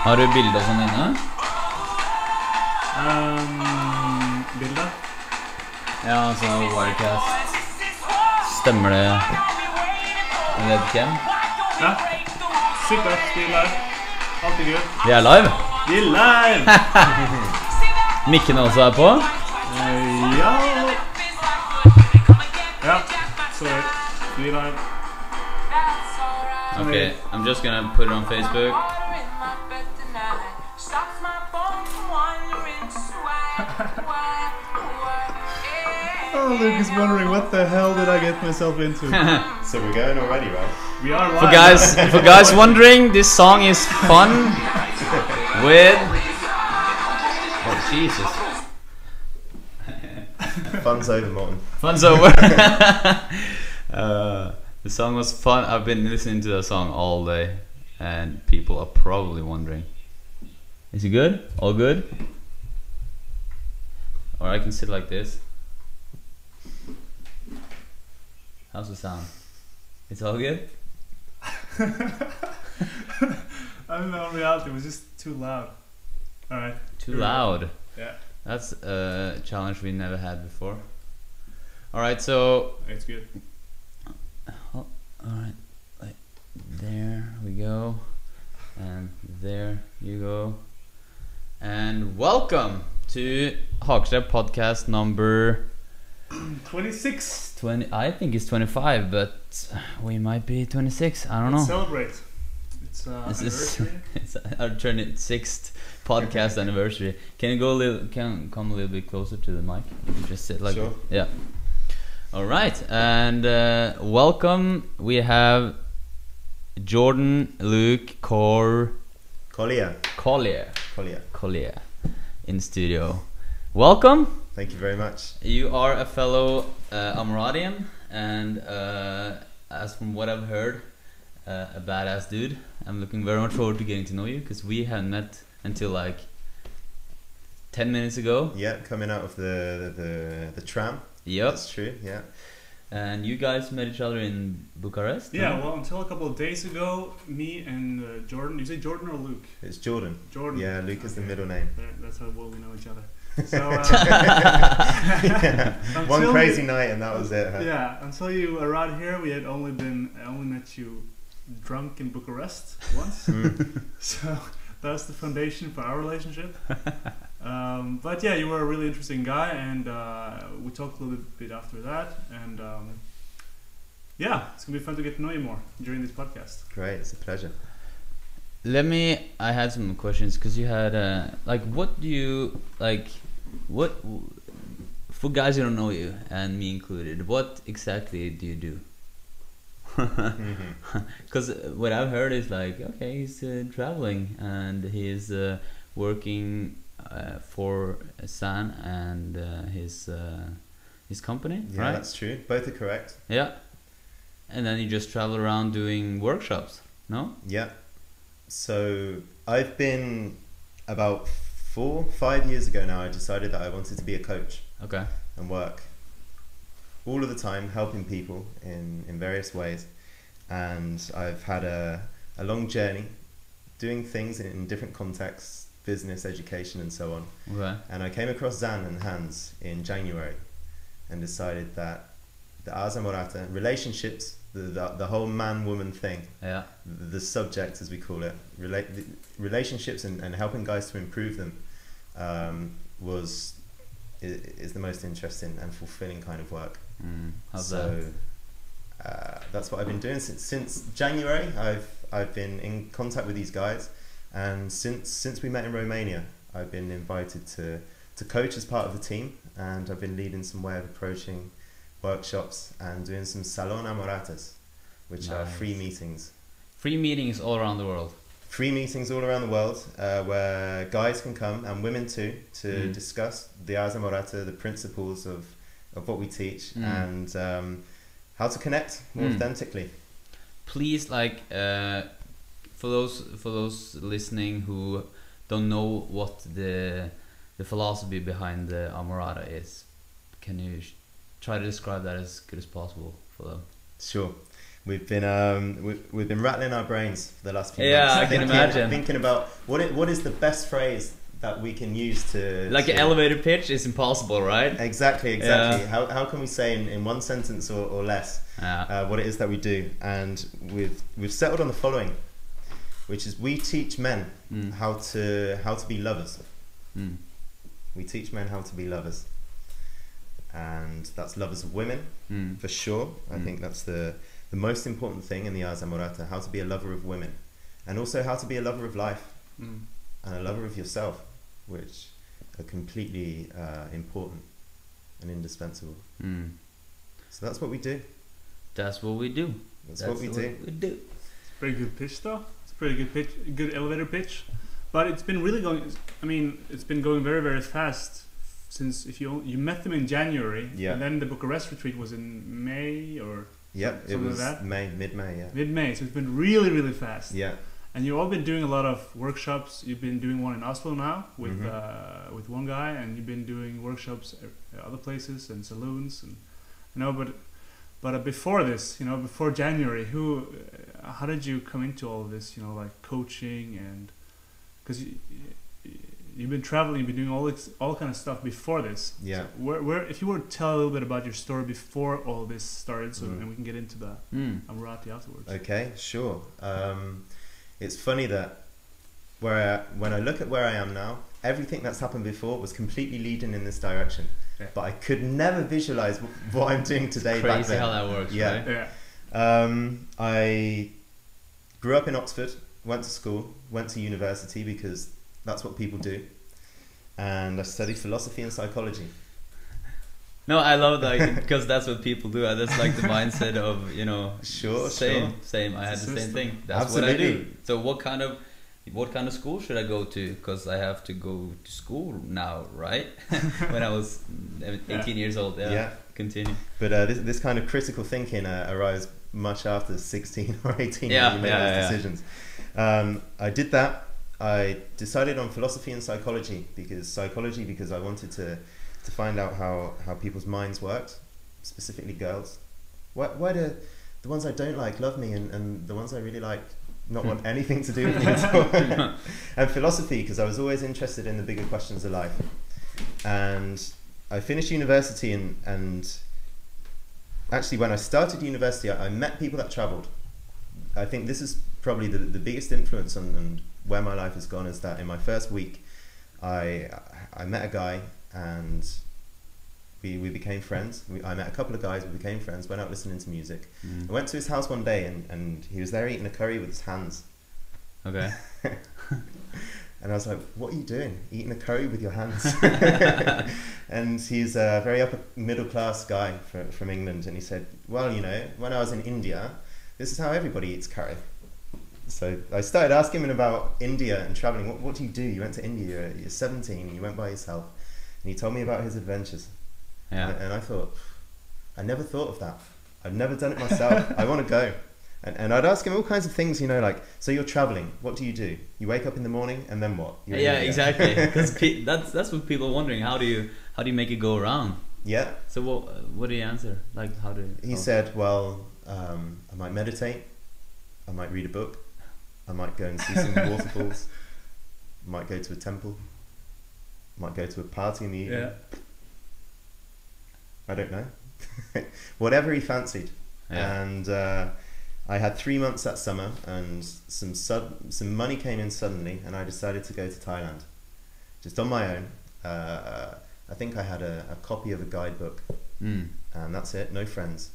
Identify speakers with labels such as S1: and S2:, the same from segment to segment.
S1: Har du bilder og sånn inne?
S2: Bilder?
S1: Ja, altså Wirecast. Stemmer det webcam?
S2: Ja, supert, vi er live. Alt er good.
S1: Vi er live?
S2: Vi er live!
S1: Mikken også er på?
S2: Ja. Ja, sorry. Vi er live.
S1: Okay, I'm just gonna put it on Facebook.
S2: Oh, Luke is wondering what the hell did I get myself into?
S3: So we're going already, right?
S2: We are live.
S1: For guys wondering, this song is fun with... Oh, Jesus.
S3: Fun's over, Morten.
S1: Fun's over. The song was fun. I've been listening to the song all day, and people are probably wondering, is it good? All good? Or I can sit like this. How's the sound? It's all good?
S2: I don't know, in reality, it was just too loud. Alright.
S1: Too loud.
S2: Yeah.
S1: That's a challenge we never had before. Alright, so...
S2: It's good.
S1: Oh, alright, like, there we go. And there you go. And welcome to Hakeslepp podcast number...
S2: 26.
S1: 20. I think it's 25, but we might be 26. I don't know.
S2: Celebrate. It's anniversary.
S1: It's our 26th podcast anniversary. Can you go a little? Can come a little bit closer to the mic? You can just sit like
S3: Sure.
S1: Yeah. All right, and welcome. We have Jordan, Luke,
S3: Collier.
S1: Collier in studio. Welcome.
S3: Thank you very much.
S1: You are a fellow Amoradian, and as from what I've heard, a badass dude. I'm looking very much forward to getting to know you, because we haven't met until like 10 minutes ago.
S3: Yeah, coming out of the tram.
S1: Yep.
S3: That's true, yeah.
S1: And you guys met each other in Bucharest?
S2: Yeah,
S1: no?
S2: well, until a couple of days ago, me and Jordan. You say Jordan or Luke?
S3: It's Jordan.
S2: Jordan.
S3: Yeah, Luke is the middle name.
S2: That's how well we know each other. So,
S3: Yeah. One crazy night and that was it. Huh?
S2: Yeah, until you arrived here, I only met you drunk in Bucharest once. So that's the foundation for our relationship. But yeah, you were a really interesting guy, and we talked a little bit after that, and yeah, it's gonna be fun to get to know you more during this podcast.
S3: Great, it's a pleasure.
S1: I had some questions, because you had like, what do you like? What for guys who don't know you, and me included? What exactly do you do? Because what I've heard is like, okay, he's traveling and he's working for San and his company.
S3: Yeah,
S1: right?
S3: that's true. Both are correct.
S1: Yeah, and then you just travel around doing workshops. No?
S3: Yeah. So I've been about 4-5 years ago now. I decided that I wanted to be a coach.
S1: Okay.
S3: And work all of the time helping people in various ways, and I've had a long journey doing things in different contexts, business, education and so on.
S1: Okay.
S3: And I came across Zan and Hans in January and decided that the Azamorata relationships, the whole man-woman thing,
S1: Yeah.
S3: the subject as we call it, relationships and helping guys to improve them is the most interesting and fulfilling kind of work.
S1: How's that?
S3: That's what I've been doing since January. I've been in contact with these guys, and since we met in Romania, I've been invited to coach as part of the team, and I've been leading some way of approaching workshops and doing some Salon Amoratas, which are free meetings.
S1: Free meetings all around the world.
S3: Free meetings all around the world, where guys can come, and women too, to discuss the Azamorata, the principles of what we teach, and how to connect more authentically.
S1: Please, like, for those listening who don't know what the philosophy behind the Amorata is, can you try to describe that as good as possible for them?
S3: Sure. We've been rattling our brains for the last few months.
S1: Yeah, I can imagine.
S3: Thinking about what is the best phrase that we can use to...
S1: Like an elevator pitch is impossible, right?
S3: Exactly.
S1: Yeah.
S3: How can we say in one sentence or less what it is that we do? And we've settled on the following, which is we teach men how to be lovers. We teach men how to be lovers. And that's lovers of women, for sure. I think that's the most important thing in the Ars Amorata, how to be a lover of women. And also how to be a lover of life. And a lover of yourself, which are completely important and indispensable. So that's what we do.
S1: That's what we do.
S3: That's what we do.
S2: It's a pretty good pitch, though. It's a pretty good pitch, good elevator pitch. But it's been really going. I mean, it's been going very, very fast since you met them in January, and then the Bucharest retreat was in May or
S3: it was like mid-May. Yeah,
S2: mid-May. So it's been really, really fast.
S3: Yeah.
S2: And you've all been doing a lot of workshops. You've been doing one in Oslo now with one guy, and you've been doing workshops at other places and saloons. And but before this, before January, how did you come into all of this? Like coaching, and because you've been traveling, you've been doing all kind of stuff before this.
S3: Yeah.
S2: So where if you were to tell a little bit about your story before all this started, and we can get into the Amorati afterwards.
S3: Okay, sure. It's funny that when I look at where I am now, everything that's happened before was completely leading in this direction. Yeah. But I could never visualize what I'm doing today.
S1: Crazy
S3: back then.
S1: how that works, right?
S2: Yeah.
S3: I grew up in Oxford, went to school, went to university because that's what people do. And I studied philosophy and psychology.
S1: No, I love that because that's what people do. That's like the mindset of,
S3: Sure.
S1: Same. I had the same thing. That's
S3: Absolutely.
S1: what I do. So what kind of school should I go to? Because I have to go to school now, right? When I was 18 years old. Yeah. Continue.
S3: But this kind of critical thinking arose much after 16 or 18 when you made those decisions. I did that. I decided on philosophy and psychology because I wanted to find out how people's minds worked, specifically girls. Why do the ones I don't like love me and the ones I really like not want anything to do with me at all? And philosophy, because I was always interested in the bigger questions of life. And I finished university and actually when I started university I met people that travelled. I think this is probably the biggest influence on where my life has gone, is that in my first week I met a guy and we became friends. I met a couple of guys, we became friends, went out listening to music. I went to his house one day and he was there eating a curry with his hands.
S1: Okay.
S3: And I was like, what are you doing? Eating a curry with your hands? And he's a very upper middle class guy from England, and he said, well, when I was in India, this is how everybody eats curry. So I started asking him about India and traveling. What do you do? You went to India, you're 17, you went by yourself. And he told me about his adventures. Yeah. And I thought, I never thought of that. I've never done it myself. I want to go. And I'd ask him all kinds of things, like, so you're traveling, what do? You wake up in the morning and then what?
S1: Exactly. Because that's what people are wondering. How do you make it go around?
S3: Yeah.
S1: So what did he answer? Like, how do
S3: he said, well, I might meditate, I might read a book, I might go and see some waterfalls, I might go to a temple, I might go to a party in the evening. Yeah. I don't know. Whatever he fancied. Yeah. And I had 3 months that summer, and some money came in suddenly, and I decided to go to Thailand, just on my own. I think I had a copy of a guidebook, and that's it. No friends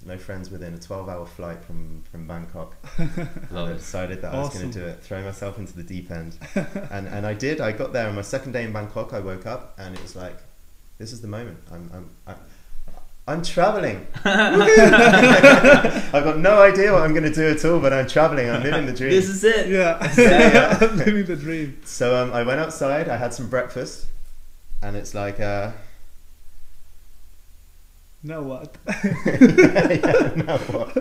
S3: within a 12-hour flight from Bangkok. I decided that I was going to do it, throw myself into the deep end, and I did. I got there on my second day in Bangkok. I woke up, and it was like, this is the moment. I'm traveling. I've got no idea what I'm going to do at all, but I'm traveling. I'm living the dream.
S1: This is it.
S2: Yeah. I'm living the dream.
S3: So I went outside. I had some breakfast, and it's like,
S2: now what?
S3: Now what?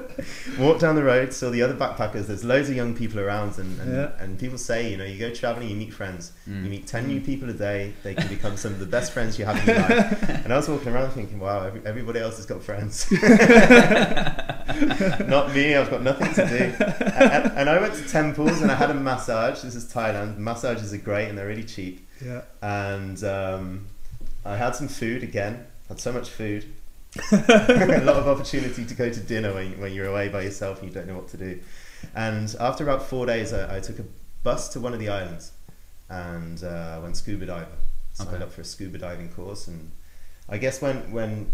S3: Walked down the road, saw the other backpackers. There's loads of young people around, and people say, you go traveling, you meet friends. You meet 10 new people a day. They can become some of the best friends you have in your life. And I was walking around thinking, wow, everybody else has got friends. Not me, I've got nothing to do. And I went to temples and I had a massage. This is Thailand. Massages are great and they're really cheap.
S2: Yeah.
S3: And I had some food again. Had so much food. A lot of opportunity to go to dinner when you're away by yourself and you don't know what to do. And after about 4 days, I took a bus to one of the islands and went scuba diving. Signed up for a scuba diving course. And I guess when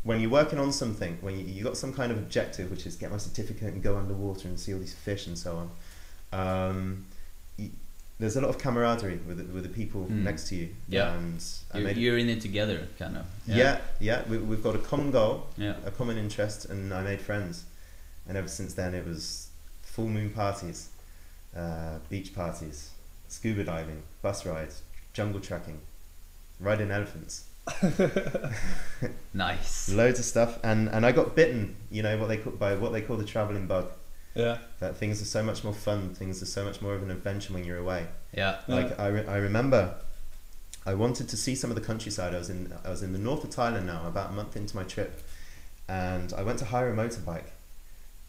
S3: you're working on something, when you got some kind of objective, which is get my certificate and go underwater and see all these fish and so on, there's a lot of camaraderie with the people next to you.
S1: Yeah,
S3: and
S1: you're in it together, kind of.
S3: Yeah. We've got a common goal,
S1: yeah,
S3: a common interest, and I made friends. And ever since then, it was full moon parties, beach parties, scuba diving, bus rides, jungle trekking, riding elephants.
S1: Nice.
S3: Loads of stuff, and I got bitten. You know what they call the traveling bug.
S2: Yeah.
S3: That things are so much more fun. Things are so much more of an adventure when you're away.
S1: Yeah.
S3: Like I remember, I wanted to see some of the countryside. I was in the north of Thailand now, about a month into my trip, and I went to hire a motorbike,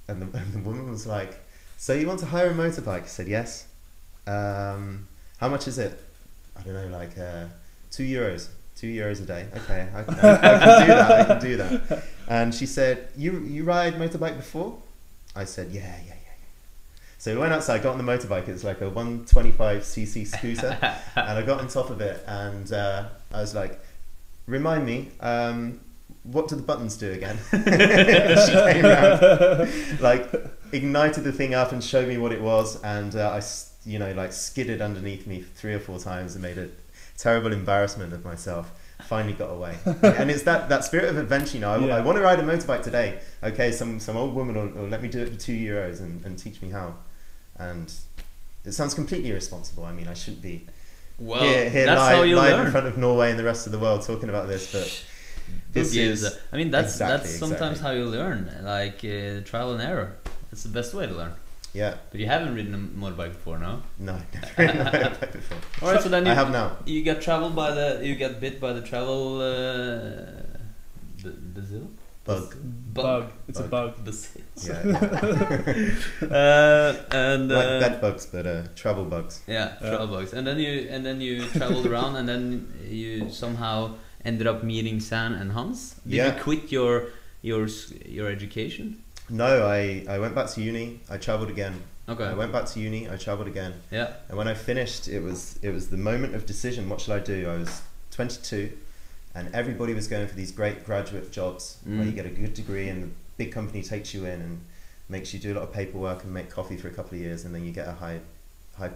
S3: and the woman was like, "So you want to hire a motorbike?" I said, "Yes." How much is it? I don't know, like €2. €2 a day. Okay, I can do that. I can do that. And she said, "You ride motorbike before?" I said, yeah. So we went outside, got on the motorbike. It's like a 125cc scooter, and I got on top of it, and I was like, "Remind me, what do the buttons do again?" She came around, like ignited the thing up and showed me what it was, and I skidded underneath me 3 or 4 times and made a terrible embarrassment of myself. Finally got away. And it's that spirit of adventure, you know. I want to ride a motorbike today. Okay, some old woman will let me do it for €2 and teach me how. And it sounds completely irresponsible. I mean, I shouldn't be here live in front of Norway and the rest of the world talking about this, but this is...
S1: I mean, that's sometimes
S3: exactly
S1: how you learn, like trial and error. That's the best way to learn.
S3: Yeah.
S1: But you haven't ridden a motorbike before, no?
S3: No, never ridden a motorbike before.
S1: All right, so then
S3: I have now.
S1: You got bit by the travel Brazil?
S2: Bug. It's a bug.
S3: Yeah.
S1: And
S3: like bed bugs, but travel bugs.
S1: Yeah, travel bugs. And then you traveled around, and then you somehow ended up meeting San and Hans. Did you quit your education?
S3: No, I went back to uni. I travelled again.
S1: Okay.
S3: I went back to uni. I travelled again.
S1: Yeah.
S3: And when I finished, it was the moment of decision. What shall I do? I was 22, and everybody was going for these great graduate jobs where you get a good degree and the big company takes you in and makes you do a lot of paperwork and make coffee for a couple of years, and then you get a high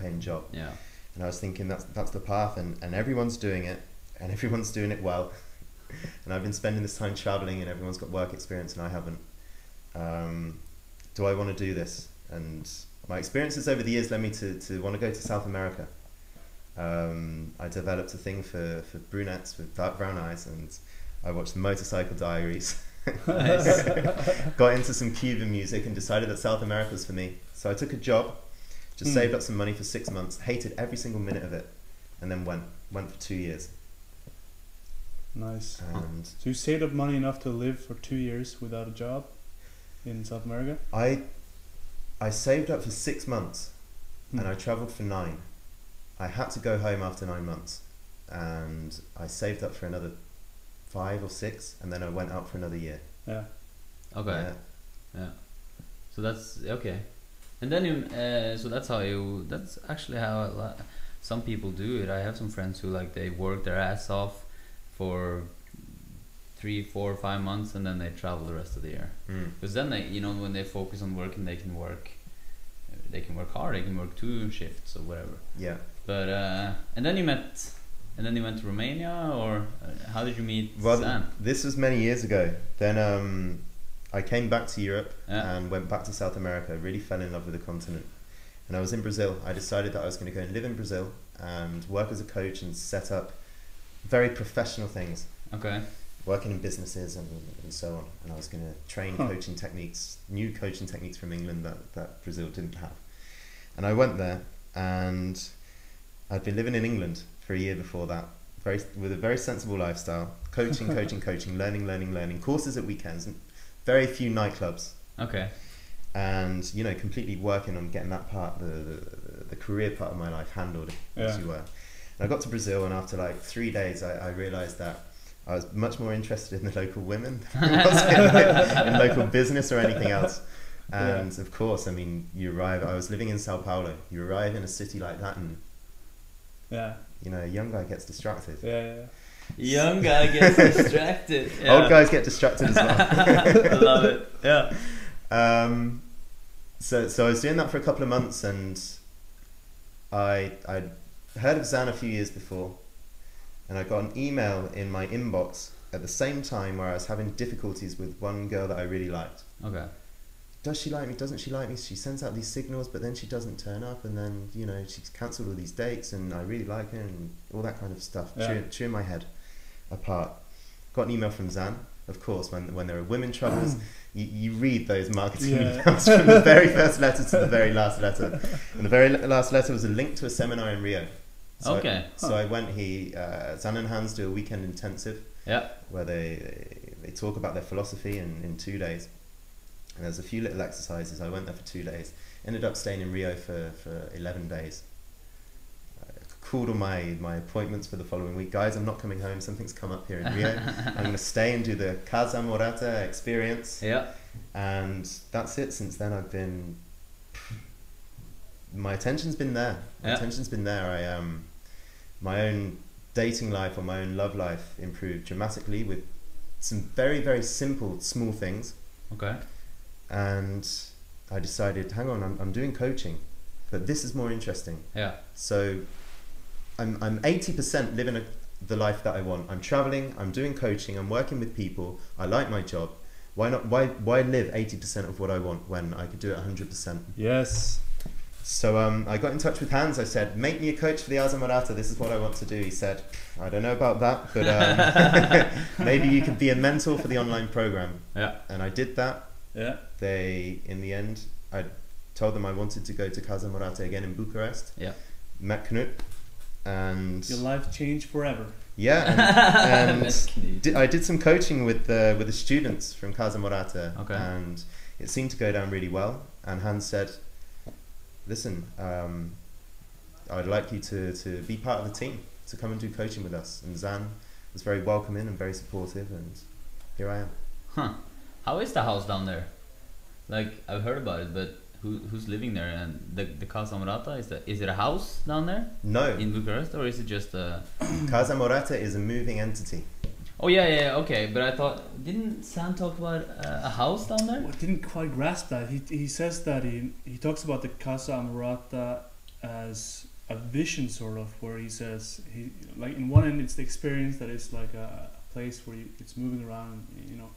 S3: paying job.
S1: Yeah.
S3: And I was thinking that's the path, and everyone's doing it, and everyone's doing it well. And I've been spending this time travelling, and everyone's got work experience, and I haven't. Do I want to do this? And my experiences over the years led me to want to go to South America. I developed a thing for brunettes with dark brown eyes, and I watched Motorcycle Diaries.
S1: Nice.
S3: Got into some Cuban music and decided that South America was for me. So I took a job, just saved up some money for 6 months, hated every single minute of it, and then went for 2 years.
S2: Nice.
S3: And
S2: so you saved up money enough to live for 2 years without a job in South America?
S3: I saved up for 6 months, and I travelled for 9. I had to go home after 9 months, and I saved up for another 5 or 6, and then I went out for another year.
S2: Yeah.
S1: Okay. Yeah. So that's okay. And then you, so that's actually how some people do it. I have some friends who they work their ass off for 3, 4, 5 months, and then they travel the rest of the year. Because then they, when they focus on working, they can work hard. They can work 2 shifts or whatever.
S3: Yeah.
S1: But and then you went to Romania, or how did you meet Sam?
S3: This was many years ago. Then I came back to Europe and went back to South America. Really fell in love with the continent, and I was in Brazil. I decided that I was going to go and live in Brazil and work as a coach and set up very professional things.
S1: Okay.
S3: Working in businesses and so on. And I was going to train coaching techniques, new coaching techniques from England that Brazil didn't have. And I went there, and I'd been living in England for a year before that, with a very sensible lifestyle, coaching, learning, courses at weekends, and very few nightclubs.
S1: Okay.
S3: And you know, completely working on getting that part, the career part of my life handled, as you were. And I got to Brazil, and after like 3 days, I realized that I was much more interested in the local women than I was in local business or anything else. And of course, I mean, I was living in Sao Paulo. You arrive in a city like that, and you know, a young guy gets distracted.
S1: Young guy gets distracted.
S3: Old guys get distracted as well.
S1: I love it. Yeah.
S3: So I was doing that for a couple of months, and I'd heard of Zan a few years before, and I got an email in my inbox at the same time where I was having difficulties with one girl that I really liked.
S1: Okay.
S3: Does she like me? Doesn't she like me? She sends out these signals, but then she doesn't turn up, and then, you know, she's cancelled all these dates, and I really like her, and all that kind of stuff, chewing my head apart. Got an email from Zan. Of course, when there are women troubles, you read those marketing emails from the very first letter to the very last letter. And the very last letter was a link to a seminar in Rio. So I went. Zan and Hans do a weekend intensive, where they talk about their philosophy in 2 days. And there's a few little exercises. I went there for 2 days. Ended up staying in Rio for 11 days. Called all my appointments for the following week. Guys, I'm not coming home. Something's come up here in Rio. I'm going to stay and do the Casa Morata experience.
S1: Yeah.
S3: And that's it. Since then, my attention's been there. My own dating life or my own love life improved dramatically with some very, very simple, small things.
S1: Okay.
S3: And I decided, hang on, I'm doing coaching, but this is more interesting.
S1: Yeah.
S3: So I'm 80% living the life that I want. I'm traveling, I'm doing coaching, I'm working with people, I like my job. Why live 80% of what I want when I could do it 100%?
S2: Yes.
S3: So I got in touch with Hans. I said, make me a coach for the Asa Morata. This is what I want to do. He said, I don't know about that, but maybe you could be a mentor for the online program.
S1: Yeah.
S3: And I did that.
S2: Yeah.
S3: In the end, I told them I wanted to go to Casa Morata again in Bucharest.
S1: Yeah.
S3: Met Knut, and
S2: your life changed forever.
S3: Yeah, and I did some coaching with the students from Casa Morata, and it seemed to go down really well. And Hans said, listen, I'd like you to be part of the team, to come and do coaching with us. And Zan was very welcoming and very supportive, and here I am.
S1: Huh. How is the house down there? Like, I've heard about it, but who's living there? And the Casa Morata, is it a house down there?
S3: No.
S1: In Bucharest, or is it just a...
S3: Casa Morata is a moving entity.
S1: Oh yeah, okay. But I thought, didn't Sam talk about a house down there?
S2: Well, I didn't quite grasp that. He says that he talks about the Casa Amorata as a vision, sort of, where he says like in one end it's the experience that is like a place where it's moving around, you know,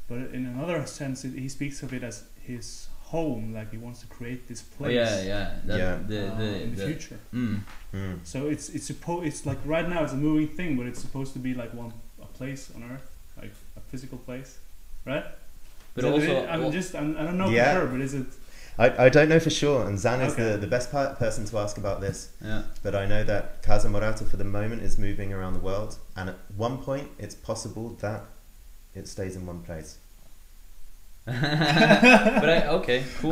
S2: but in another sense he speaks of it as his home, like he wants to create this place.
S1: In
S2: the future. So it's like right now it's a moving thing, but it's supposed to be like a place on Earth, like a physical place, right?
S1: But
S2: I don't know for sure, but is it?
S3: I don't know for sure, and Zan is the best person to ask about this.
S1: Yeah.
S3: But I know that Casa Morata for the moment is moving around the world, and at one point it's possible that it stays in one place.
S1: Cool.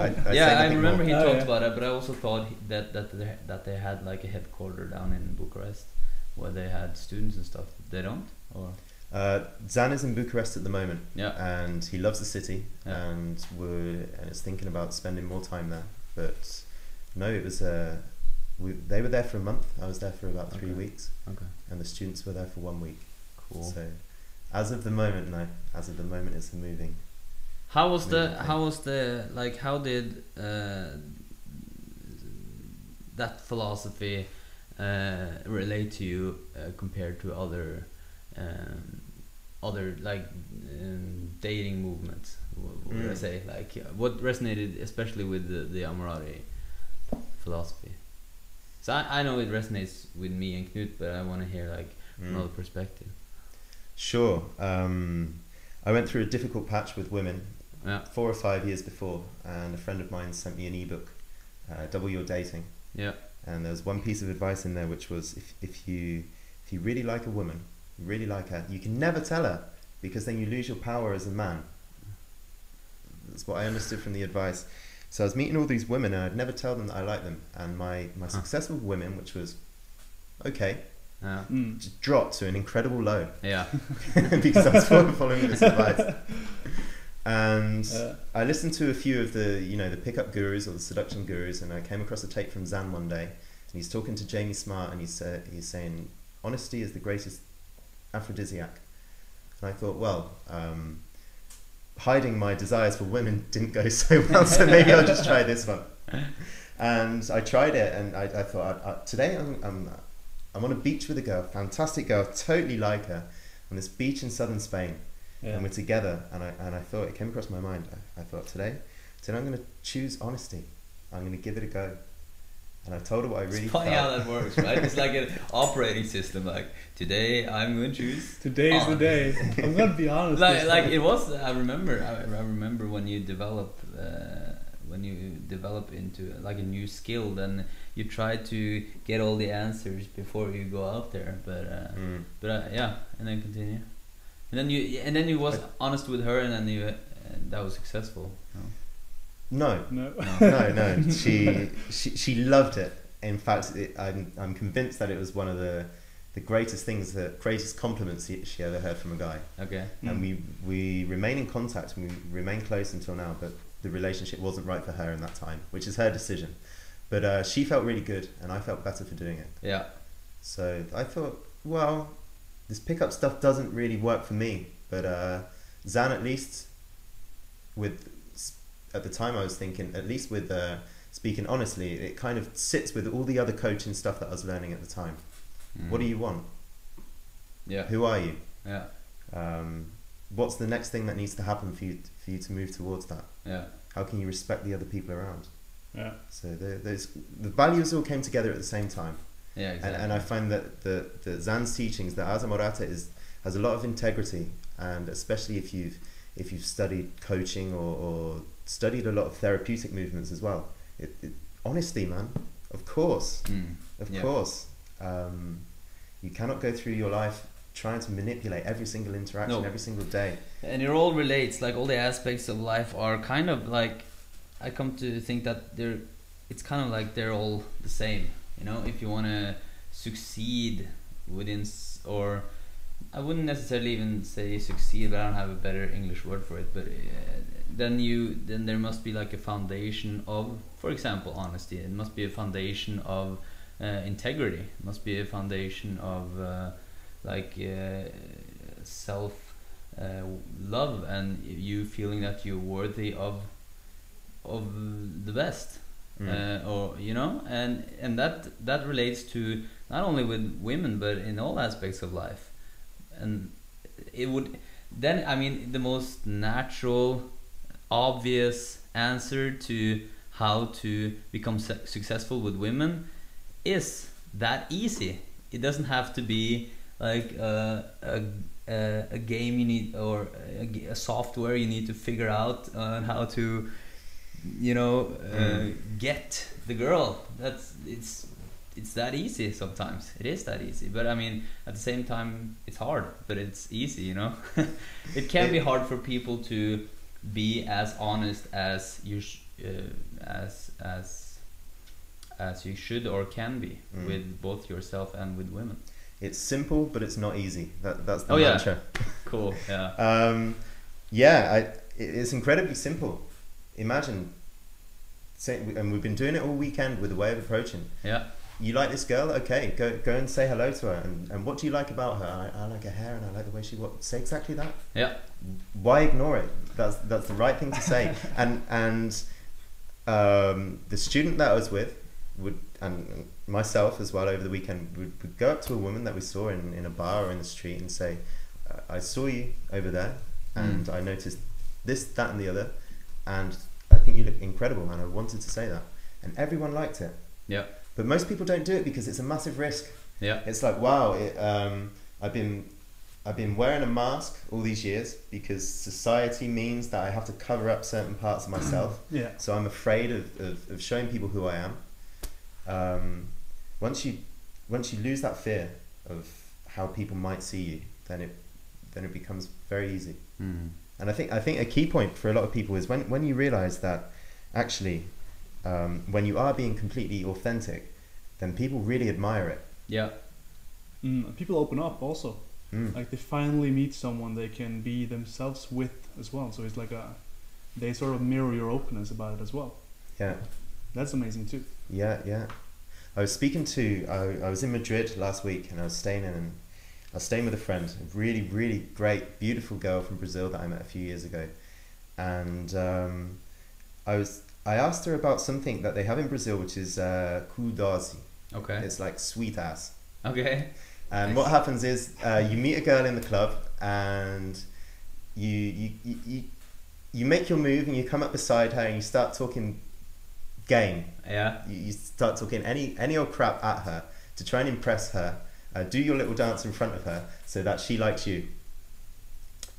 S1: I remember he talked about it, but I also thought that they had like a headquarter down in Bucharest where they had students and stuff. They don't, or
S3: Zan is in Bucharest at the moment, and he loves the city, and is thinking about spending more time there. But no, it was they were there for a month. I was there for about 3 weeks, and the students were there for 1 week.
S1: Cool.
S3: So as of the moment, it's a moving.
S1: How did that philosophy relate to you compared to other dating movements? What would I say? Like, what resonated especially with the Amorati philosophy? So I know it resonates with me and Knut, but I want to hear like another perspective.
S3: Sure. I went through a difficult patch with women 4 or 5 years before, and a friend of mine sent me an ebook, Double Your Dating.
S1: Yeah.
S3: And there was one piece of advice in there, which was if you really like a woman, you really like her, you can never tell her, because then you lose your power as a man. That's what I understood from the advice. So I was meeting all these women, and I'd never tell them that I liked them. And my successful women, which was okay, just dropped to an incredible low.
S1: Yeah.
S3: Because I was following this advice. And I listened to a few of the, the pickup gurus or the seduction gurus, and I came across a tape from Zan one day, and he's talking to Jamie Smart, and he's saying, honesty is the greatest aphrodisiac. And I thought, well, hiding my desires for women didn't go so well, so maybe I'll just try this one. And I tried it, and I thought, today I'm on a beach with a girl, fantastic girl, totally like her, on this beach in southern Spain. Yeah. And we're together, and I thought, it came across my mind, I thought, today I'm going to choose honesty. I'm going to give it a go. And I told her what I really
S1: felt. It's funny how that works, right? It's like an operating system, like, today I'm going to choose.
S2: Today is the day. I'm going to be honest.
S1: Like it was, I remember when you develop into like a new skill, then you try to get all the answers before you go out there, but yeah, and then continue. And then you was honest with her, and then that was successful.
S3: No. She loved it. In fact, I'm convinced that it was one of the greatest things, the greatest compliments she ever heard from a guy.
S1: Okay.
S3: And we remain in contact, and we remain close until now. But the relationship wasn't right for her in that time, which is her decision. But she felt really good, and I felt better for doing it.
S1: Yeah.
S3: So I thought, well, this pickup stuff doesn't really work for me, but Zan, at least at the time I was thinking, at least with speaking honestly, it kind of sits with all the other coaching stuff that I was learning at the time. What do you want?
S1: Yeah.
S3: Who are you?
S1: Yeah.
S3: What's the next thing that needs to happen for you to move towards that?
S1: Yeah.
S3: How can you respect the other people around?
S2: Yeah.
S3: So the values all came together at the same time.
S1: Yeah, exactly.
S3: And I find that the Zan's teachings, the Ars Amorata, has a lot of integrity, and especially if you've studied coaching or studied a lot of therapeutic movements as well. Honesty, man, of course, of course. You cannot go through your life trying to manipulate every single interaction, every single day. And
S1: it all relates. Like, all the aspects of life are kind of like, I come to think that it's kind of like they're all the same. If you want to succeed within, or I wouldn't necessarily even say succeed, but I don't have a better English word for it. But then there must be like a foundation of, for example, honesty. It must be a foundation of integrity. It must be a foundation of self love, and you feeling that you're worthy of the best. And that relates to not only with women, but in all aspects of life. And it would then, I mean, the most natural, obvious answer to how to become successful with women is that easy. It doesn't have to be like a game you need, or a software you need to figure out on how to get the girl. It's that easy. Sometimes it is that easy, but I mean, at the same time, it's hard, but it's easy. It can be hard for people to be as honest as you as you should or can be with both yourself and with women.
S3: It's simple, but it's not easy. That's the mantra.
S1: Cool. Yeah.
S3: It's incredibly simple. Imagine, and we've been doing it all weekend with the way of approaching.
S1: Yeah.
S3: You like this girl? Okay, go and say hello to her. And what do you like about her? I like her hair, and I like the way she walks. Say exactly that.
S1: Yeah.
S3: Why ignore it? That's the right thing to say. and the student that I was with and myself as well over the weekend would go up to a woman that we saw in a bar or in the street and say, I saw you over there, and I noticed this, that, and the other, and I think you look incredible, and I wanted to say that, and everyone liked it.
S1: Yeah.
S3: But most people don't do it because it's a massive risk.
S1: Yeah.
S3: It's like, wow, I've been wearing a mask all these years because society means that I have to cover up certain parts of myself.
S2: Yeah.
S3: So I'm afraid of showing people who I am. Once you lose that fear of how people might see you, then then it becomes very easy.
S1: Mm.
S3: And I think a key point for a lot of people is when you realize that actually when you are being completely authentic, then people really admire it.
S1: Yeah.
S2: People open up also.
S3: Mm.
S2: Like they finally meet someone they can be themselves with as well. So it's like they sort of mirror your openness about it as well.
S3: Yeah.
S2: That's amazing too.
S3: Yeah, yeah. I was speaking to, I was in Madrid last week, and I was staying with a friend, a really, really great, beautiful girl from Brazil that I met a few years ago. And I asked her about something that they have in Brazil, which is cu doce.
S1: Okay.
S3: It's like sweet ass.
S1: Okay.
S3: And what happens is you meet a girl in the club, and you make your move, and you come up beside her, and you start talking game.
S1: Yeah.
S3: You start talking any old crap at her to try and impress her. Do your little dance in front of her so that she likes you.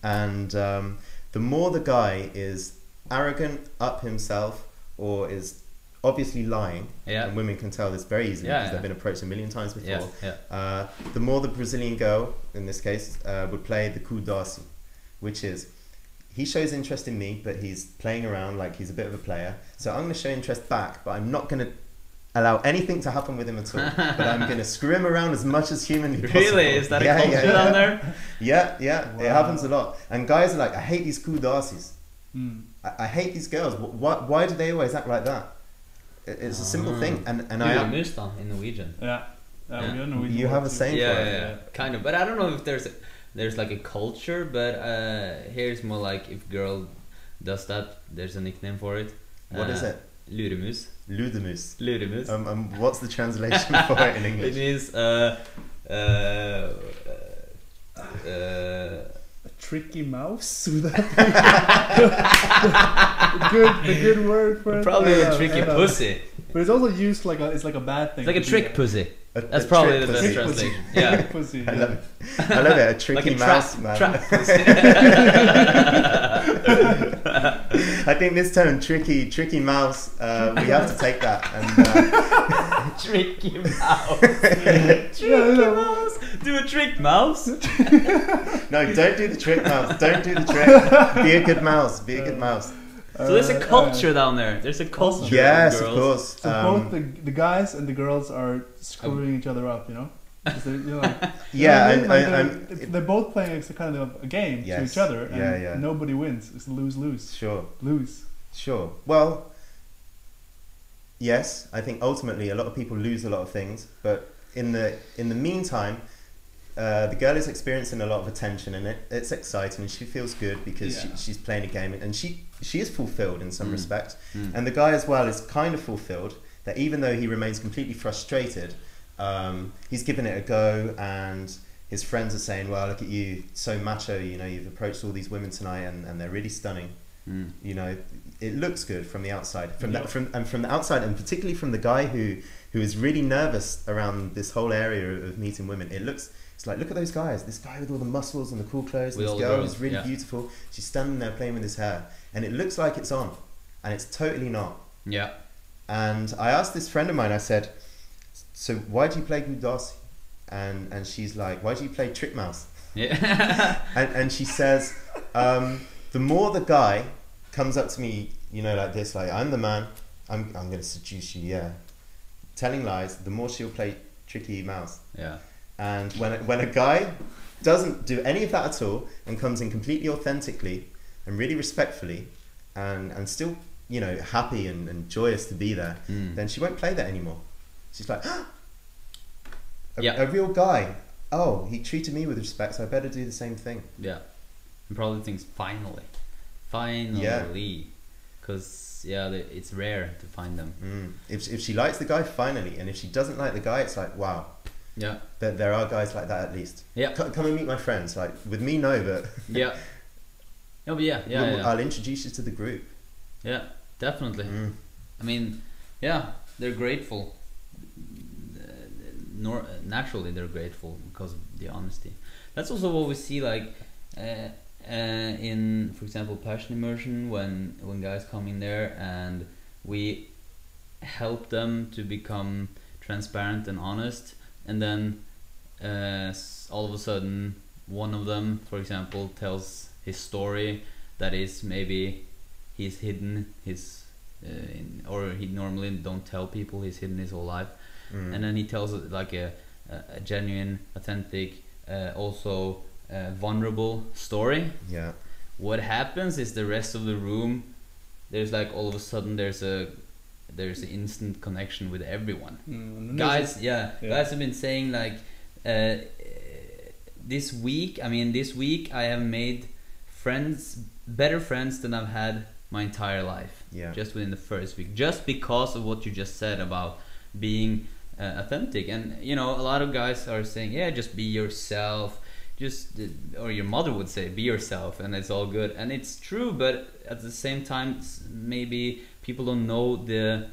S3: And the more the guy is arrogant, up himself, or is obviously lying, and women can tell this very easily because they've been approached a million times before, the more the Brazilian girl, in this case, would play the cu doce, which is, he shows interest in me, but he's playing around like he's a bit of a player. So I'm going to show interest back, but I'm not going to allow anything to happen with him at all. But I'm going to screw him around as much as humanly possible.
S1: Really? Is that a culture down there?
S3: Yeah, yeah. Wow. It happens a lot. And guys are like, I hate these cu doces. I hate these girls. Why do they always act like that? It's a simple thing. And I am
S1: in Norwegian.
S2: Yeah.
S3: You have a saying for it.
S1: Yeah, kind of. But I don't know if there's like a culture, but here it's more like if girl does that, there's a nickname for it.
S3: What is it?
S1: Luremus.
S3: Ludemus.
S1: Luremus.
S3: What's the translation for it in English?
S1: It means
S2: a tricky mouse. The good word for it.
S1: Probably a tricky pussy.
S2: But it's also used like it's like a bad thing.
S1: It's like a trick pussy.
S3: That's
S1: probably the best translation. Yeah.
S2: Pussy,
S3: I love it. A tricky
S1: like a
S3: mouse, man.
S1: Trap pussy.
S3: I think this term, tricky mouse, we have to take that. And,
S1: tricky mouse. Tricky mouse. Do a trick mouse.
S3: No, don't do the trick mouse. Don't do the trick. Be a good mouse. Be a good mouse.
S1: So there's a culture down there. There's a culture.
S3: Yes, of course.
S2: So both the guys and the girls are screwing each other up, you know? They're both playing it's a kind of a game to each other, and nobody wins. It's lose-lose.
S3: Sure. Well, yes, I think ultimately a lot of people lose a lot of things, but in the meantime, the girl is experiencing a lot of attention, and it's exciting, and she feels good because she's playing a game, and she is fulfilled in some respect, and the guy as well is kind of fulfilled that even though he remains completely frustrated, he's given it a go, and his friends are saying, well, look at you, so macho, you know, you've approached all these women tonight, and they're really stunning. You know, it looks good from the outside, from the outside, and particularly from the guy who is really nervous around this whole area of meeting women. It's like, look at those guys, this guy with all the muscles and the cool clothes, this girl is really beautiful, she's standing there playing with his hair, and it looks like it's on, and it's totally not.
S1: Yeah.
S3: And I asked this friend of mine, I said, so why do you play cu doce? And she's like, why do you play trick mouse?
S1: Yeah.
S3: and she says, the more the guy comes up to me, you know, like this, like, I'm the man, I'm going to seduce you, telling lies, the more she'll play tricky mouse.
S1: Yeah.
S3: And when a guy doesn't do any of that at all and comes in completely authentically and really respectfully and still, you know, happy and joyous to be there, then she won't play that anymore. She's like, a real guy. Oh, he treated me with respect, so I better do the same thing.
S1: Yeah. And probably thinks finally, because it's rare to find them.
S3: If she likes the guy, finally, and if she doesn't like the guy, it's like, wow.
S1: Yeah.
S3: There are guys like that at least.
S1: Yeah.
S3: Come and meet my friends. Like with me, no, but
S1: yeah. Oh, but
S3: I'll introduce you to the group.
S1: Yeah, definitely. I mean, they're grateful. Naturally, they're grateful because of the honesty. That's also what we see, like in, for example, passion immersion, when guys come in there and we help them to become transparent and honest, and then all of a sudden one of them, for example, tells his story that is maybe he's hidden his or he normally don't tell people he's hidden his whole life, and then he tells it like a genuine, authentic, also vulnerable story.
S3: Yeah.
S1: What happens is the rest of the room, there's like all of a sudden there's an instant connection with everyone. Guys have been saying like this week I have made better friends than I've had my entire life, just within the first week, just because of what you just said about being authentic. And you know, a lot of guys are saying, yeah, just be yourself, or your mother would say, be yourself, and it's all good, and it's true. But at the same time, maybe people don't know the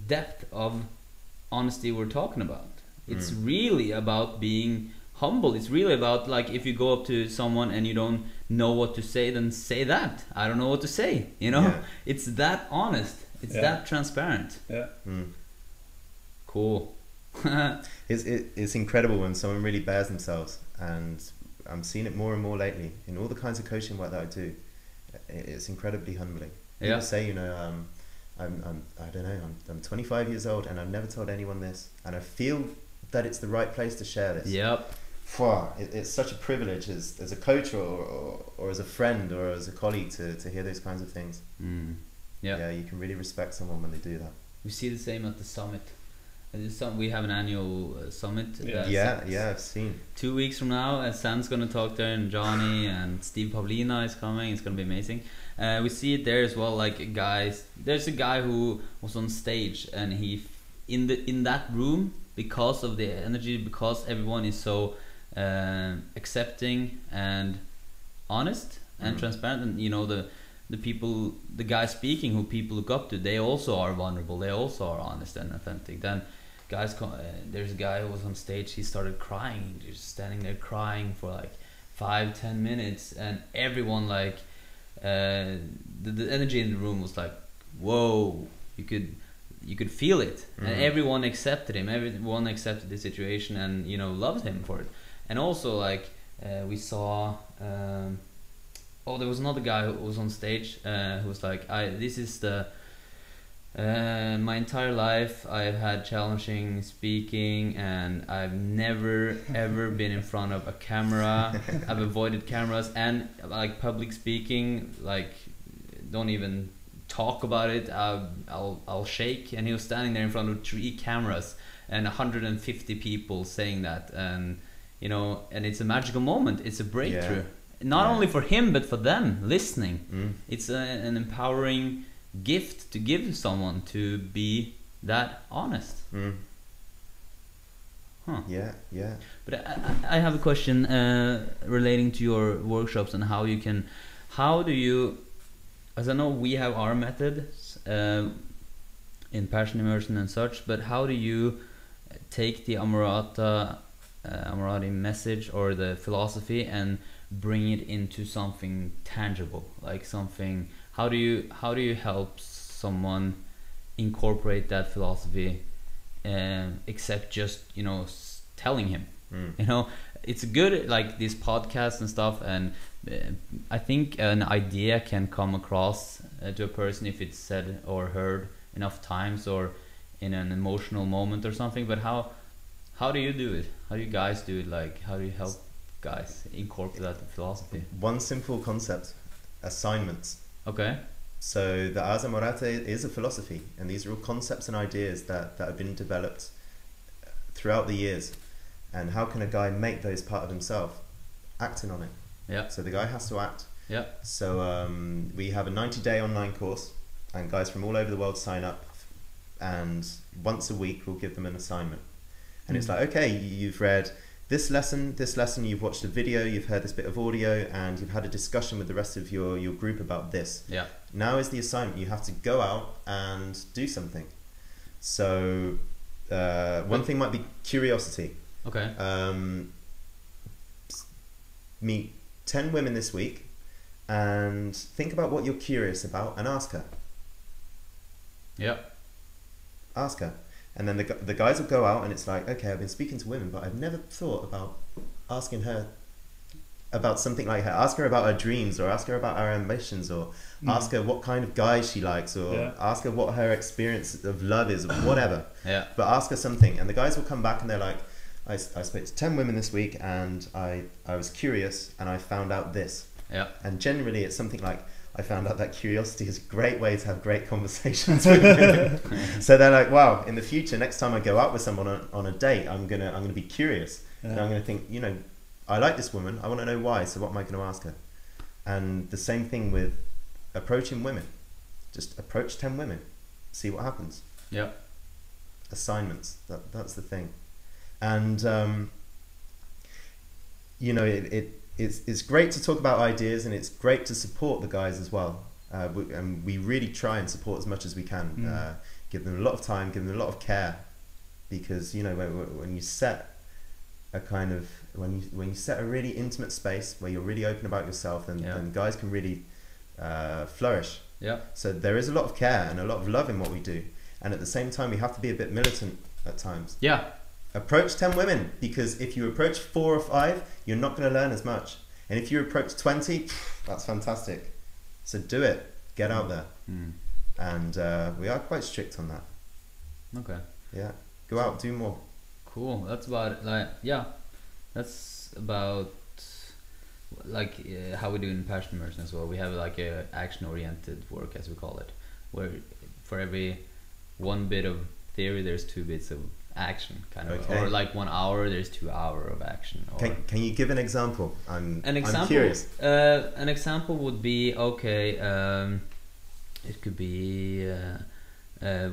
S1: depth of honesty we're talking about. It's really about being humble. It's really about, like, if you go up to someone and you don't know what to say, then say that. I don't know what to say, you know? It's that honest. It's that transparent. Cool.
S3: It's incredible when someone really bears themselves, and I'm seeing it more and more lately in all the kinds of coaching work that I do. It's incredibly humbling. People say, you know, I don't know, I'm 25 years old and I've never told anyone this, and I feel that it's the right place to share this. It's such a privilege as a coach or as a friend or as a colleague to hear those kinds of things. You can really respect someone when they do that.
S1: We see the same at the summit. We have an annual summit.
S3: I've seen.
S1: 2 weeks from now, Sam's going to talk there, and Johnny and Steve Pavlina is coming. It's going to be amazing. We see it there as well. Like, guys, there's a guy who was on stage, and he in that room, because of the energy, because everyone is so accepting and honest and transparent, and you know, the people, the guys speaking who people look up to, they also are vulnerable, they also are honest and authentic. Then guys, there's a guy who was on stage, he started crying, just standing there crying for like 5-10 minutes, and everyone, like, the energy in the room was like, whoa, you could feel it. And everyone accepted him, everyone accepted the situation, and you know, loved him for it. And also, like, we saw there was another guy who was on stage who was like, this is the my entire life I've had challenging speaking, and I've never ever been in front of a camera. I've avoided cameras, and like public speaking, like, don't even talk about it. I'll shake. And he was standing there in front of 3 cameras and 150 people saying that, and you know, and it's a magical moment. It's a breakthrough. Not only for him, but for them listening. It's an empowering gift to give someone, to be that honest. But I have a question relating to your workshops and how do you, as I know we have our methods in passion immersion and such, but how do you take the Amorati message or the philosophy and bring it into something tangible, like something? How do you help someone incorporate that philosophy, except just, you know, telling him? You know, it's good, like this podcast and stuff, and I think an idea can come across to a person if it's said or heard enough times, or in an emotional moment or something. But how do you do it? How do you guys do it? Like, how do you help guys incorporate that philosophy?
S3: One simple concept: assignments.
S1: Okay.
S3: So the Ars Amorata is a philosophy, and these are all concepts and ideas that have been developed throughout the years. And how can a guy make those part of himself? Acting on it.
S1: Yeah.
S3: So the guy has to act.
S1: Yeah.
S3: So we have a 90-day online course, and guys from all over the world sign up, and once a week we'll give them an assignment. And it's like, okay, you've read this lesson, you've watched a video, you've heard this bit of audio, and you've had a discussion with the rest of your group about this.
S1: Yeah.
S3: Now is the assignment. You have to go out and do something. So one thing might be curiosity.
S1: Okay.
S3: Meet 10 women this week and think about what you're curious about and ask her.
S1: Yeah.
S3: Ask her. And then the guys will go out, and it's like, okay, I've been speaking to women, but I've never thought about asking her about something like her. Ask her about her dreams, or ask her about her ambitions, or ask her what kind of guy she likes, or ask her what her experience of love is, or whatever.
S1: Yeah.
S3: But ask her something, and the guys will come back and they're like, I spoke to 10 women this week, and I was curious, and I found out this.
S1: Yeah.
S3: And generally it's something like, I found out that curiosity is a great way to have great conversations with women. So they're like, wow, in the future, next time I go out with someone on a date, I'm gonna be curious. And I'm gonna think, you know, I like this woman, I want to know why, so what am I going to ask her? And the same thing with approaching women. Just approach 10 women, see what happens.
S1: Yeah.
S3: Assignments, that's the thing. And you know, it's great to talk about ideas, and it's great to support the guys as well. And we really try and support as much as we can. Give them a lot of time, give them a lot of care, because, you know, when you set a kind of, when you set a really intimate space where you're really open about yourself, then guys can really flourish.
S1: Yeah.
S3: So there is a lot of care and a lot of love in what we do, and at the same time we have to be a bit militant at times.
S1: Yeah.
S3: Approach 10 women, because if you approach 4 or 5, you're not going to learn as much. And if you approach 20, that's fantastic. So do it. Get out there. And we are quite strict on that.
S1: Okay.
S3: Yeah. Go out, do more.
S1: Cool. That's about that's about how we do in Passion Immersion as well. We have like a action-oriented work, as we call it, where for every 1 bit of theory, there's 2 bits of action, kind of.
S3: Okay.
S1: Or like 1 hour, there's 2 hours of action. Or
S3: Can you give an example? I'm
S1: curious.
S3: curious.
S1: An example would be, okay, it could be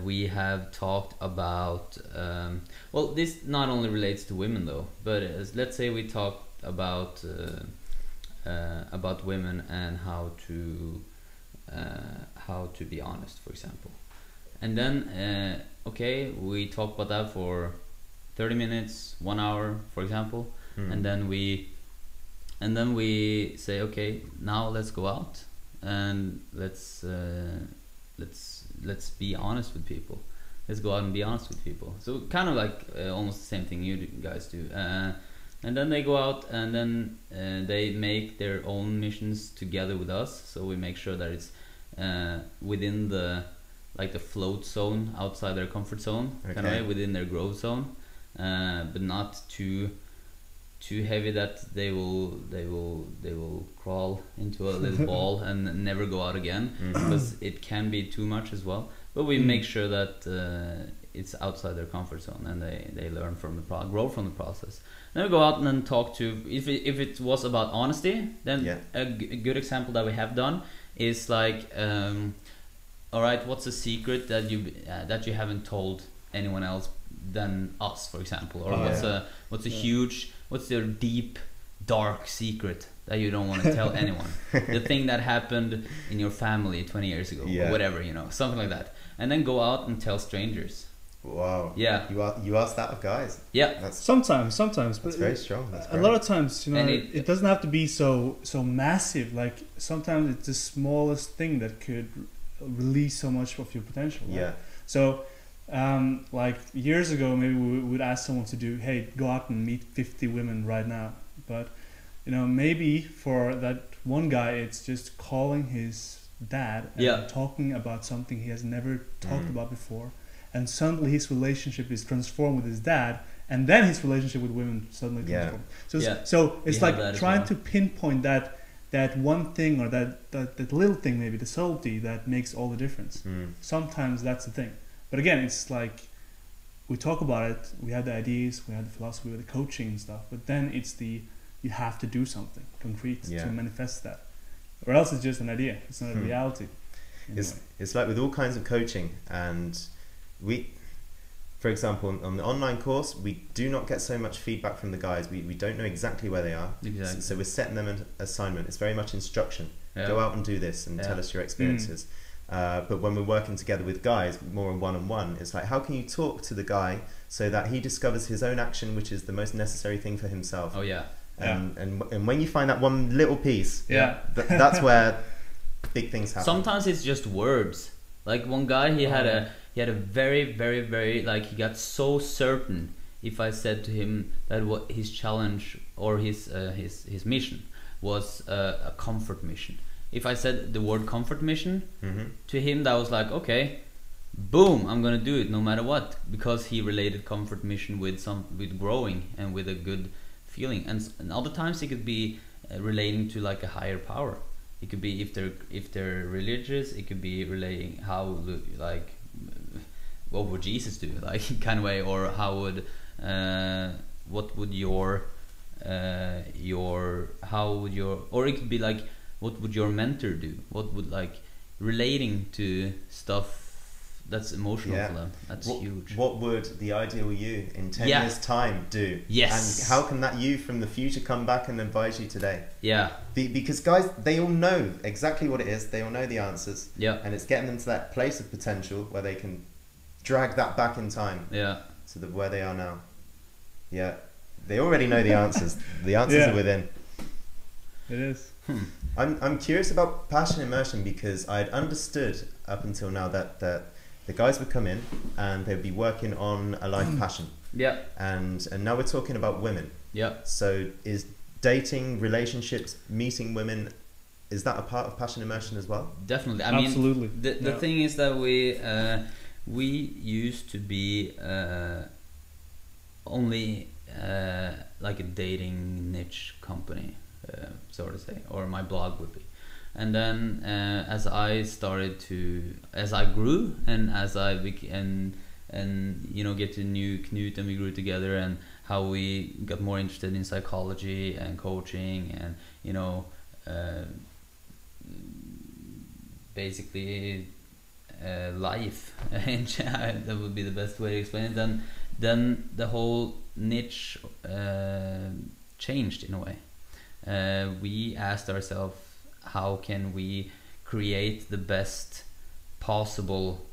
S1: we have talked about well, this not only relates to women though, but let's say we talked about women and how to be honest, for example. And then okay, we talk about that for 30 minutes, 1 hour, for example, and then we say, okay, now let's go out and let's be honest with people. Let's go out and be honest with people. So kind of like almost the same thing you guys do. And then they go out and then they make their own missions together with us. So we make sure that it's within the float zone, outside their comfort zone, kind of way, within their growth zone, but not too heavy that they will crawl into a little ball and never go out again, because it can be too much as well. But we make sure that it's outside their comfort zone, and they learn from the grow from the process. Then we go out and then talk to, if it was about honesty, then a good example that we have done is like, all right, what's a secret that you haven't told anyone else than us, for example, or what's your deep dark secret that you don't want to tell anyone, the thing that happened in your family 20 years ago, or whatever, you know, something like that, and then go out and tell strangers.
S3: Wow.
S1: Yeah.
S3: You ask that of guys.
S1: Yeah.
S3: That's
S2: sometimes,
S3: that's
S2: but
S3: very strong. That's
S2: a lot of times, you know,
S1: And
S2: it doesn't have to be so massive. Like sometimes it's the smallest thing that could release so much of your potential. Right?
S3: Yeah.
S2: So like years ago, maybe we would ask someone to do, hey, go out and meet 50 women right now. But you know, maybe for that one guy, it's just calling his dad and talking about something he has never talked about before, and suddenly his relationship is transformed with his dad, and then his relationship with women suddenly transformed. So it's like trying to pinpoint that one thing, or that little thing, maybe the subtlety that makes all the difference. Sometimes that's the thing. But again, it's like we talk about it, we have the ideas, we have the philosophy, we have the coaching and stuff, but then it's you have to do something concrete to manifest that, or else it's just an idea, it's not a reality. Anyway.
S3: It's like with all kinds of coaching, and we, for example, on the online course, we do not get so much feedback from the guys. We don't know exactly where they are.
S1: Exactly.
S3: So we're setting them an assignment. It's very much instruction. Go out and do this and tell us your experiences. But when we're working together with guys, more one-on-one, it's like, how can you talk to the guy so that he discovers his own action, which is the most necessary thing for himself?
S1: Oh yeah.
S3: And when you find that one little piece, that's where big things happen.
S1: Sometimes it's just words. Like one guy, he had a very, very, very, like, he got so certain if I said to him that what his challenge or his mission was a comfort mission. If I said the word comfort mission to him, that was like, okay, boom, I'm gonna do it no matter what, because he related comfort mission with growing and with a good feeling. And other times it could be relating to like a higher power. It could be if they're religious, it could be relating how, like, what would Jesus do, like, kind of way, or how would what would your how would your, or it could be like, what would your mentor do? What would, like, relating to stuff that's emotional for them. That's huge. What
S3: would the ideal you in 10 years time do?
S1: Yes.
S3: And how can that you from the future come back and advise you today?
S1: Yeah.
S3: Because guys, they all know exactly what it is. They all know the answers.
S1: Yeah.
S3: And it's getting them to that place of potential where they can drag that back in time.
S1: Yeah.
S3: To where they are now. Yeah. They already know the answers. The answers are within.
S2: It is.
S3: I'm curious about passion immersion, because I had understood up until now that the guys would come in and they'd be working on a life passion.
S1: Yeah.
S3: And now we're talking about women.
S1: Yeah.
S3: So is dating, relationships, meeting women, is that a part of passion immersion as well?
S1: Definitely. I
S2: Absolutely.
S1: mean, the thing is that we used to be only like a dating niche company, so to say, or my blog would be. And then as I grew, and as I became, and you know, get to know Knut, and we grew together, and how we got more interested in psychology and coaching, and you know, basically life. That would be the best way to explain it. Then the whole niche changed in a way. We asked ourselves, how can we create the best possible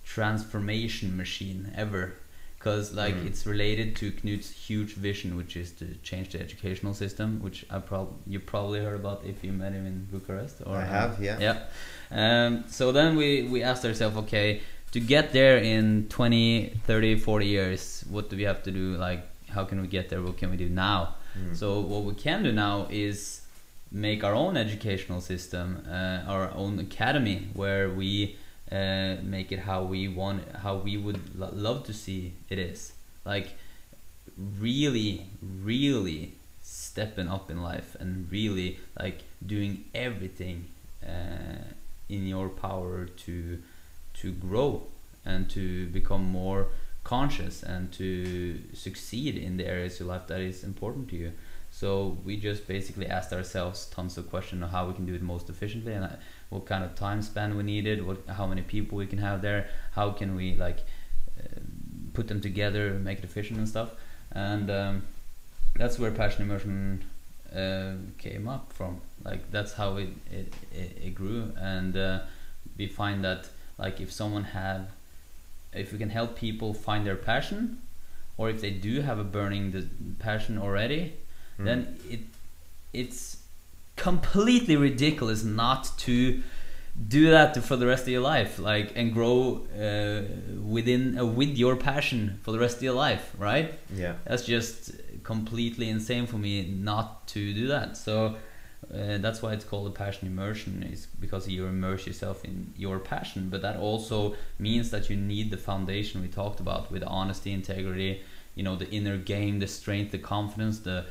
S1: transformation machine ever? Because like it's related to Knut's huge vision, which is to change the educational system, which you probably heard about if you met him in Bucharest. Or
S3: I have, yeah.
S1: So then we asked ourselves, okay, to get there in 20, 30, 40 years, what do we have to do? Like, how can we get there? What can we do now? So what we can do now is make our own educational system, our own academy, where we make it how we would love to see it is. Like really stepping up in life, and really like doing everything in your power to grow and to become more conscious and to succeed in the areas of life that is important to you. So we just basically asked ourselves tons of questions on how we can do it most efficiently, and what kind of time span we needed, how many people we can have there, how can we like put them together, make it efficient and stuff. And that's where passion immersion came up from. Like that's how it grew. And we find that like if we can help people find their passion, or if they do have a burning passion already, then it's completely ridiculous not to do that for the rest of your life, like, and grow with your passion for the rest of your life, right? Yeah, that's just completely insane for me not to do that. So that's why it's called a passion immersion, is because you immerse yourself in your passion. But that also means that you need the foundation we talked about, with honesty, integrity, you know, the inner game, the strength, the confidence, the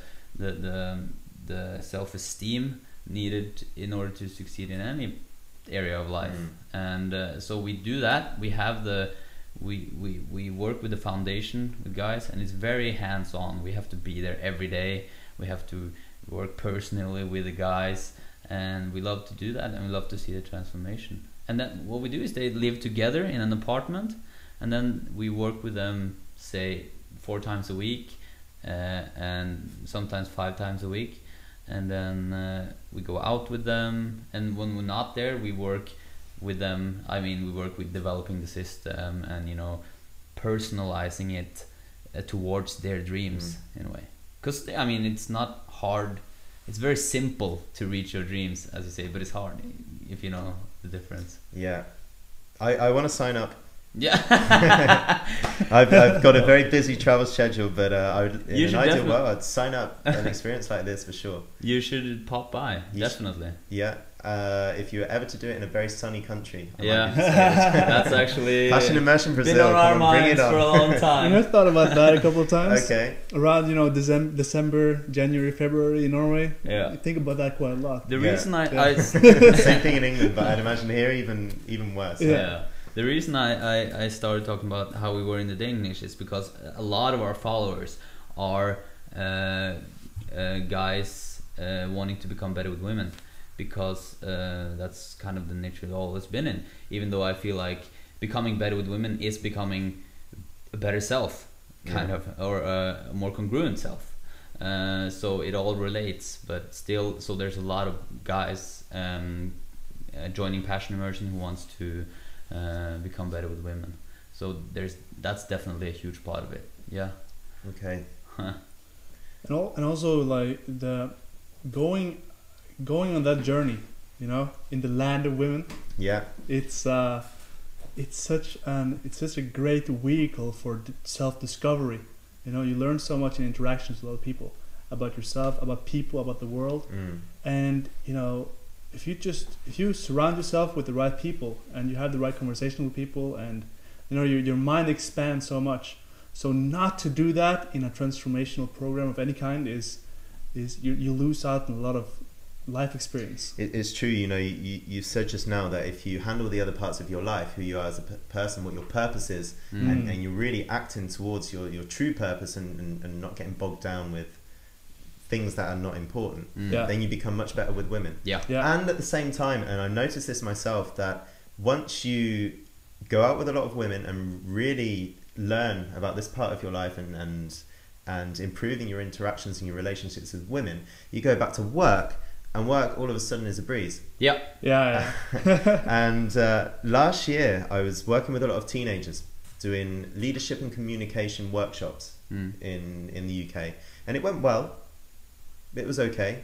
S1: self-esteem needed in order to succeed in any area of life. And so we do that. We have we work with the foundation with guys, and it's very hands-on. We have to be there every day. We have to work personally with the guys, and we love to do that, and we love to see the transformation. And then what we do is they live together in an apartment, and then we work with them, say 4 times a week, and sometimes 5 times a week. And then we go out with them, and when we're not there, we work with them. I mean, we work with developing the system and, you know, personalizing it towards their dreams in a way. Because I mean, it's not hard. It's very simple to reach your dreams, as you say, but it's hard if you know the difference.
S3: Yeah, I want to sign up
S1: Yeah.
S3: I've got a very busy travel schedule, but I would,
S1: You
S3: in
S1: should
S3: an ideal
S1: definitely-
S3: world, I'd sign up an experience like this for sure.
S1: You should pop by,
S3: You
S1: definitely.
S3: Yeah. If you were ever to do it in a very sunny country, I might
S1: Yeah,
S3: be decided.
S1: that's actually
S3: Passion Immersion
S1: been
S3: Brazil.
S1: on our
S3: Come on, bring it
S1: minds for a
S3: on.
S1: long
S2: I
S1: time.
S2: thought about that a couple of times.
S3: Okay.
S2: Around December, January, February in Norway.
S1: Yeah.
S2: I think about that quite a lot.
S1: The
S3: Yeah.
S1: reason
S2: Yeah.
S1: I
S3: Same thing in England, but I'd imagine here even worse.
S1: yeah. The reason I started talking about how we were in the dating niche is because a lot of our followers are guys wanting to become better with women, because that's kind of the niche we've always been in. Even though I feel like becoming better with women is becoming a better self, kind of, or a more congruent self. So it all relates, but still, so there's a lot of guys joining Passion Immersion who wants to become better with women. So that's definitely a huge part of it. Yeah.
S3: Okay.
S2: And also like the going on that journey, in the land of women.
S3: Yeah.
S2: It's such a great vehicle for self-discovery. You learn so much in interactions with other people, about yourself, about people, about the world. And if you surround yourself with the right people and you have the right conversation with people, and your mind expands so much. So not to do that in a transformational program of any kind is you lose out on a lot of life experience.
S3: It's true. You said just now that if you handle the other parts of your life, who you are as a person, what your purpose is, and you're really acting towards your true purpose and not getting bogged down with things that are not important, then you become much better with women.
S1: Yeah.
S3: And at the same time, and I noticed this myself, that once you go out with a lot of women and really learn about this part of your life and improving your interactions and your relationships with women, you go back to work, and work all of a sudden is a breeze.
S1: Yeah.
S2: Yeah.
S3: And last year I was working with a lot of teenagers doing leadership and communication workshops in the UK, and it went well. It was okay.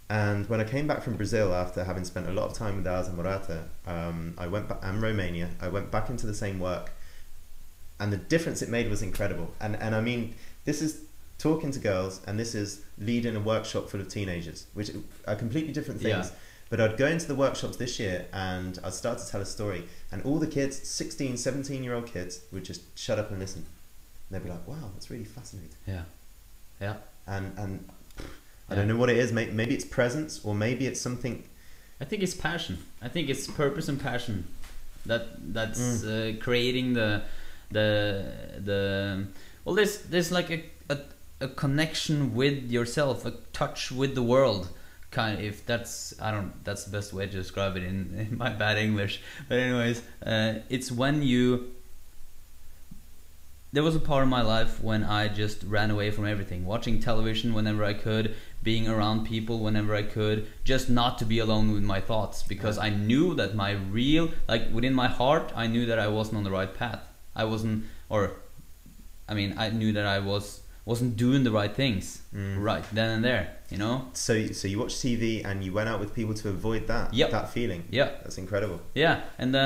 S3: And when I came back from Brazil after having spent a lot of time with Asa Morata, I went back, and Romania, I went back into the same work, and the difference it made was incredible. And I mean, this is talking to girls, and this is leading a workshop full of teenagers, which are completely different things.
S1: Yeah.
S3: But I'd go into the workshops this year and I'd start to tell a story, and all the kids, 16, 17-year-old kids, would just shut up and listen. And they'd be like, wow, that's really fascinating.
S1: Yeah. Yeah.
S3: And I don't know what it is. Maybe it's presence, or maybe it's something.
S1: I think it's passion. I think it's purpose and passion that's creating the well, there's like a connection with yourself, a touch with the world, kind of, if that's that's the best way to describe it in my bad English. But anyways, it's when there was a part of my life when I just ran away from everything, watching television whenever I could, being around people whenever I could, just not to be alone with my thoughts, because I knew that my real, like within my heart, I knew that I wasn't on the right path. I wasn't, I knew that I wasn't doing the right things right then and there,
S3: So you watch TV and you went out with people to avoid that that feeling.
S1: Yeah,
S3: that's incredible.
S1: Yeah, and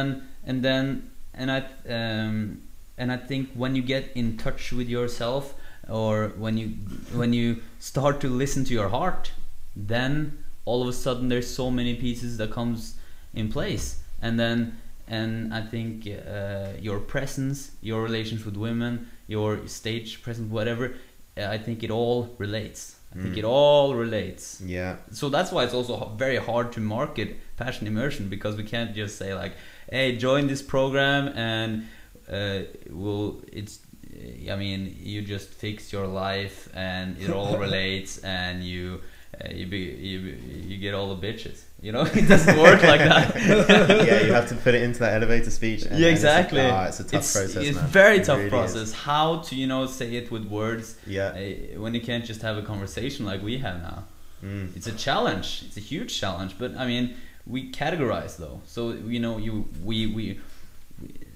S1: I think when you get in touch with yourself, or when you start to listen to your heart, then all of a sudden there's so many pieces that comes in place, and I think your presence, your relations with women, your stage presence, whatever, I think it all relates. I think it all relates.
S3: Yeah.
S1: So that's why it's also very hard to market Passion Immersion, because we can't just say like, hey, join this program and you just fix your life and it all relates, and you get all the bitches. It doesn't work like that.
S3: Yeah, you have to put it into that elevator speech. And,
S1: yeah, exactly.
S3: It's a tough process.
S1: It's
S3: man.
S1: very
S3: It
S1: tough
S3: really
S1: process.
S3: is.
S1: How to say it with words?
S3: Yeah.
S1: When you can't just have a conversation like we have now. It's a challenge. It's a huge challenge. But I mean, we categorize though. So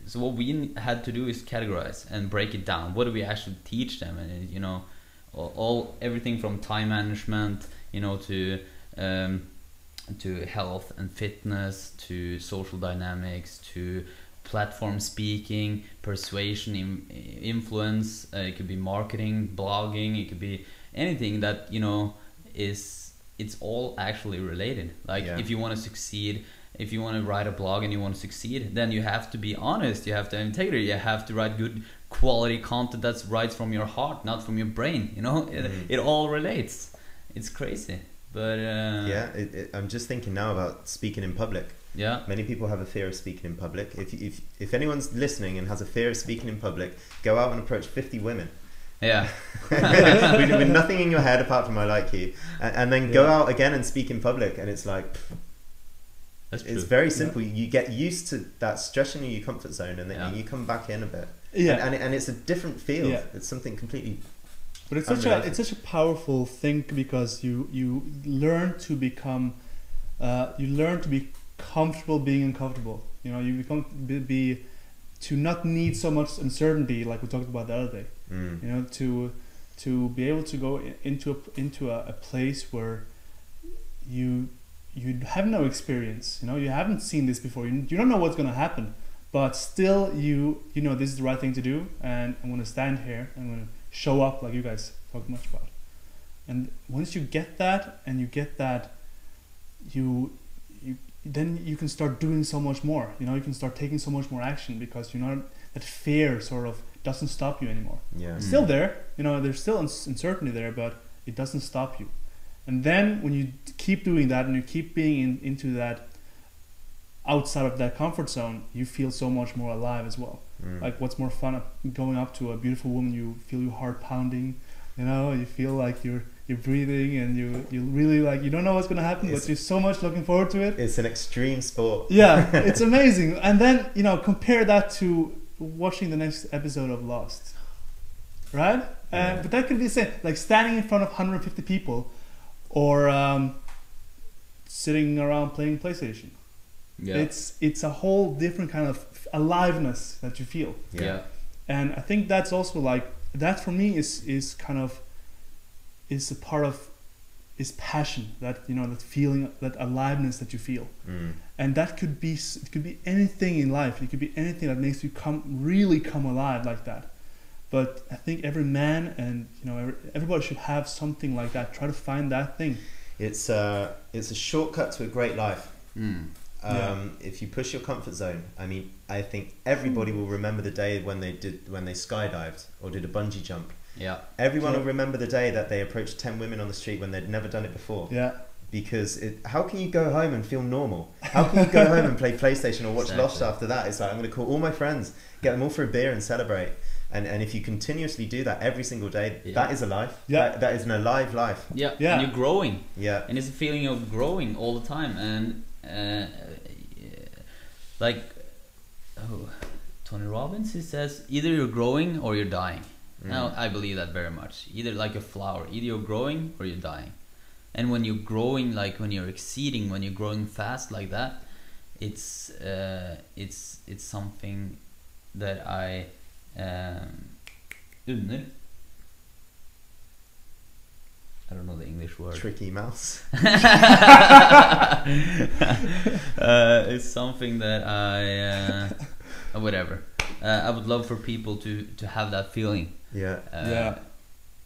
S1: so what we had to do is categorize and break it down. What do we actually teach them? And everything from time management, to health and fitness, to social dynamics, to platform speaking, persuasion, influence. It could be marketing, blogging. It could be anything that, you know, it's all actually related. Like if you want to succeed, if you want to write a blog and you want to succeed, then you have to be honest. You have to have integrity. You have to write good quality content that's right from your heart, not from your brain. You know, it all relates. It's crazy, but
S3: I'm just thinking now about speaking in public.
S1: Yeah,
S3: many people have a fear of speaking in public. If anyone's listening and has a fear of speaking in public, go out and approach 50 women.
S1: Yeah,
S3: with nothing in your head apart from I like you, and then go out again and speak in public, and it's like,
S1: that's true.
S3: It's very simple. You get used to that stretching your comfort zone, and then you come back in a bit. And it's a different field. It's something completely.
S2: But it's such a powerful thing, because you learn to become comfortable being uncomfortable. You know, you become to not need so much uncertainty, like we talked about the other day. You know, to be able to go into a place where you have no experience. You know, you haven't seen this before. You don't know what's going to happen, but still you know this is the right thing to do, and I'm going to stand here and I'm going to show up like you guys talk much about. And once you get that, then you can start doing so much more. You know, you can start taking so much more action, because you know that fear sort of doesn't stop you anymore. It's still there. You know, there's still uncertainty there, but it doesn't stop you. And then when you keep doing that, and you keep being into that, outside of that comfort zone, you feel so much more alive as well. Like, what's more fun going up to a beautiful woman? You feel your heart pounding. You know, you feel like you're breathing, and you really, like, you don't know what's going to happen, but you're so much looking forward to it.
S3: It's an extreme sport.
S2: Yeah, it's amazing. And then, you know, compare that to watching the next episode of Lost, right? But that could be the same, like standing in front of 150 people, or sitting around playing PlayStation. It's a whole different kind of aliveness that you feel. And I think that's also, like, that for me is a part of passion, that, you know, that feeling, that aliveness that you feel. And that could be anything in life. It could be anything that makes you really come alive like that. But I think every man, and, you know, everybody should have something like that. Try to find that thing. It's
S3: a shortcut to a great life. If you push your comfort zone, I mean, I think everybody will remember the day when they skydived or did a bungee jump. Everyone will remember the day that they approached 10 women on the street when they'd never done it before. Because how can you go home and feel normal? How can you go home and play PlayStation or watch Lost after that? It's like, I'm going to call all my friends, get them all for a beer and celebrate. And if you continuously do that every single day, that is a life. That is an alive life.
S1: And you're growing.
S3: And
S1: it's a feeling of growing all the time. And like Tony Robbins, he says, either you're growing or you're dying. Now, I believe that very much. Either like a flower, either you're growing or you're dying. And when you're growing, like when you're exceeding, when you're growing fast like that, it's something that I unner. I don't know the English word.
S3: Tricky mouse.
S1: It's something that I whatever. I would love for people to have that feeling. I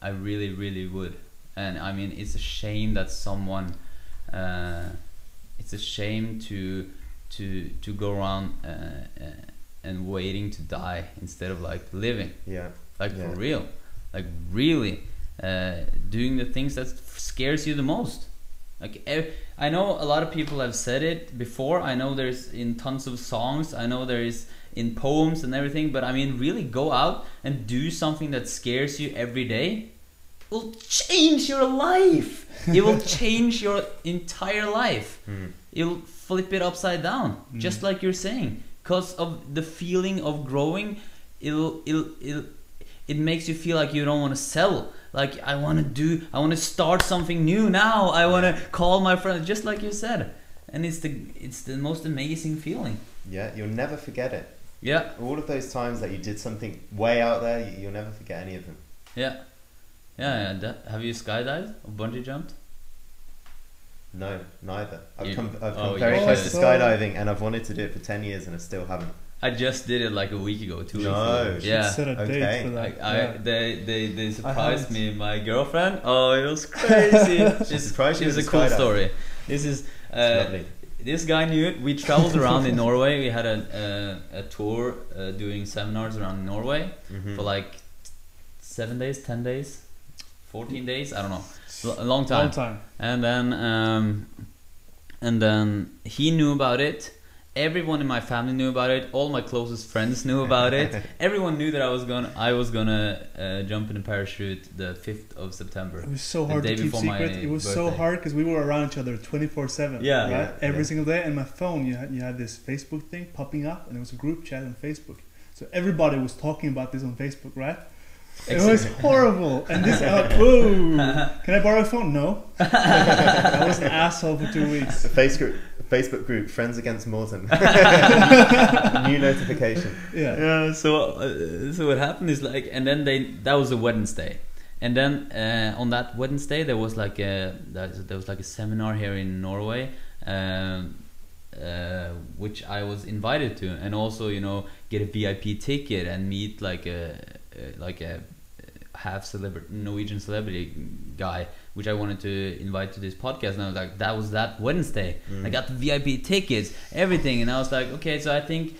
S1: really, really would. And I mean, it's a shame that someone. It's a shame to go around and waiting to die instead of like living. For real, like really. Doing the things that scares you the most. Like, I know a lot of people have said it before. I know there's in tons of songs. I know there is in poems and everything. But I mean, really go out and do something that scares you every day. It will change your life. It will change your entire life. It'll flip it upside down, just like you're saying. Because of the feeling of growing, it makes you feel like you don't want to sell. Like, I want to start something new now. I want to call my friends, just like you said. And it's the most amazing feeling.
S3: You'll never forget it. All of those times that you did something way out there, you'll never forget any of them.
S1: Have you skydived or bungee jumped?
S3: No, neither. I've come very close to skydiving, and I've wanted to do it for 10 years and I still haven't.
S1: I just did it like a week ago, 2 weeks
S3: No.
S1: ago.
S2: Should
S1: Yeah.
S2: set a date
S3: Okay.
S2: for that.
S1: They surprised
S2: haven't.
S1: me, my girlfriend. Oh, it was crazy.
S3: She surprised you
S1: It's a
S3: with
S1: cool
S3: skydiving.
S1: story. This is
S3: Lovely.
S1: this guy knew it. We traveled around in Norway. We had a tour doing seminars around Norway
S3: Mhm.
S1: for like 7 days, 10 days, 14 days. I don't know, a long time.
S2: Long time.
S1: And then he knew about it. Everyone in my family knew about it. All my closest friends knew about it. Everyone knew that I was gonna jump in a parachute the 5th of September.
S2: It was so
S1: The
S2: hard to
S1: day
S2: keep
S1: before my
S2: secret. It was so
S1: birthday.
S2: hard because we were around each other 24/7.
S1: Yeah.
S2: right?
S3: Yeah,
S2: Every
S3: yeah.
S2: single day. And my phone, you had this Facebook thing popping up, and there was a group chat on Facebook. So everybody was talking about this on Facebook, right? It was horrible. And this, whoa! Can I borrow a phone? No. I was an asshole for 2 weeks.
S3: The Facebook group, Friends Against Morton. New notification.
S2: Yeah.
S1: Yeah. So what happened is like, and then that was a Wednesday, and then on that Wednesday there was like a seminar here in Norway, which I was invited to, and also get a VIP ticket and meet like a half celebrity Norwegian celebrity guy, which I wanted to invite to this podcast. And I was like, that was that Wednesday. I got the VIP tickets, everything, and I was like, okay, so I think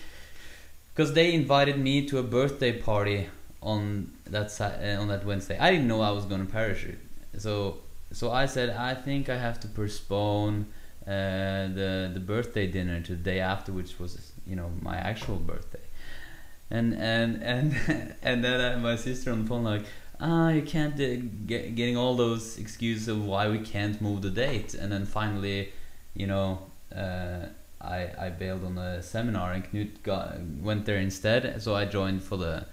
S1: because they invited me to a birthday party on that Wednesday. I didn't know I was gonna parachute, so I said I think I have to postpone the birthday dinner to the day after, which was my actual birthday. And then my sister on the phone like, you can't getting all those excuses of why we can't move the date. And then finally, I bailed on the seminar, and Knut went there instead. So I joined for the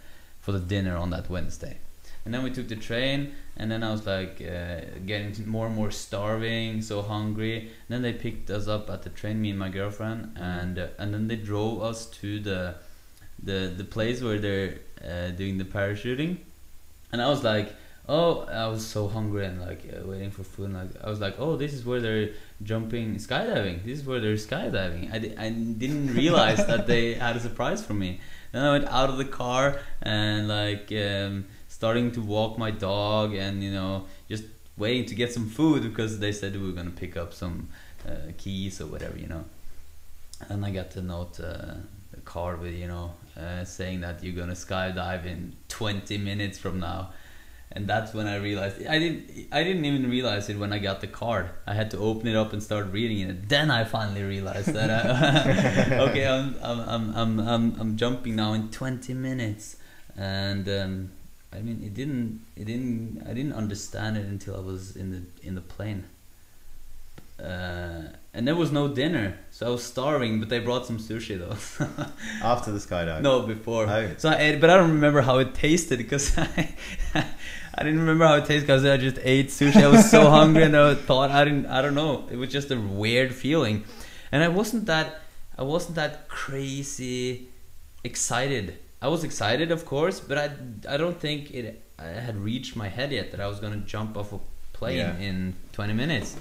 S1: dinner on that Wednesday. And then we took the train, and then I was like getting more and more starving, so hungry. And then they picked us up at the train, me and my girlfriend, and then they drove us to the place where they're doing the parachuting. And I was like, I was so hungry and like waiting for food. And like I was like, this is where they're skydiving. This is where they're skydiving. I didn't realize that they had a surprise for me. Then I went out of the car and like starting to walk my dog, and just waiting to get some food because they said we were gonna pick up some keys or whatever, And I got the note, the card with saying that you're gonna skydive in 20 minutes from now. And that's when I realized I didn't even realize it when I got the card. I had to open it up and start reading it. Then I finally realized that okay, I'm jumping now in 20 minutes. And I mean, I didn't understand it until I was in the plane. And there was no dinner, so I was starving. But they brought some sushi though.
S3: After the skydive?
S1: No, before.
S3: Oh.
S1: So I ate, but I don't remember how it tasted because I didn't remember how it tasted because I just ate sushi. I was so hungry, and I thought I don't know. It was just a weird feeling, and I wasn't that crazy excited. I was excited, of course, but I don't think I had reached my head yet that I was gonna jump off a plane in 20 minutes.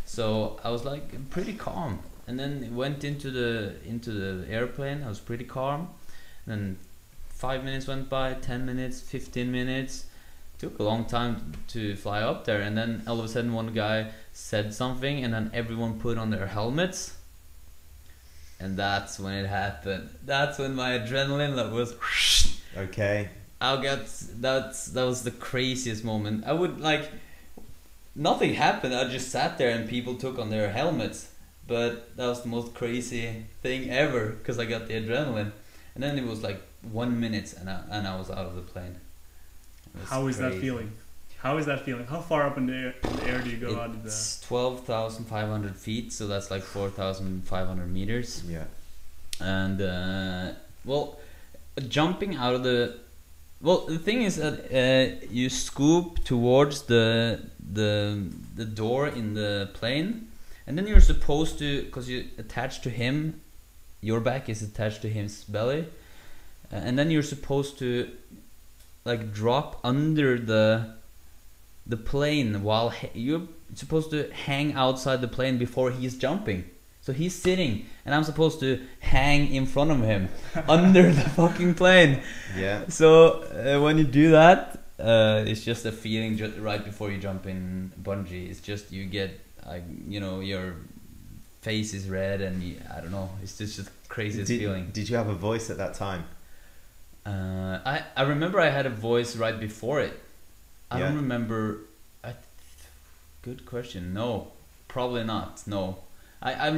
S1: So I was like pretty calm, and then went into the airplane. I was pretty calm. And then 5 minutes went by, 10 minutes, 15 minutes. Took a long time to fly up there, and then all of a sudden one guy said something, and then everyone put on their helmets. And that's when it happened. That's when my adrenaline was.
S3: Okay.
S1: That was the craziest moment. I would like. Nothing happened. I just sat there and people took on their helmets. But that was the most crazy thing ever because I got the adrenaline. And then it was like 1 minute and I was out of the plane.
S2: How is that feeling? How is that feeling? How far up in the air do you go out of the...
S1: It's 12,500 feet, so that's like 4,500 meters.
S3: Yeah.
S1: And jumping out of the... Well, the thing is that you scoop towards the door in the plane, and then you're supposed to, because you're attached to him, your back is attached to his belly, and then you're supposed to like drop under the plane while you're supposed to hang outside the plane before he's jumping. So he's sitting, and I'm supposed to hang in front of him under the fucking plane.
S3: Yeah.
S1: So when you do that, it's just a feeling right before you jump in bungee. It's just you get, like, you know, your face is red, and I don't know. It's just the craziest feeling.
S3: Did you have a voice at that time?
S1: I remember I had a voice right before it. I don't remember. Good question. No, probably not. No. I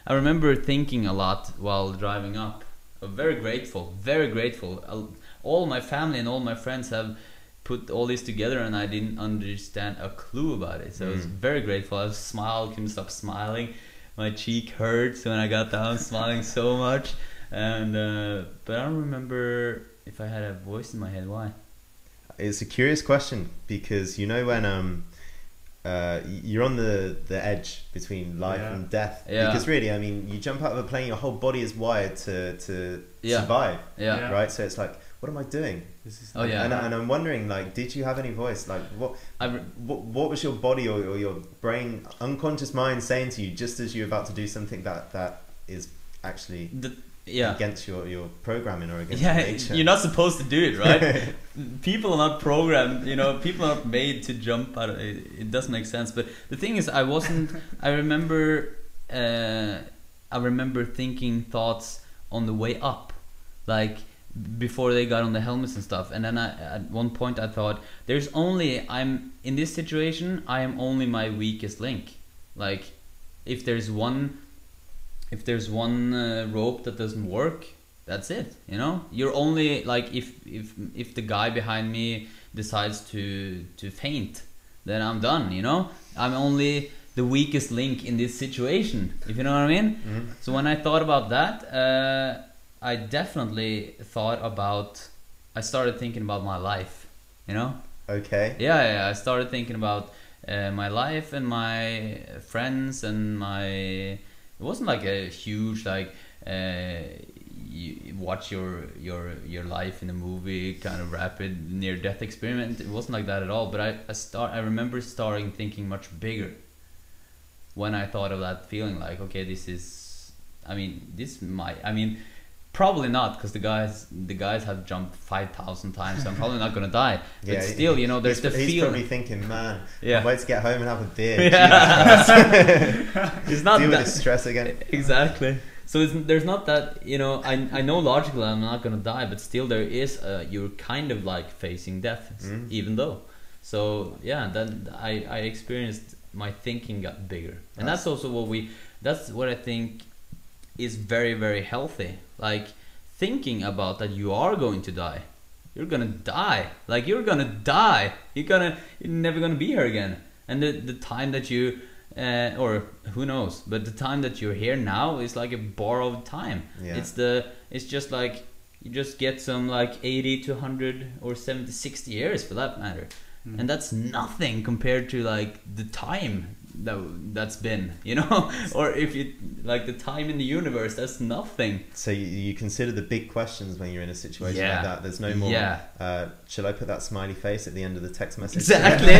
S1: remember thinking a lot while driving up. Very grateful, very grateful. All my family and all my friends have put all this together, and I didn't understand a clue about it. So I was very grateful. I smiled, couldn't stop smiling. My cheek hurts when I got down, smiling so much. And but I don't remember if I had a voice in my head. Why?
S3: It's a curious question, because you know when you're on the edge between life and death.
S1: Yeah.
S3: Because really, I mean, you jump out of a plane, your whole body is wired to survive.
S1: Yeah.
S3: Right. So it's like, what am I doing?
S2: This is
S3: And I'm wondering, like, did you have any voice? Like, what was your body or your brain, unconscious mind saying to you just as you're about to do something that is actually against your programming or against nature?
S1: You're not supposed to do it, right? People are not programmed, you know, people are not made to jump out of it. It doesn't make sense. But the thing is, I remember thinking thoughts on the way up, like before they got on the helmets and stuff. And then at one point I thought, I'm in this situation, I am only my weakest link. Like, if there's one rope that doesn't work, that's it, you know. You're only, like, if the guy behind me decides to faint, then I'm done, you know. I'm only the weakest link in this situation, if you know what I mean. So when I thought about that, I definitely I started thinking about my life, you know.
S3: Okay.
S1: Yeah, I started thinking about my life and my friends and it wasn't like a huge, like, you watch your life in a movie, kind of rapid near-death experiment. It wasn't like that at all. But I remember starting thinking much bigger when I thought of that feeling. Like, okay, probably not, because the guys have jumped 5,000 times, so I'm probably not gonna die. But still, you know, there's the feeling. He's
S3: probably thinking, man, I'm wait to get home and have a beer.
S1: It's not
S3: deal with his stress again.
S1: Exactly. So there's not that, you know. I know logically I'm not gonna die, but still there is you're kind of like facing death, even though. So yeah, then I experienced my thinking got bigger, and that's also that's what I think is very, very healthy. Like, thinking about that you are going to die. You're gonna die. Like, you're gonna die. You're never gonna be here again. And the time that you or who knows, but the time that you're here now is like a borrowed time. It's just like you just get some, like, 80 to 100 or 70, 60 years for that matter. And that's nothing compared to, like, the time that's been, you know. Or if you like the time in the universe, that's nothing. So
S3: you consider the big questions when you're in a situation like that. There's no more shall I put that smiley face at the end of the text message?
S1: Exactly.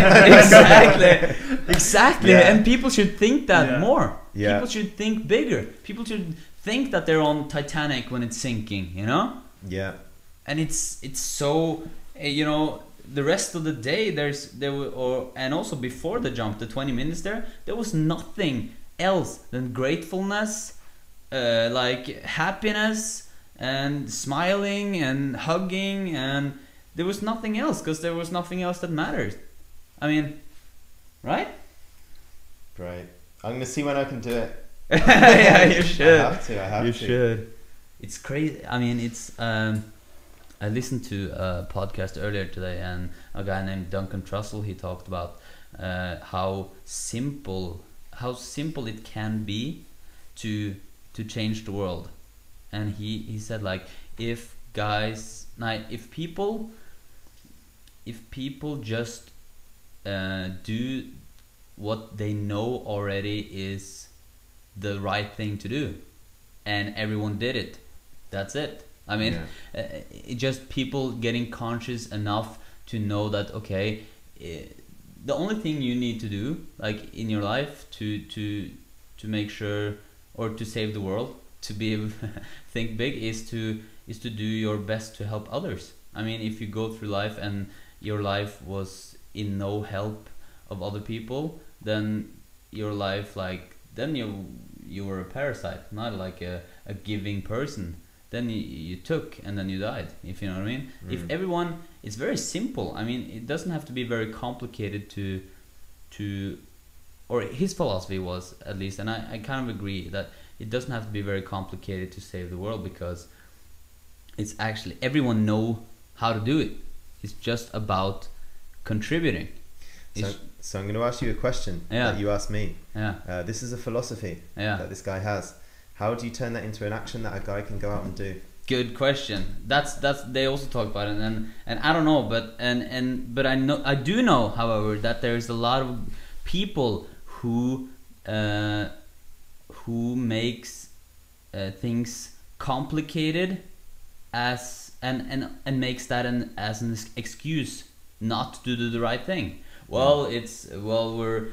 S1: And people should think that more. People should think bigger. People should think that they're on Titanic when it's sinking, you know. And it's so, you know, the rest of the day and also before the jump, the 20 minutes there was nothing else than gratefulness, like happiness and smiling and hugging, and there was nothing else, because there was nothing else that mattered. I mean, right?
S3: Great. I'm gonna see when I can do it.
S1: Yeah, you should.
S3: I have to.
S1: You should. It's crazy. I mean, it's I listened to a podcast earlier today, and a guy named Duncan Trussell, he talked about how simple it can be to change the world. And he said, like, if people just do what they know already is the right thing to do, and everyone did it, that's it. I mean, just people getting conscious enough to know that, okay, the only thing you need to do, like, in your life to make sure, or to save the world, to be think big, is to do your best to help others. I mean, if you go through life and your life was in no help of other people, then your life, like, then you were a parasite, not like a giving person. Then you took and then you died, if you know what I mean. If everyone, it's very simple. I mean, it doesn't have to be very complicated to or his philosophy was, at least, and I kind of agree, that it doesn't have to be very complicated to save the world, because it's actually, everyone know how to do it. It's just about contributing.
S3: So I'm going to ask you a question that you asked me. This is a philosophy that this guy has. How do you turn that into an action that a guy can go out and do?
S1: Good question. That's they also talk about it, and I don't know, but I do know, however, that there's a lot of people who makes things complicated as and makes that as an excuse not to do the right thing. Well, we're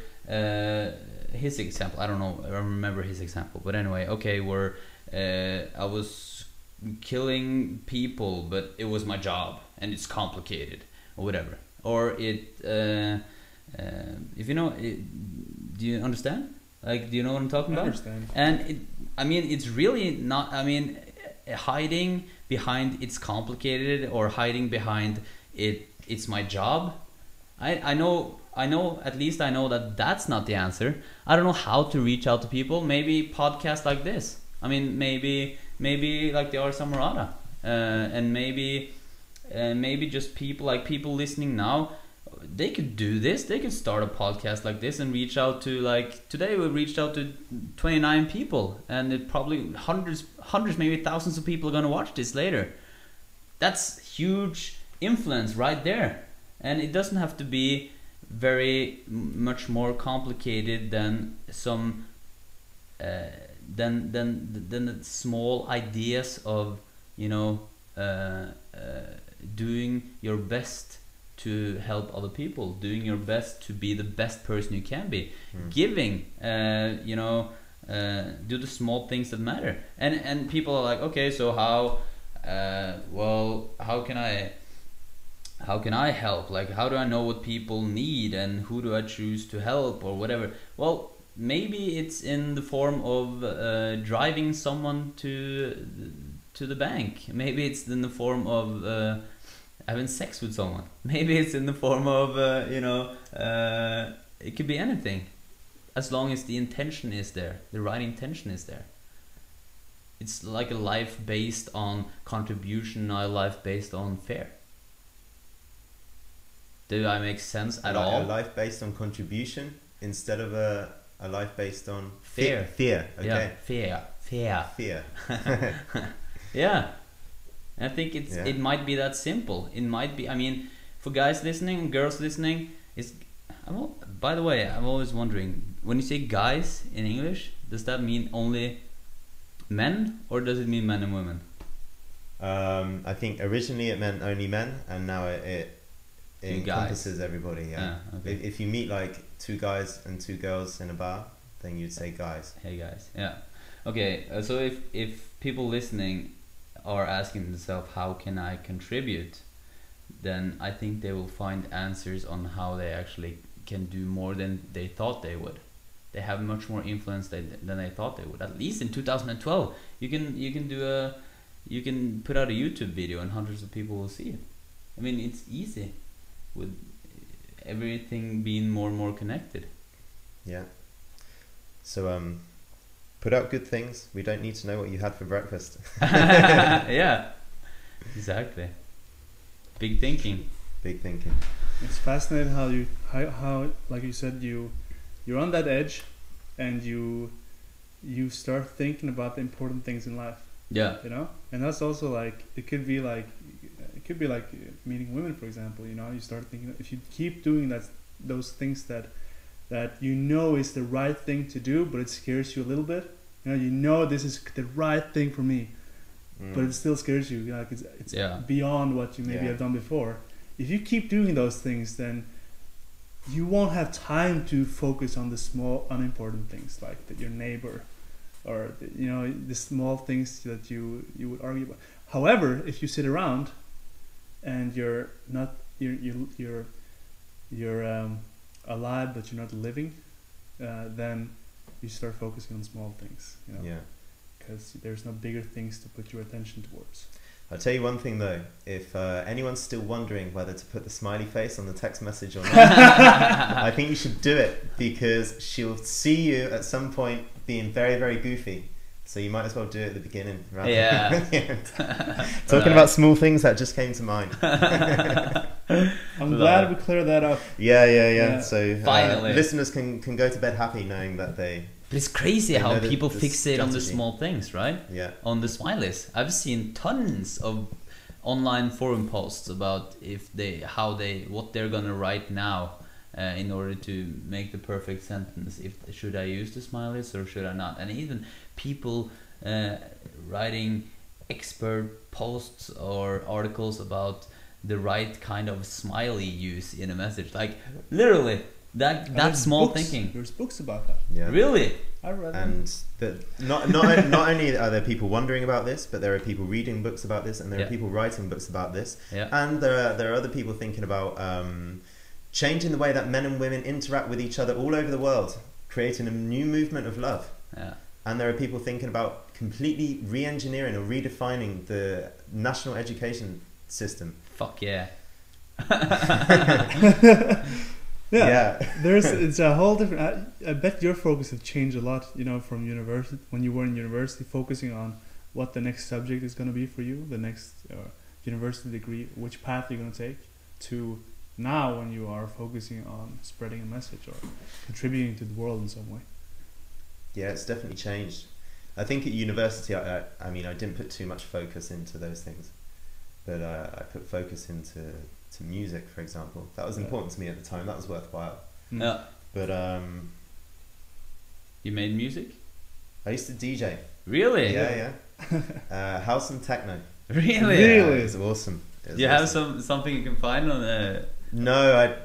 S1: his example, I don't know, I don't remember his example, but anyway, okay, I was killing people, but it was my job and it's complicated or whatever, or if you know, do you understand? Like, do you know what I'm talking about?
S2: I understand.
S1: And I mean, it's really not, I mean, hiding behind it's complicated, or hiding behind it's my job. I know, at least I know that that's not the answer. I don't know how to reach out to people. Maybe podcasts like this. I mean, maybe like the Ars Amorata, and maybe just people listening now. They could do this. They could start a podcast like this and reach out to, like, today we reached out to 29 people, and it probably hundreds, maybe thousands of people are gonna watch this later. That's huge influence right there, and it doesn't have to be very much more complicated than some than the small ideas of, you know, doing your best to help other people, doing your best to be the best person you can be, giving, you know, do the small things that matter. And people are like, okay, so how can I help? Like, how do I know what people need, and who do I choose to help, or whatever? Well, maybe it's in the form of driving someone to the bank. Maybe it's in the form of having sex with someone. Maybe it's in the form of you know, it could be anything, as long as the intention is there, the right intention is there. It's like a life based on contribution, not a life based on fear. Do I make sense at all?
S3: A life based on contribution instead of a life based on
S1: fear.
S3: Fear. Okay.
S1: Yeah, fear. Yeah. I think it might be that simple. It might be. I mean, for guys listening, girls listening, by the way, I'm always wondering, when you say guys in English, does that mean only men, or does it mean men and women?
S3: I think originally it meant only men, and now it encompasses everybody. Yeah.
S1: Okay.
S3: If you meet like two guys and two girls in a bar, then you'd say guys.
S1: Hey guys. Yeah. Okay. So if people listening are asking themselves, how can I contribute, then I think they will find answers on how they actually can do more than they thought they would. They have much more influence than they thought they would. At least in 2012, you can put out a YouTube video and hundreds of people will see it. I mean, it's easy with everything being more and more connected.
S3: Yeah. So put out good things. We don't need to know what you had for breakfast.
S1: Yeah, exactly. Big thinking.
S2: It's fascinating how like you said, you're on that edge, and you start thinking about the important things in life.
S1: Yeah.
S2: You know, and that's also like, it could be like meeting women, for example. You know, you start thinking, if you keep doing those things that you know is the right thing to do, but it scares you a little bit. You know this is the right thing for me, but it still scares you. Like it's beyond what you maybe have done before. If you keep doing those things, then you won't have time to focus on the small, unimportant things, like your neighbor, or you know, the small things that you would argue about. However, if you sit around and you're not you're alive but you're not living, then you start focusing on small things, you know.
S3: Yeah.
S2: Because there's no bigger things to put your attention towards.
S3: I'll tell you one thing though, if anyone's still wondering whether to put the smiley face on the text message or not, I think you should do it, because she'll see you at some point being very, very goofy. So you might as well do it at the beginning rather than at the end. Talking about small things, that just came to mind.
S2: I'm glad we cleared that up.
S3: Yeah. So
S1: finally,
S3: listeners can go to bed happy knowing that they...
S1: But it's crazy how people fixate on the
S3: strategy.
S1: small things, right?
S3: Yeah.
S1: On the smileys. I've seen tons of online forum posts about what they're gonna write now in order to make the perfect sentence. Should I use the smileys or should I not? And even people writing expert posts or articles about the right kind of smiley use in a message. Like literally. That's small thinking.
S2: There's books about that.
S3: Yeah.
S1: Really?
S2: I read them.
S3: And not only are there people wondering about this, but there are people reading books about this, and there are people writing books about this.
S1: Yeah.
S3: And there are other people thinking about changing the way that men and women interact with each other all over the world, creating a new movement of love.
S1: Yeah.
S3: And there are people thinking about completely re-engineering or redefining the national education system.
S1: Fuck yeah.
S2: Yeah. It's a whole different. I bet your focus has changed a lot. You know, from university, when you were in university, focusing on what the next subject is going to be for you, the next university degree, which path you're going to take, to now when you are focusing on spreading a message or contributing to the world in some way.
S3: Yeah, it's definitely changed. I think at university, I mean, I didn't put too much focus into those things, but I put focus into music, for example. That was important to me at the time. That was worthwhile.
S1: Yeah.
S3: But
S1: you made music?
S3: I used to DJ.
S1: Really?
S3: Yeah. House and techno.
S1: Really?
S3: Yeah, it was awesome.
S1: Do you have something you can find on the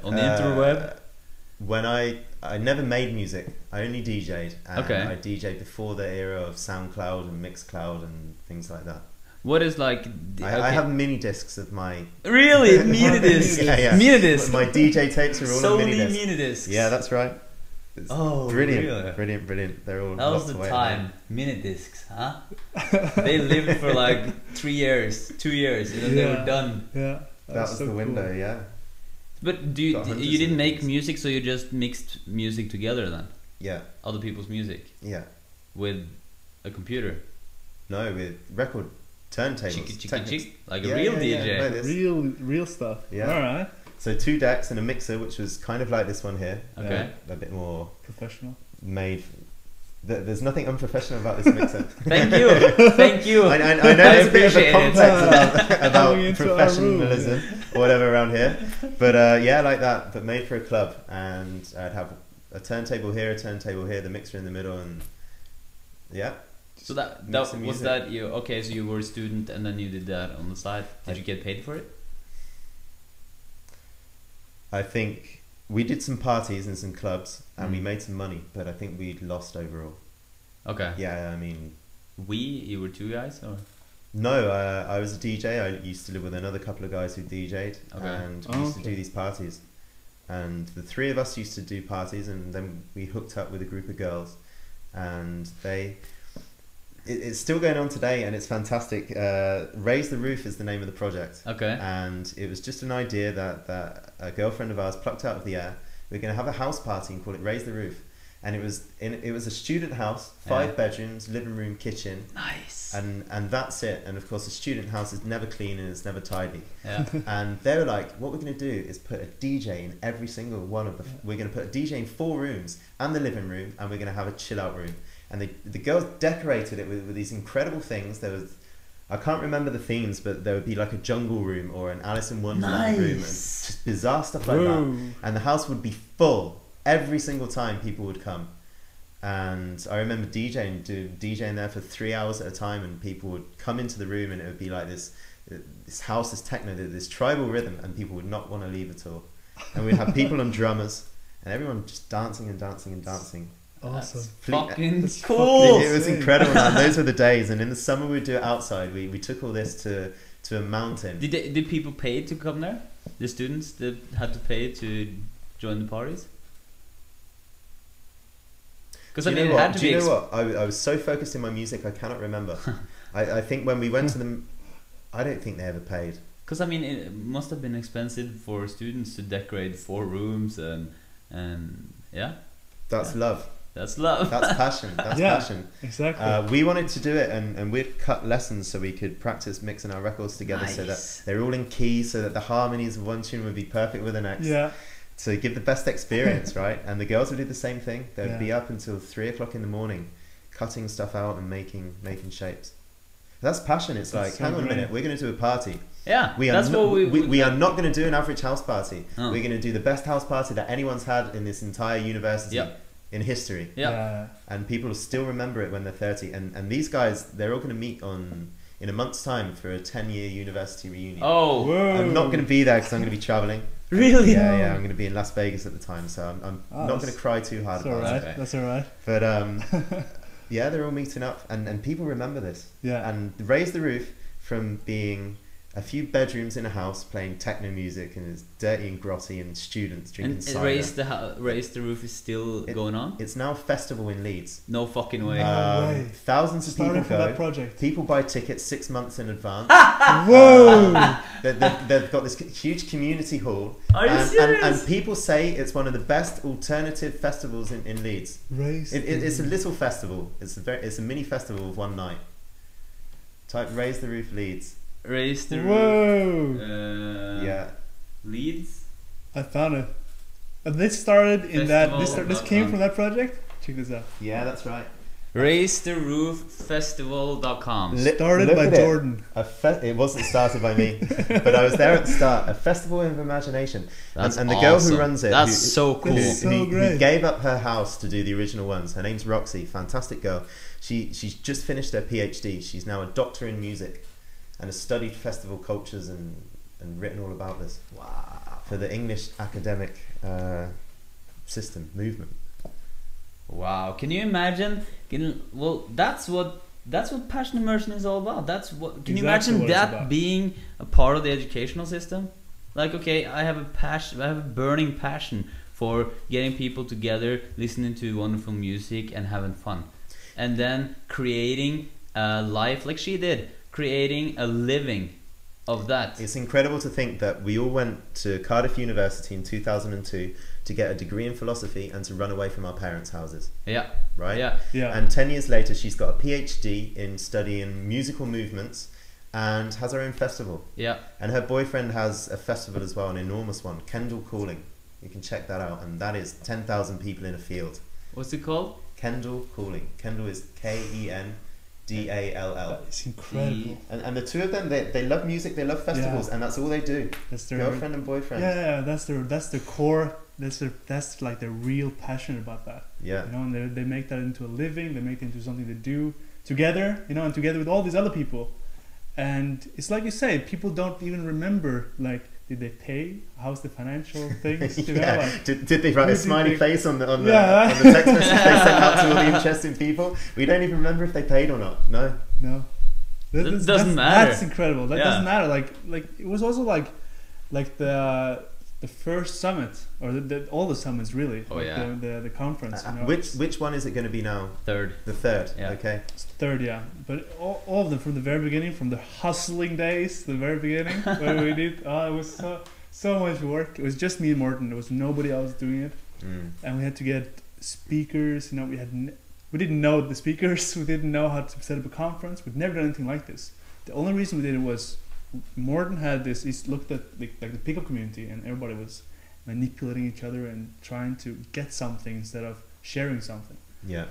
S3: on the
S1: interweb?
S3: When I never made music. I only DJ'd. And
S1: Okay.
S3: I DJ'd before the era of SoundCloud and Mixcloud and things like that.
S1: What is like?
S3: I have mini discs of my...
S1: Really? Mini discs?
S3: Yeah.
S1: Mini discs?
S3: My DJ tapes are all on mini
S1: Solely
S3: discs.
S1: mini discs?
S3: Yeah, that's right. It's brilliant,
S1: really?
S3: brilliant. They're all...
S1: That was the time. Mini discs, huh? They lived for like 3 years, 2 years, and then they were done.
S2: Yeah.
S3: That was
S2: so
S3: the
S2: cool.
S3: window, yeah.
S1: But you didn't make music, so you just mixed music together then?
S3: Yeah.
S1: Other people's music?
S3: Yeah.
S1: With a computer?
S3: No, with record turntables.
S1: Chick, like a real DJ.
S3: Yeah,
S2: Real stuff.
S3: Yeah.
S2: Alright.
S3: So 2 decks and a mixer, which was kind of like this one here.
S1: Okay.
S3: A bit more
S2: Professional.
S3: made. There's nothing unprofessional about this mixer.
S1: Thank you. Thank you.
S3: I know there's a bit of a
S1: appreciate
S3: complex about
S2: Coming into our
S3: professionalism or whatever around here. But yeah, like that, but made for a club. And I'd have a turntable here, the mixer in the middle, and yeah.
S1: So that
S3: Make some
S1: was
S3: music.
S1: that you okay? So you were a student and then you did that on the side. Did you get paid for it?
S3: I think we did some parties and some clubs, and we made some money, but I think we lost overall.
S1: Okay.
S3: Yeah, I mean,
S1: You were 2 guys, or
S3: no, I was a DJ. I used to live with another couple of guys who DJ'd,
S1: Okay.
S3: and we used to do these parties. And the 3 of us used to do parties, and then we hooked up with a group of girls, and it's still going on today, and it's fantastic. Raise the Roof is the name of the project.
S1: okay?
S3: And it was just an idea that a girlfriend of ours plucked out of the air. We're going to have a house party and call it Raise the Roof. And it was a student house, 5 bedrooms, living room, kitchen.
S1: Nice.
S3: And that's it. And of course, a student house is never clean and it's never tidy.
S1: Yeah.
S3: And they were like, what we're going to do is put a DJ in every single one of the... We're going to put a DJ in 4 rooms and the living room, and we're going to have a chill out room. And the girls decorated it with these incredible things. There was... I can't remember the themes, but there would be like a jungle room or an Alice in Wonderland room, and just bizarre stuff like that. And the house would be full every single time people would come. And I remember DJing there for 3 hours at a time, and people would come into the room, and it would be like this house, this techno, this tribal rhythm, and people would not want to leave at all. And we'd have people on drummers, and everyone just dancing and dancing and dancing.
S2: Awesome.
S1: Fucking
S2: That's
S1: cool.
S3: It was
S2: Insane.
S3: incredible, man. Those were the days. And in the summer we'd do it outside. We took all this to a mountain.
S1: Did people pay to come there? The students that had to pay to join the parties? Because I mean, it had to
S3: Do
S1: be.
S3: you know what? I was so focused in my music, I cannot remember. I think when we went to them, I don't think they ever paid.
S1: Because I mean, it must have been expensive for students to decorate 4 rooms and yeah.
S3: That's love.
S1: That's love.
S3: That's passion. That's
S2: Yeah.
S3: passion.
S2: Exactly.
S3: We wanted to do it, and we'd cut lessons so we could practice mixing our records together, so that
S1: Nice.
S3: they're all in key, so that the harmonies of one tune would be perfect with the next.
S2: Yeah.
S3: To give the best experience, right? And the girls would do the same thing. They'd
S2: Yeah.
S3: be up until 3 o'clock in the morning, cutting stuff out and making shapes. That's passion. It's
S2: That's
S3: like,
S2: so
S3: hang on a
S2: great.
S3: minute, we're going to do a party.
S1: Yeah,
S3: We are
S1: that's
S3: not,
S1: what
S3: we are not going to do an average house party.
S1: Oh.
S3: We're going to do the best house party that anyone's had in this entire university
S1: Yeah.
S3: in history.
S1: Yeah.
S3: And people will still remember it when they're 30. And these guys, they're all going to meet in a month's time for a 10-year university reunion.
S1: Oh,
S2: Whoa.
S3: I'm not going to be there because I'm going to be traveling.
S1: really?
S3: Yeah, I'm going to be in Las Vegas at the time, so I'm
S2: Oh,
S3: not
S2: that's-
S3: going to cry too hard
S2: That's
S3: about
S2: alright.
S3: it.
S1: Okay.
S2: That's alright.
S3: But yeah, they're all meeting up, and people remember this.
S2: Yeah.
S3: And Raise the Roof, from being a few bedrooms in a house playing techno music, and it's dirty and grotty, and students drinking
S1: And
S3: cider.
S1: Raise the Roof is still going on?
S3: It's now a festival in Leeds.
S1: No fucking way.
S2: No way.
S3: Thousands of
S2: Starting
S3: people
S2: from that
S3: go.
S2: project.
S3: People buy tickets 6 months in advance.
S2: Whoa!
S3: They've got this huge community hall.
S1: Are you
S3: and,
S1: serious?
S3: and people say it's one of the best alternative festivals in Leeds.
S2: Raise.
S3: It's a little festival. It's a mini festival of one night. Type Raise the Roof Leeds.
S1: Raise the
S2: Whoa!
S1: Roof.
S3: Yeah.
S1: Leeds?
S2: I found it. And this started in that. This came
S1: Festival.com.
S2: from that project. Check this out.
S3: Yeah, that's right.
S1: Raise the Roof Festival.com.
S2: Started
S3: Look
S2: by
S3: at it.
S2: Jordan.
S3: It wasn't started by me, but I was there at the start. A festival of imagination.
S1: That's
S3: and the girl who
S1: awesome.
S3: runs it,
S1: That's
S3: who-
S1: so cool.
S2: That's so
S3: who
S2: great.
S3: gave up her house to do the original ones. Her name's Roxy, fantastic girl. She's just finished her PhD. She's now a doctor in music, and has studied festival cultures and written all about this.
S1: Wow.
S3: For the English academic system movement.
S1: Wow. Can you imagine? Well, that's what passion immersion is all about. That's what. Can you
S2: Exactly
S1: imagine
S2: what it's
S1: that
S2: about.
S1: being a part of the educational system? Like, okay, I have a passion. I have a burning passion for getting people together, listening to wonderful music, and having fun, and then creating a life like she did, creating a living of that.
S3: It's incredible to think that we all went to Cardiff University in 2002 to get a degree in philosophy and to run away from our parents' houses,
S1: Yeah.
S3: right?
S1: Yeah.
S2: Yeah.
S3: And 10 years later, she's got a PhD in studying musical movements and has her own festival.
S1: Yeah.
S3: And her boyfriend has a festival as well, an enormous one, Kendall Calling. You can check that out, and that is 10,000 people in a field.
S1: What's it called?
S3: Kendall Calling. Kendall is Kendall.
S2: It's incredible.
S3: And the two of them, they love music, they love festivals,
S2: Yeah.
S3: and that's all they do.
S2: That's their
S3: Girlfriend and boyfriend.
S2: Yeah, that's the core. That's like they're real passionate about that.
S3: Yeah.
S2: You know, and they make that into a living. They make it into something to do together. You know, and together with all these other people. And it's like you say, people don't even remember. Like, did they pay? How's the financial things? You know,
S3: Yeah.
S2: like,
S3: Did they write a
S2: Really
S3: smiley
S2: big-
S3: face on the
S2: Yeah.
S3: on the text message they sent out to all the interesting people? We don't even remember if they paid or not. No.
S2: no,
S1: That doesn't matter.
S2: That's incredible. That
S1: Yeah.
S2: doesn't matter. Like it was also like the first summit or all the summits really.
S1: Oh,
S2: like
S1: yeah.
S2: the conference. You know,
S3: Which one is it going to be now?
S1: Third.
S3: The third.
S1: Yeah.
S3: Okay.
S2: it's the third, yeah. But all of them from the very beginning, from the hustling days, the very beginning, where we did. Oh, it was so much work. It was just me and Morten. There was nobody else doing it, and we had to get speakers. You know, we didn't know the speakers. We didn't know how to set up a conference. We'd never done anything like this. The only reason we did it was Morten had this. He looked at the pickup community, and everybody was manipulating each other and trying to get something instead of sharing something.
S3: Yeah.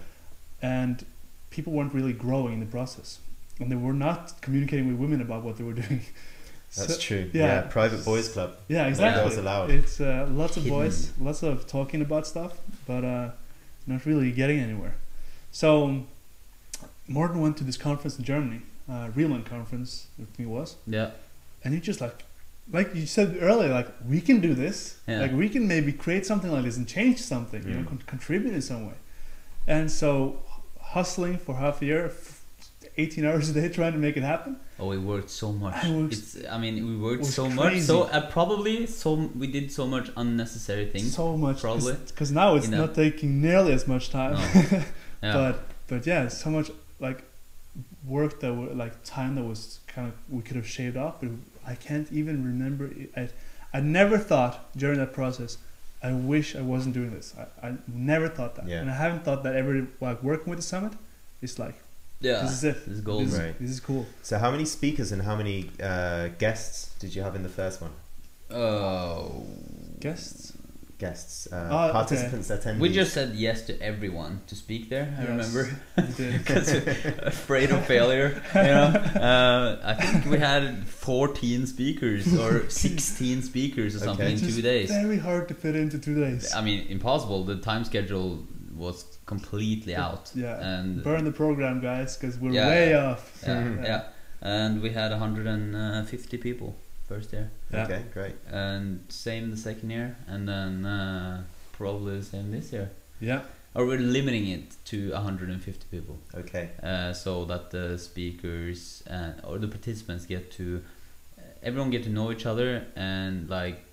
S2: And people weren't really growing in the process, and they were not communicating with women about what they were doing.
S3: That's true.
S2: yeah.
S3: Yeah. Private boys club.
S2: Yeah, exactly.
S3: girls allowed.
S2: It's lots of
S1: Hidden.
S2: boys, lots of talking about stuff, but not really getting anywhere. So Morten went to this conference in Germany, Riemann conference, I think it was,
S1: Yeah.
S2: and he just like you said earlier, like we can do this,
S1: Yeah.
S2: like we can maybe create something like this and change something, you know,
S3: Mm.
S2: contribute in some way. and so hustling for half a year, 18 hours a day trying to make it happen.
S1: Oh, we worked so much. We worked
S2: was
S1: so
S2: crazy.
S1: much. So we did so much unnecessary things.
S2: So much,
S1: probably.
S2: Because now it's not taking nearly as much time.
S1: No. Yeah.
S2: But yeah, so much like work that like time that was kind of we could have shaved off. But I can't even remember. I never thought during that process, I wish I wasn't doing this. I never thought that, and I haven't thought that ever. Like working with the summit, it's like.
S1: Yeah,
S2: this is it.
S1: This is gold.
S2: This is cool.
S3: So how many speakers and how many guests did you have in the first one?
S1: Oh,
S2: guests.
S3: Participants, attendees.
S1: We just said yes to everyone to speak there. I remember,
S2: We did.
S1: because we're afraid of failure. You know, I think we had 14 speakers or 16 speakers or something in 2 days.
S2: Very hard to fit into 2 days.
S1: I mean, impossible. The time schedule was completely out.
S2: Yeah,
S1: and
S2: burn the program, guys, because we're way off.
S1: Yeah, and we had 150 people first year.
S2: Yeah.
S3: Okay, great.
S1: And same the second year, and then probably the same this year.
S2: Yeah.
S1: Or we're limiting it to 150 people.
S3: Okay.
S1: So that the speakers or the participants everyone get to know each other, and like,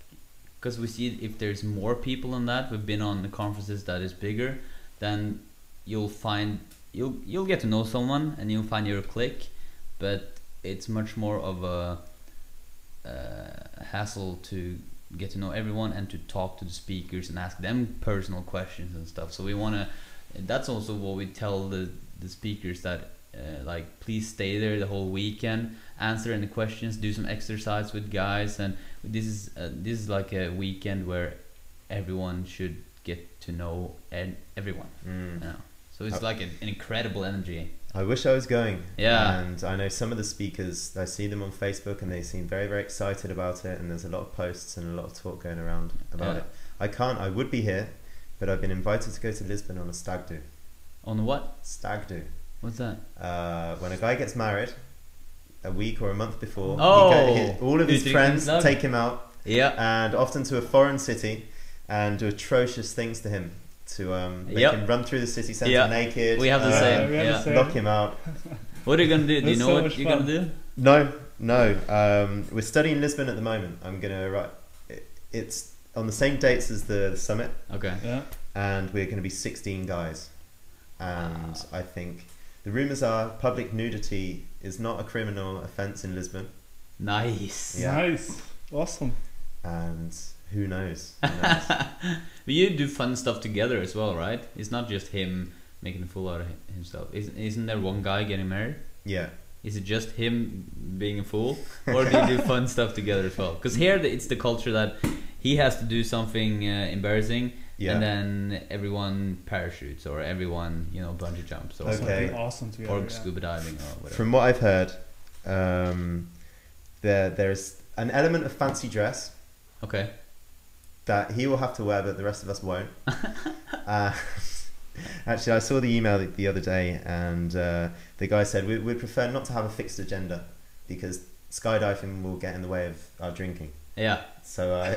S1: because we see if there's more people on that. We've been on the conferences that is bigger, then you'll get to know someone and you'll find your clique, but it's much more of a hassle to get to know everyone and to talk to the speakers and ask them personal questions and stuff. So we want to, that's also what we tell the speakers, that like, please stay there the whole weekend, answer any questions, do some exercise with guys, and this is like a weekend where everyone should get to know everyone. You know? So it's like an incredible energy.
S3: I wish I was going.
S1: Yeah.
S3: And I know some of the speakers, I see them on Facebook and they seem very, very excited about it, and there's a lot of posts and a lot of talk going around about it. I would be here, but I've been invited to go to Lisbon on a stag do.
S1: On what?
S3: Stag do.
S1: What's that?
S3: When a guy gets married, a week or a month before, all of his friends take him out, and often to a foreign city, and do atrocious things to him. To make him run through the city centre naked.
S1: We have the same.
S3: Lock him out.
S1: What are you gonna do? Do you know what you're gonna do?
S3: No. We're studying Lisbon at the moment. I'm gonna write. It's on the same dates as the summit.
S1: Okay.
S2: Yeah.
S3: And we're gonna be 16 guys. And I think the rumours are public nudity is not a criminal offence in Lisbon.
S1: Nice.
S3: Yeah.
S2: Nice. Awesome.
S3: And who knows?
S1: But you do fun stuff together as well, right? It's not just him making a fool out of himself. Isn't there one guy getting married?
S3: Yeah.
S1: Is it just him being a fool, or do you do fun stuff together as well? Because here it's the culture that he has to do something embarrassing, and then everyone parachutes, or everyone bungee jumps, or
S2: something awesome together,
S1: or scuba diving, or whatever.
S3: From what I've heard, there's an element of fancy dress.
S1: Okay.
S3: That he will have to wear, but the rest of us won't. Actually, I saw the email the other day, and the guy said we'd prefer not to have a fixed agenda because skydiving will get in the way of our drinking.
S1: Yeah.
S3: So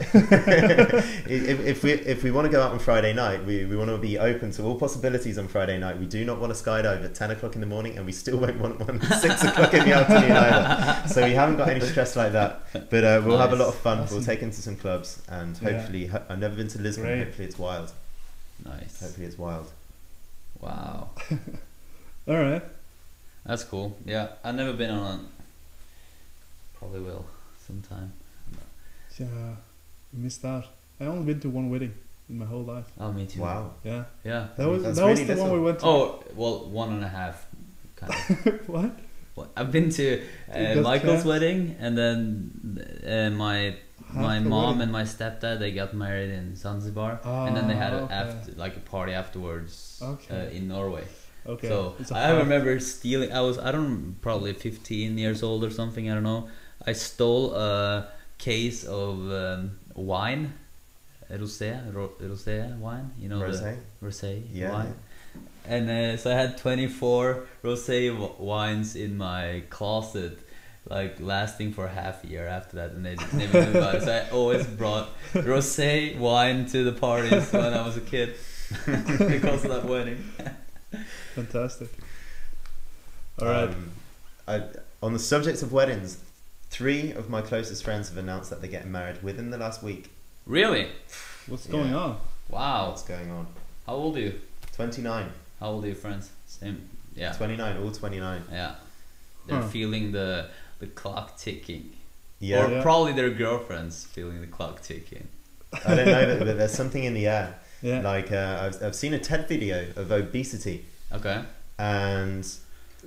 S3: if we want to go out on Friday night, we want to be open to all possibilities on Friday night. We do not want to skydive at 10 o'clock in the morning, and we still won't want one at 6 o'clock in the afternoon either. So we haven't got any stress like that. But we'll have a lot of fun. Awesome. We'll take him to some clubs, and hopefully, I've never been to Lisbon. Great. Hopefully it's wild.
S1: Nice.
S3: Hopefully it's wild.
S1: Wow.
S2: All right.
S1: That's cool. Yeah, I've never been on one. Probably will sometime.
S2: Yeah, missed out. I only been to one wedding in my whole life.
S1: Oh, me too.
S3: Wow.
S2: Yeah.
S1: Yeah.
S2: That was really the one we went to.
S1: Oh, well, 1.5. Kind of.
S2: What?
S1: Well, I've been to Michael's wedding, and then my mom and my stepdad, they got married in Zanzibar, and then they had a party afterwards in Norway.
S2: Okay.
S1: So I remember stealing. Probably 15 years old or something. I don't know. I stole a case of wine, rosé wine. You know,
S3: rosé.
S1: Rosé wine. And so I had 24 rosé wines in my closet, like lasting for half a year after that, and they never knew about it. So I always brought rosé wine to the parties when I was a kid because of that wedding.
S2: Fantastic. All right.
S3: On the subject of weddings, 3 of my closest friends have announced that they're getting married within the last week.
S1: Really?
S2: What's going on?
S1: Wow.
S3: What's going on?
S1: How old are you?
S3: 29.
S1: How old are your friends? Same. Yeah.
S3: 29, all 29.
S1: Yeah. They're feeling the clock ticking.
S3: Yeah.
S1: Or probably their girlfriends feeling the clock ticking.
S3: I don't know, but there's something in the air.
S2: Yeah.
S3: Like, I've seen a TED video of obesity.
S1: Okay.
S3: And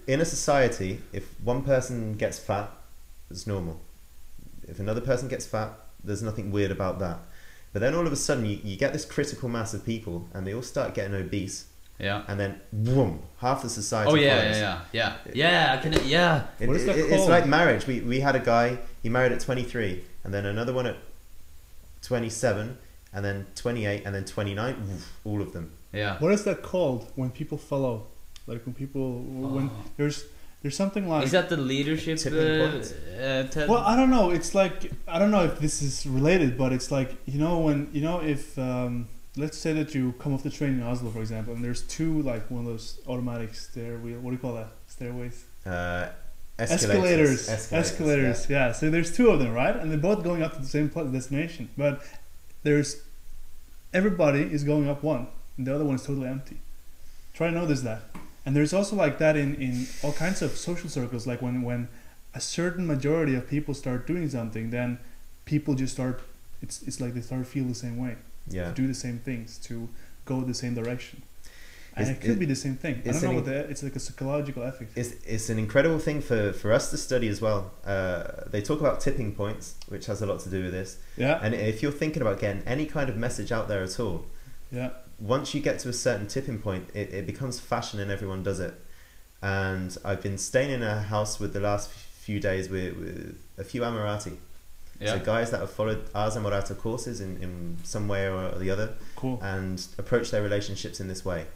S3: in a society, if one person gets fat, it's normal. If another person gets fat, there's nothing weird about that. But then all of a sudden, you get this critical mass of people, and they all start getting obese.
S1: Yeah.
S3: And then, boom, half the society
S1: Oh
S3: follows.
S1: yeah.
S2: What is that
S3: It's
S2: called?
S3: like marriage. We had a guy, he married at 23, and then another one at 27, and then 28, and then 29, all of them.
S1: Yeah.
S2: What is that called when people follow? Like when there's something like.
S1: Is that the leadership
S3: Tipping point?
S1: TED?
S2: Well, I don't know. It's like, I don't know if this is related, but it's like, if let's say that you come off the train in Oslo, for example, and there's 2 like one of those automatic what do you call that? Stairways? Escalators. Yeah. So there's 2 of them, right? And they're both going up to the same destination, but everybody is going up one, and the other one is totally empty. Try to notice that. And there's also like that in all kinds of social circles, like when a certain majority of people start doing something, then people just start, it's like they start to feel the same way,
S3: Yeah.
S2: to do the same things, to go the same direction. And it could be the same thing. I don't know what it's like a psychological effect.
S3: It's an incredible thing for us to study as well. They talk about tipping points, which has a lot to do with this.
S2: Yeah.
S3: And if you're thinking about getting any kind of message out there at all,
S2: Yeah.
S3: once you get to a certain tipping point, it becomes fashion and everyone does it. And I've been staying in a house with the last few days with a few Amirati.
S1: Yeah.
S3: So guys that have followed Ars Amorata courses in some way or the other.
S2: Cool.
S3: And approach their relationships in this way.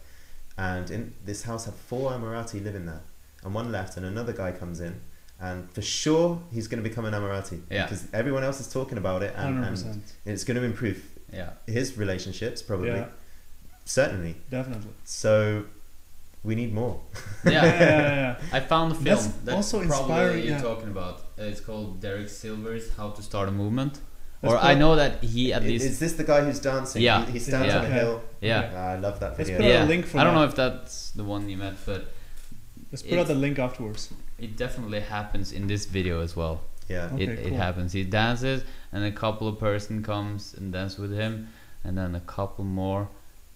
S3: And in this house had 4 Amirati living there. And one left and another guy comes in. And for sure, he's going to become an Amirati.
S1: Yeah.
S3: Because everyone else is talking about it. And
S2: 100%.
S3: it's going to improve
S1: Yeah.
S3: his relationships, probably.
S2: Yeah.
S3: Certainly.
S2: Definitely.
S3: So we need more.
S1: Yeah. I found a film
S2: That's
S1: that's
S2: also
S1: probably
S2: inspiring,
S1: you're
S2: yeah.
S1: talking about. It's called Derek Silver's How to Start a Movement.
S2: That's
S1: Or I know that he at least.
S3: Is this the guy who's dancing?
S1: Yeah.
S3: He stands
S1: Yeah.
S3: on a hill.
S1: Yeah.
S3: I love that
S2: Let's
S3: video.
S2: put out
S1: Yeah.
S2: a link for
S1: I don't
S2: that.
S1: know if that's the one you meant, but
S2: Let's put out the link afterwards.
S1: it definitely happens in this video as well.
S3: Yeah.
S2: Okay,
S1: it
S2: cool.
S1: happens. He dances, and a couple of person comes and dance with him, and then a couple more,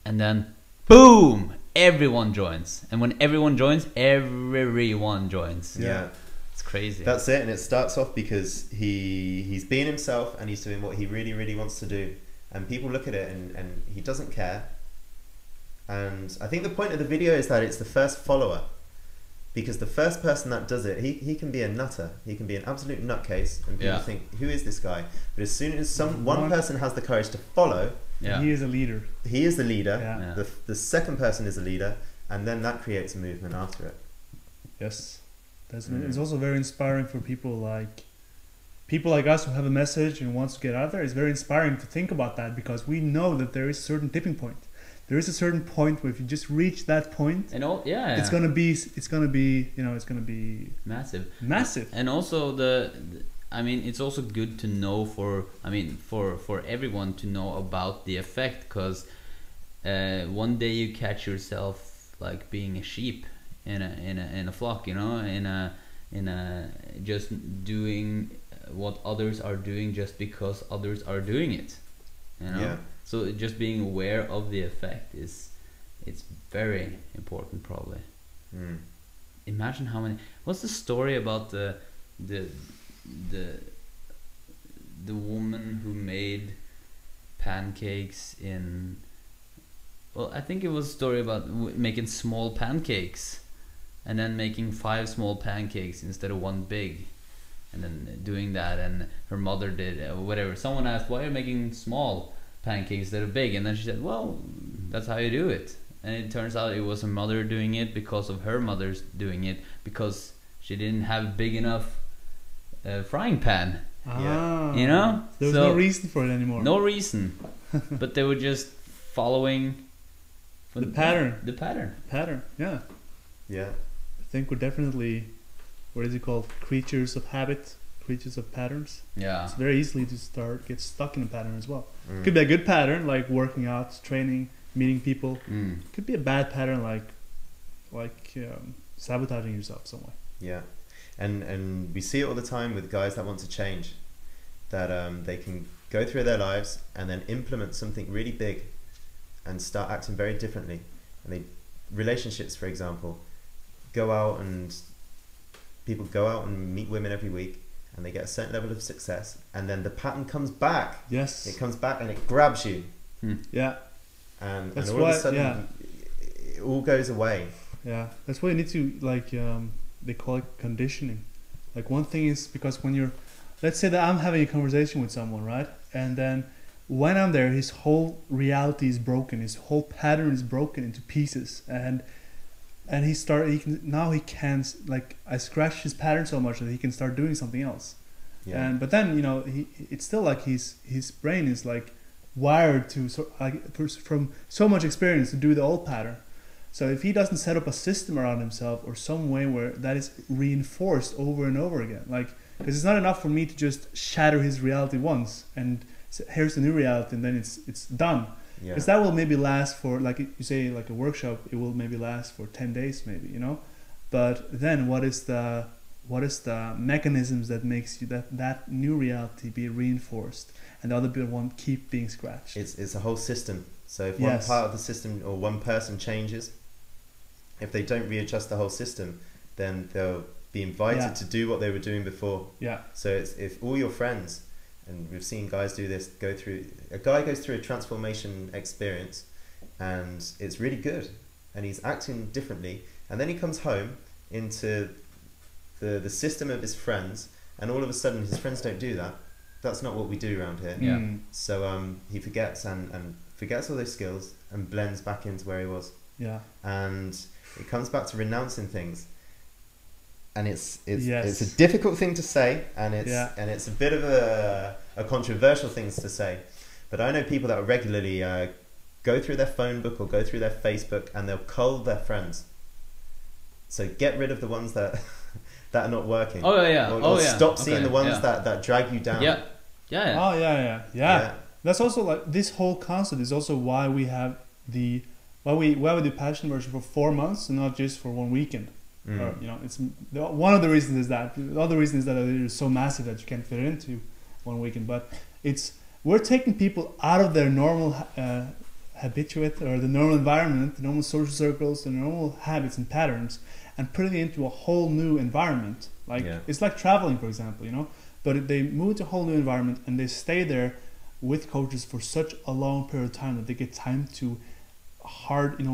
S1: and then boom! Everyone joins, and when everyone joins, everyone joins.
S3: Yeah.
S1: It's crazy.
S3: That's it. And it starts off because he's being himself and he's doing what he really, really wants to do. And people look at it and he doesn't care. And I think the point of the video is that it's the first follower. Because the first person that does it, he can be a nutter. He can be an absolute nutcase. And people
S1: Yeah.
S3: think, who is this guy? But as soon as one person has the courage to follow,
S1: yeah.
S2: He is a leader.
S3: he is the leader.
S2: Yeah.
S1: Yeah.
S3: The second person is the leader. And then that creates a movement after it.
S2: Yes. It's also very inspiring for people like us who have a message and wants to get out there. It's very inspiring to think about that because we know that there is a certain tipping point. There is a certain point where if you just reach that point,
S1: And all, yeah,
S2: it's gonna be
S1: massive. And also I mean, it's also good to know for everyone to know about the effect, because one day you catch yourself like being a sheep in a flock, in a just doing what others are doing just because others are doing it,
S3: Yeah.
S1: So just being aware of the effect it's very important, probably. Imagine how many. What's the story about the woman who made pancakes in? Well, I think it was a story about making small pancakes, and then making 5 small pancakes instead of 1 big, and then doing that. And her mother did whatever. Someone asked, "Why are you making small pancakes instead of big?" And then she said, "Well, that's how you do it." And it turns out it was her mother doing it because of her mother's doing it, because she didn't have a big enough frying pan.
S2: Ah,
S1: You know?
S2: there was
S1: So-
S2: no reason for it anymore.
S1: No reason. But they were just following
S2: The pattern.
S1: The pattern.
S2: Pattern. Yeah.
S3: Yeah.
S2: I think we're definitely, what is it called? Creatures of habit, creatures of patterns.
S1: Yeah.
S2: It's very easily to get stuck in a pattern as well.
S3: Mm.
S2: Could be a good pattern like working out, training, meeting people.
S1: Mm.
S2: Could be a bad pattern like sabotaging yourself some way.
S3: Yeah, and we see it all the time with guys that want to change, that they can go through their lives and then implement something really big, and start acting very differently. And they, relationships, for example, people go out and meet women every week, and they get a certain level of success, and then the pattern comes back.
S2: Yes.
S3: It comes back and it grabs you.
S2: Yeah.
S3: And
S2: That's
S3: all
S2: why,
S3: of a sudden, it all goes away.
S2: Yeah, that's why you need to they call it conditioning. Like one thing is because when you're, let's say that I'm having a conversation with someone, right? And then when I'm there, his whole reality is broken. His whole pattern is broken into pieces, and he can't, like, I scratch his pattern so much that he can start doing something else.
S3: Yeah.
S2: But then it's still like his brain is like wired to from so much experience to do the old pattern. So if he doesn't set up a system around himself or some way where that is reinforced over and over again, like, because it's not enough for me to just shatter his reality once and say, here's the new reality, and then it's done.
S3: Yeah.
S2: Because that will maybe last for, like you say, like a workshop, it will maybe last for 10 days maybe, But then what is the mechanisms that makes you that new reality be reinforced and the other one keep being scratched?
S3: It's a whole system. So if
S2: Yes.
S3: one part of the system or one person changes, if they don't readjust the whole system, then they'll be invited
S2: Yeah.
S3: to do what they were doing before.
S2: Yeah.
S3: So it's, if all your friends, and we've seen guys do this, a guy goes through a transformation experience, and it's really good, and he's acting differently, and then he comes home into the system of his friends, and all of a sudden his friends don't do that. That's not what we do around here.
S1: Yeah.
S3: So he forgets and forgets all those skills and blends back into where he was.
S2: Yeah.
S3: And it comes back to renouncing things. And it's
S2: Yes.
S3: a difficult thing to say, and
S2: Yeah.
S3: it's a bit of a controversial thing to say. But I know people that regularly go through their phone book or go through their Facebook, and they'll cull their friends. So get rid of the ones that that are not working.
S1: Oh yeah.
S3: Or stop seeing
S1: Okay,
S3: the ones
S1: yeah.
S3: that drag you down.
S1: Yeah. Yeah. Yeah.
S2: Oh yeah. That's also like this whole concept is also why we have why we do passion version for 4 months and not just for 1 weekend.
S3: Mm.
S2: Or, it's one of the reasons is that. The other reason is that it is so massive that you can't fit it into 1 weekend. But we're taking people out of their normal habituate or the normal environment, the normal social circles, the normal habits and patterns, and putting it into a whole new environment. Like it's like traveling, for example, But they move to a whole new environment and they stay there with coaches for such a long period of time that they get time to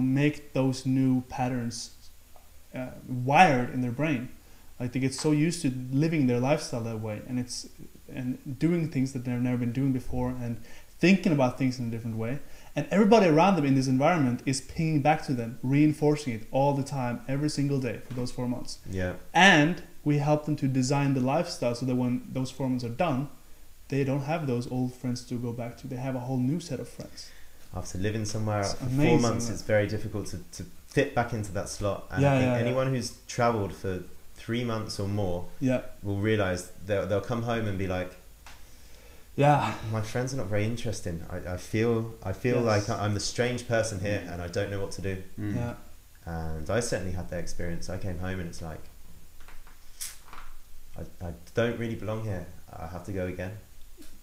S2: make those new patterns wired in their brain. Like they get so used to living their lifestyle that way, and doing things that they've never been doing before, and thinking about things in a different way. And everybody around them in this environment is pinging back to them, reinforcing it all the time, every single day for those 4 months.
S3: Yeah.
S2: And we help them to design the lifestyle so that when those 4 months are done, they don't have those old friends to go back to. They have a whole new set of friends.
S3: After living somewhere
S2: It's
S3: for
S2: amazing,
S3: 4 months,
S2: right?
S3: it's very difficult to fit back into that slot. And
S2: Yeah,
S3: I think
S2: yeah,
S3: anyone who's travelled for 3 months or more will realise they'll come home and be like, my friends are not very interesting. I feel like I'm the strange person here, and I don't know what to do.
S1: Mm.
S2: Yeah.
S3: And I certainly had that experience. I came home and it's like, I don't really belong here. I have to go again.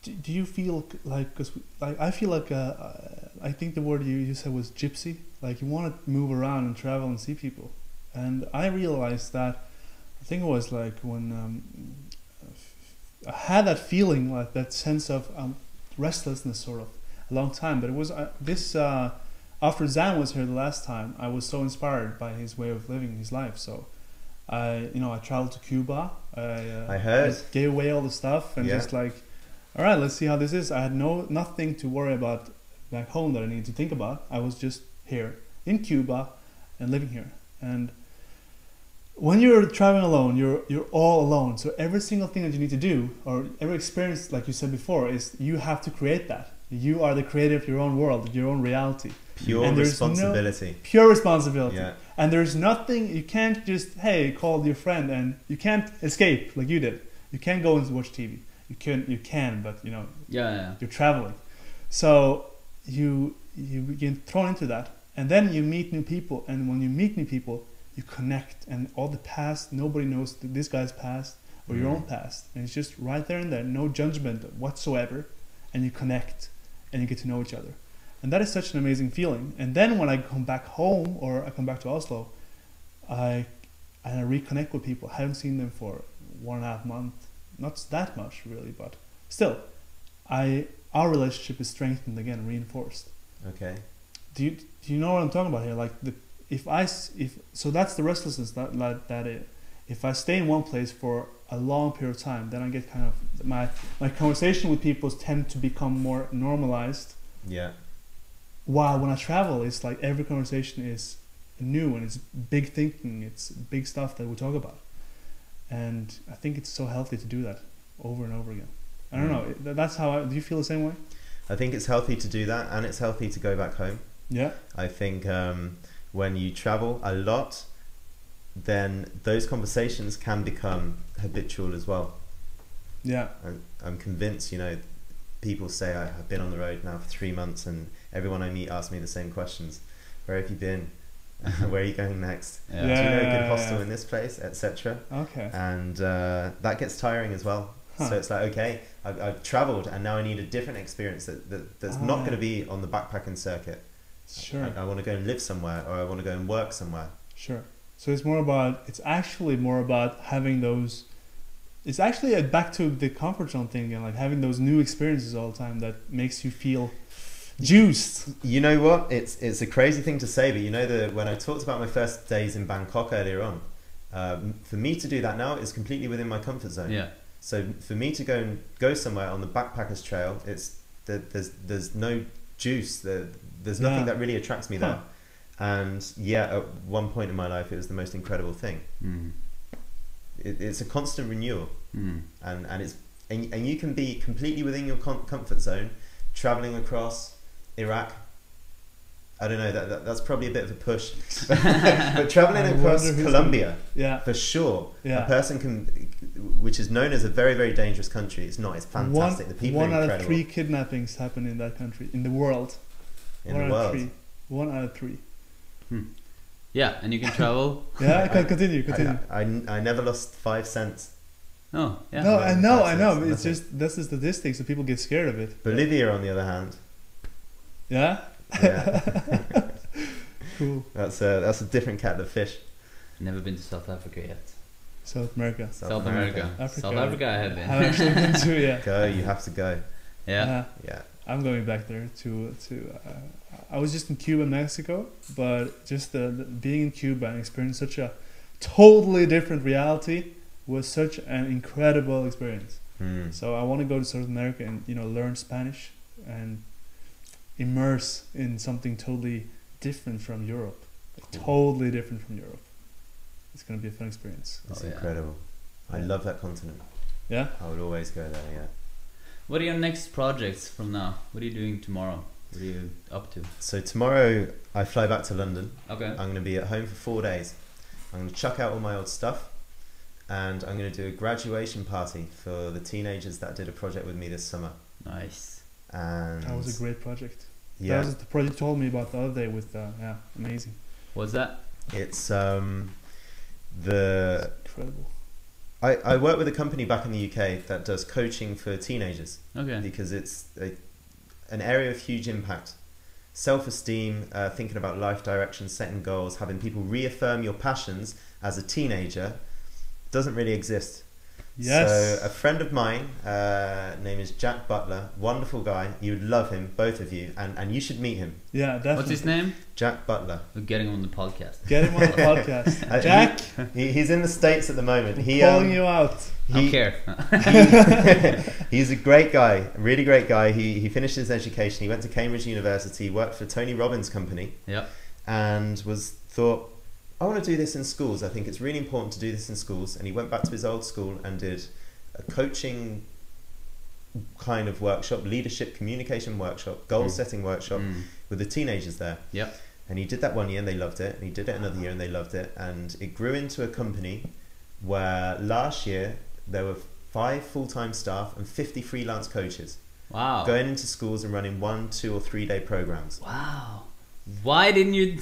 S2: Do you feel like, because I feel like I think the word you said was gypsy, like you want to move around and travel and see people. And I realized that, I think it was like when I had that feeling, like that sense of restlessness sort of a long time, but it was after Zan was here the last time, I was so inspired by his way of living his life. So I traveled to Cuba.
S3: I heard.
S2: I gave away all the stuff and just like, all right, let's see how this is. I had nothing to worry about back home that I needed to think about. I was just here in Cuba and living here. And when you're traveling alone, you're all alone. So every single thing that you need to do, or every experience, like you said before, is you have to create that. You are the creator of your own world, your own reality.
S3: Pure
S2: And there's
S3: responsibility.
S2: Pure responsibility.
S3: Yeah.
S2: And there's nothing, you can't just, hey, call your friend, and you can't escape like you did. You can't go and watch TV. You can, but you know, you're traveling. So you get thrown into that. And then you meet new people. And when you meet new people, you connect. And all the past, nobody knows this guy's past or your own past. And it's just right there and there, no judgment whatsoever. And you connect and you get to know each other. And that is such an amazing feeling. And then when I come back home or I come back to Oslo, I reconnect with people. I haven't seen them for 1.5 months. Not that much really, but still, our relationship is strengthened again, reinforced.
S3: Okay.
S2: Do you know what I'm talking about here? Like so that's the restlessness if I stay in one place for a long period of time, then I get kind of my conversation with people tend to become more normalized.
S3: Yeah.
S2: While when I travel, it's like every conversation is new and it's big thinking, it's big stuff that we talk about, and I think it's so healthy to do that over and over again. I don't know. That's how do you feel the same way?
S3: I think it's healthy to do that, and it's healthy to go back home.
S2: Yeah.
S3: I think when you travel a lot, then those conversations can become habitual as well.
S2: Yeah.
S3: I'm convinced, you know, people say I've been on the road now for 3 months, and everyone I meet asks me the same questions. Where have you been? Where are you going next?
S1: Yeah.
S3: Do you know a good hostel in this place, etc.
S2: Okay.
S3: And that gets tiring as well.
S2: Huh.
S3: So it's like, okay, I've traveled, and now I need a different experience that's not going to be on the backpacking circuit.
S2: Sure.
S3: I want to go and live somewhere, or I want to go and work somewhere.
S2: Sure. So it's actually more about having those. It's actually back to the comfort zone thing again, like having those new experiences all the time that makes you feel juiced.
S3: You know what? It's a crazy thing to say, but you know when I talked about my first days in Bangkok earlier on, for me to do that now is completely within my comfort zone.
S2: Yeah.
S3: So for me to go somewhere on the backpackers trail, there's no juice. There's nothing that really attracts me there. And at one point in my life, it was the most incredible thing. It's a constant renewal, and you can be completely within your comfort zone, traveling across Iraq. I don't know, that's probably a bit of a push, but traveling across Colombia, for sure, a person can, which is known as a very, very dangerous country. It's not. It's fantastic. The people are incredible. 1 out of 3
S2: kidnappings happen in that country, in the world.
S3: In the world.
S2: 1 out of 3.
S1: Yeah, and you can travel.
S2: Continue.
S3: I never lost 5 cents.
S1: Oh, yeah.
S2: No, I know. It's just that's the statistics, so people get scared of it.
S3: Bolivia, on the other hand.
S2: Yeah.
S3: Yeah.
S2: Cool.
S3: That's a different kettle of fish.
S1: Never been to South Africa yet.
S2: South America.
S1: South America.
S2: South
S1: Africa I have been.
S2: I've actually been to, yeah.
S3: Go, you have to go.
S1: Yeah.
S3: Yeah.
S2: I'm going back there to I was just in Cuba and Mexico, but just the being in Cuba and experiencing such a totally different reality was such an incredible experience. So I want to go to South America and learn Spanish and immerse in something totally different from Europe. Totally different from Europe. It's going to be a fun experience.
S3: It's incredible. I love that continent.
S2: Yeah?
S3: I would always go there, yeah.
S1: What are your next projects from now? What are you doing tomorrow? What are you up to?
S3: So tomorrow I fly back to London.
S1: Okay.
S3: I'm going to be at home for 4 days. I'm going to chuck out all my old stuff, and I'm going to do a graduation party for the teenagers that did a project with me this summer.
S1: Nice.
S3: And
S2: that was a great project.
S3: Yeah.
S2: That was the project you told me about the other day with amazing.
S1: What's that?
S3: It's
S2: incredible.
S3: I work with a company back in the UK that does coaching for teenagers.
S1: Okay.
S3: Because it's an area of huge impact. Self-esteem, thinking about life direction, setting goals, having people reaffirm your passions as a teenager doesn't really exist.
S2: Yes.
S3: So a friend of mine, name is Jack Butler, wonderful guy. You would love him, both of you, and you should meet him.
S2: Yeah, definitely.
S1: What's his name?
S3: Jack Butler.
S1: We're getting him on the podcast.
S2: Get him on the podcast. Jack?
S3: He's in the States at the moment.
S2: I'm calling you out.
S1: I don't care.
S3: He's a great guy, a really great guy. He finished his education. He went to Cambridge University, worked for Tony Robbins' company, and thought, I want to do this in schools. I think it's really important to do this in schools. And he went back to his old school and did a coaching kind of workshop, leadership communication workshop, goal setting workshop with the teenagers there.
S1: Yeah.
S3: And he did that one year and they loved it. And he did it another year and they loved it. And it grew into a company where last year there were 5 full-time staff and 50 freelance coaches.
S1: Wow.
S3: Going into schools and running 1, 2 or 3 day programs.
S1: Wow. Why didn't you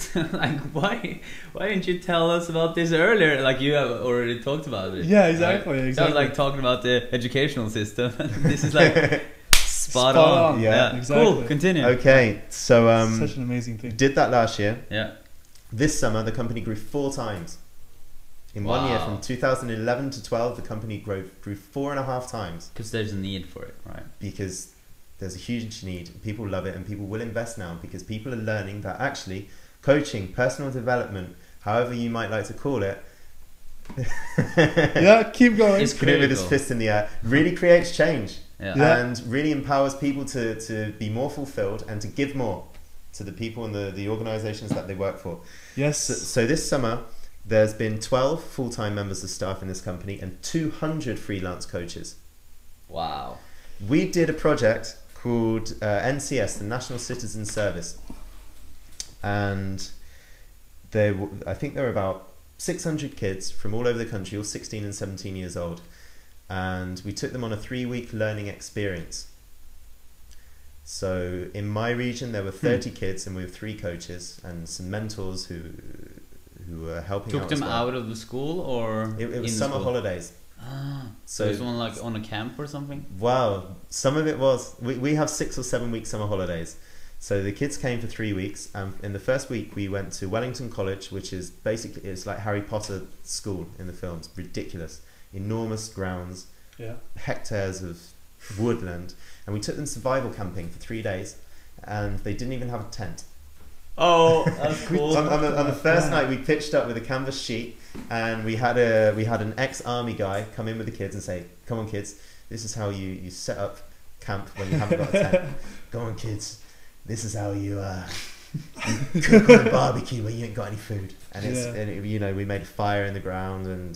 S1: why didn't you tell us about this earlier? Like, you have already talked about it.
S2: Yeah, exactly.
S1: Right?
S2: Exactly.
S1: Sounds like talking about the educational system. This is like spot on.
S3: Yeah.
S2: Exactly.
S1: Cool. Continue.
S3: Okay, so
S2: Such an amazing thing.
S3: did that last year.
S1: Yeah.
S3: This summer the company grew 4 times. In 1 year,
S1: Wow.
S3: from 2011 to 12, the company grew 4.5 times.
S1: Because there's a need for it, right?
S3: Because there's a huge need. People love it and people will invest now because people are learning that actually coaching, personal development, however you might like to call it,
S2: Yeah, keep going.
S1: It's
S3: put it with his
S1: critical.
S3: fist in the air, really creates change.
S1: Yeah.
S2: Yeah.
S3: And really empowers people to be more fulfilled and to give more to the people and the organizations that they work for.
S2: Yes.
S3: So this summer, there's been 12 full-time members of staff in this company and 200 freelance coaches.
S1: Wow.
S3: We did a project called NCS, the National Citizen Service. And I think there were about 600 kids from all over the country, all 16 and 17 years old. And we took them on a 3-week learning experience. So in my region, there were 30 kids and we were 3 coaches and some mentors who were helping
S1: Took
S3: out
S1: them
S3: as well.
S1: out of the school, or
S3: It
S1: in
S3: was
S1: the
S3: summer
S1: school?
S3: holidays.
S1: Ah, so
S3: So
S1: it's one like on a camp or something?
S3: wow, some of it was, we have 6 or 7 week summer holidays. So the kids came for 3 weeks, and in the first week we went to Wellington College, which is basically, it's like Harry Potter school in the films. Ridiculous, enormous grounds,
S2: Yeah.
S3: hectares of woodland, and we took them survival camping for 3 days, and they didn't even have a tent.
S1: Oh, that's cool.
S3: On the first night, we pitched up with a canvas sheet, and we had an ex-army guy come in with the kids and say, "Come on, kids, this is how you set up camp when you haven't got a tent. Go on, kids, this is how you cook on a barbecue when you ain't got any food." And we made a fire in the ground and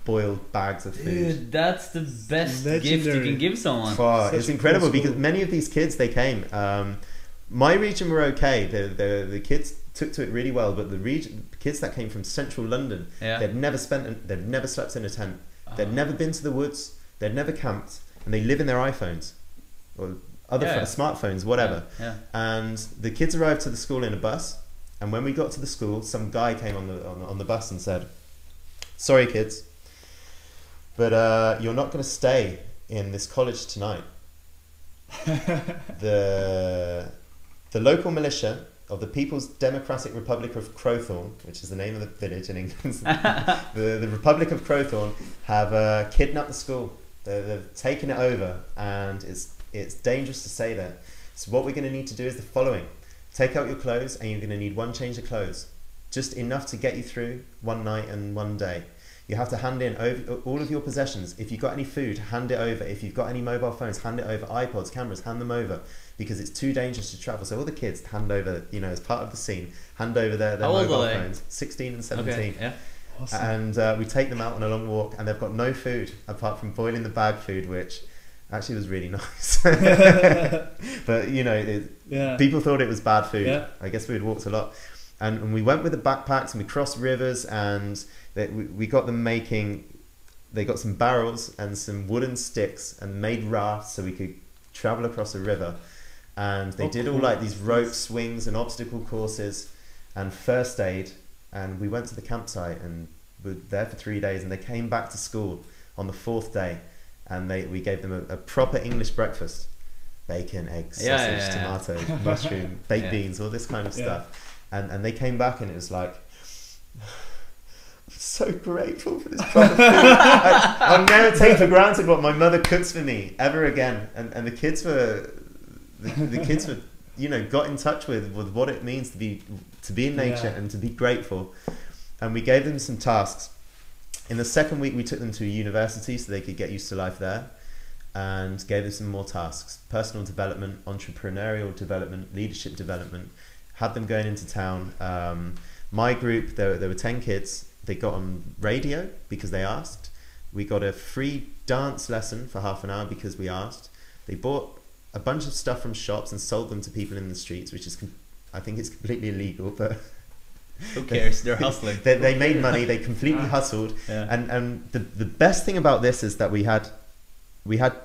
S3: boiled bags of food.
S1: Dude, that's the best gift you
S2: Legendary.
S1: can give someone.
S2: Such
S3: It's
S2: a
S3: incredible
S2: cool
S3: because
S2: school.
S3: many of these kids, they came. My region were okay. The kids took to it really well, but the kids that came from central London,
S1: Yeah.
S3: they'd never slept in a tent. They'd
S1: Oh.
S3: never been to the woods. They'd never camped, and they live in their iPhones or other
S1: Yeah.
S3: smartphones, whatever.
S1: Yeah.
S3: And the kids arrived to the school in a bus, and when we got to the school, some guy came on the bus and said, "Sorry, kids, but you're not going to stay in this college tonight. The local militia of the People's Democratic Republic of Crowthorne," which is the name of the village in England, the Republic of Crowthorne, have kidnapped the school. They've taken it over, and it's dangerous to stay there. So what we're going to need to do is the following: take out your clothes, and you're going to need 1 change of clothes, just enough to get you through 1 night and 1 day. You have to hand in all of your possessions. If you've got any food, hand it over. If you've got any mobile phones, hand it over. iPods, cameras, hand them over, because it's too dangerous to travel. So all the kids hand over, as part of the scene, hand over their
S1: How old
S3: mobile
S1: are they?
S3: phones. 16 and 17.
S1: Okay. Yeah.
S2: Awesome.
S3: And we take them out on a long walk, and they've got no food apart from boiling the bag food, which actually was really nice. But
S2: Yeah.
S3: people thought it was bad food.
S2: Yeah.
S3: I guess we had walked a lot, and we went with the backpacks, and we crossed rivers, and we got them making. They got some barrels and some wooden sticks and made rafts so we could travel across a river. And they did all
S2: cool.
S3: like these rope swings and obstacle courses and first aid. And we went to the campsite and were there for 3 days. And they came back to school on the 4th day, and we gave them a proper English breakfast: bacon, eggs, sausage, tomatoes, mushroom, baked beans, all this kind of stuff. And they came back, and it was like, "I'm so grateful for this proper food. I'll never take for granted what my mother cooks for me ever again." And the kids were, got in touch with what it means to be in nature and to be grateful. And we gave them some tasks. In the second week, we took them to a university so they could get used to life there, and gave them some more tasks: personal development, entrepreneurial development, leadership development. Had them going into town. My group, there were 10 kids. They got on radio because they asked. We got a free dance lesson for half an hour because we asked. They bought a bunch of stuff from shops and sold them to people in the streets, which is, I think it's completely illegal, but
S1: who cares? They're hustling.
S3: They made money. They completely hustled.
S1: Yeah.
S3: And the best thing about this is that we had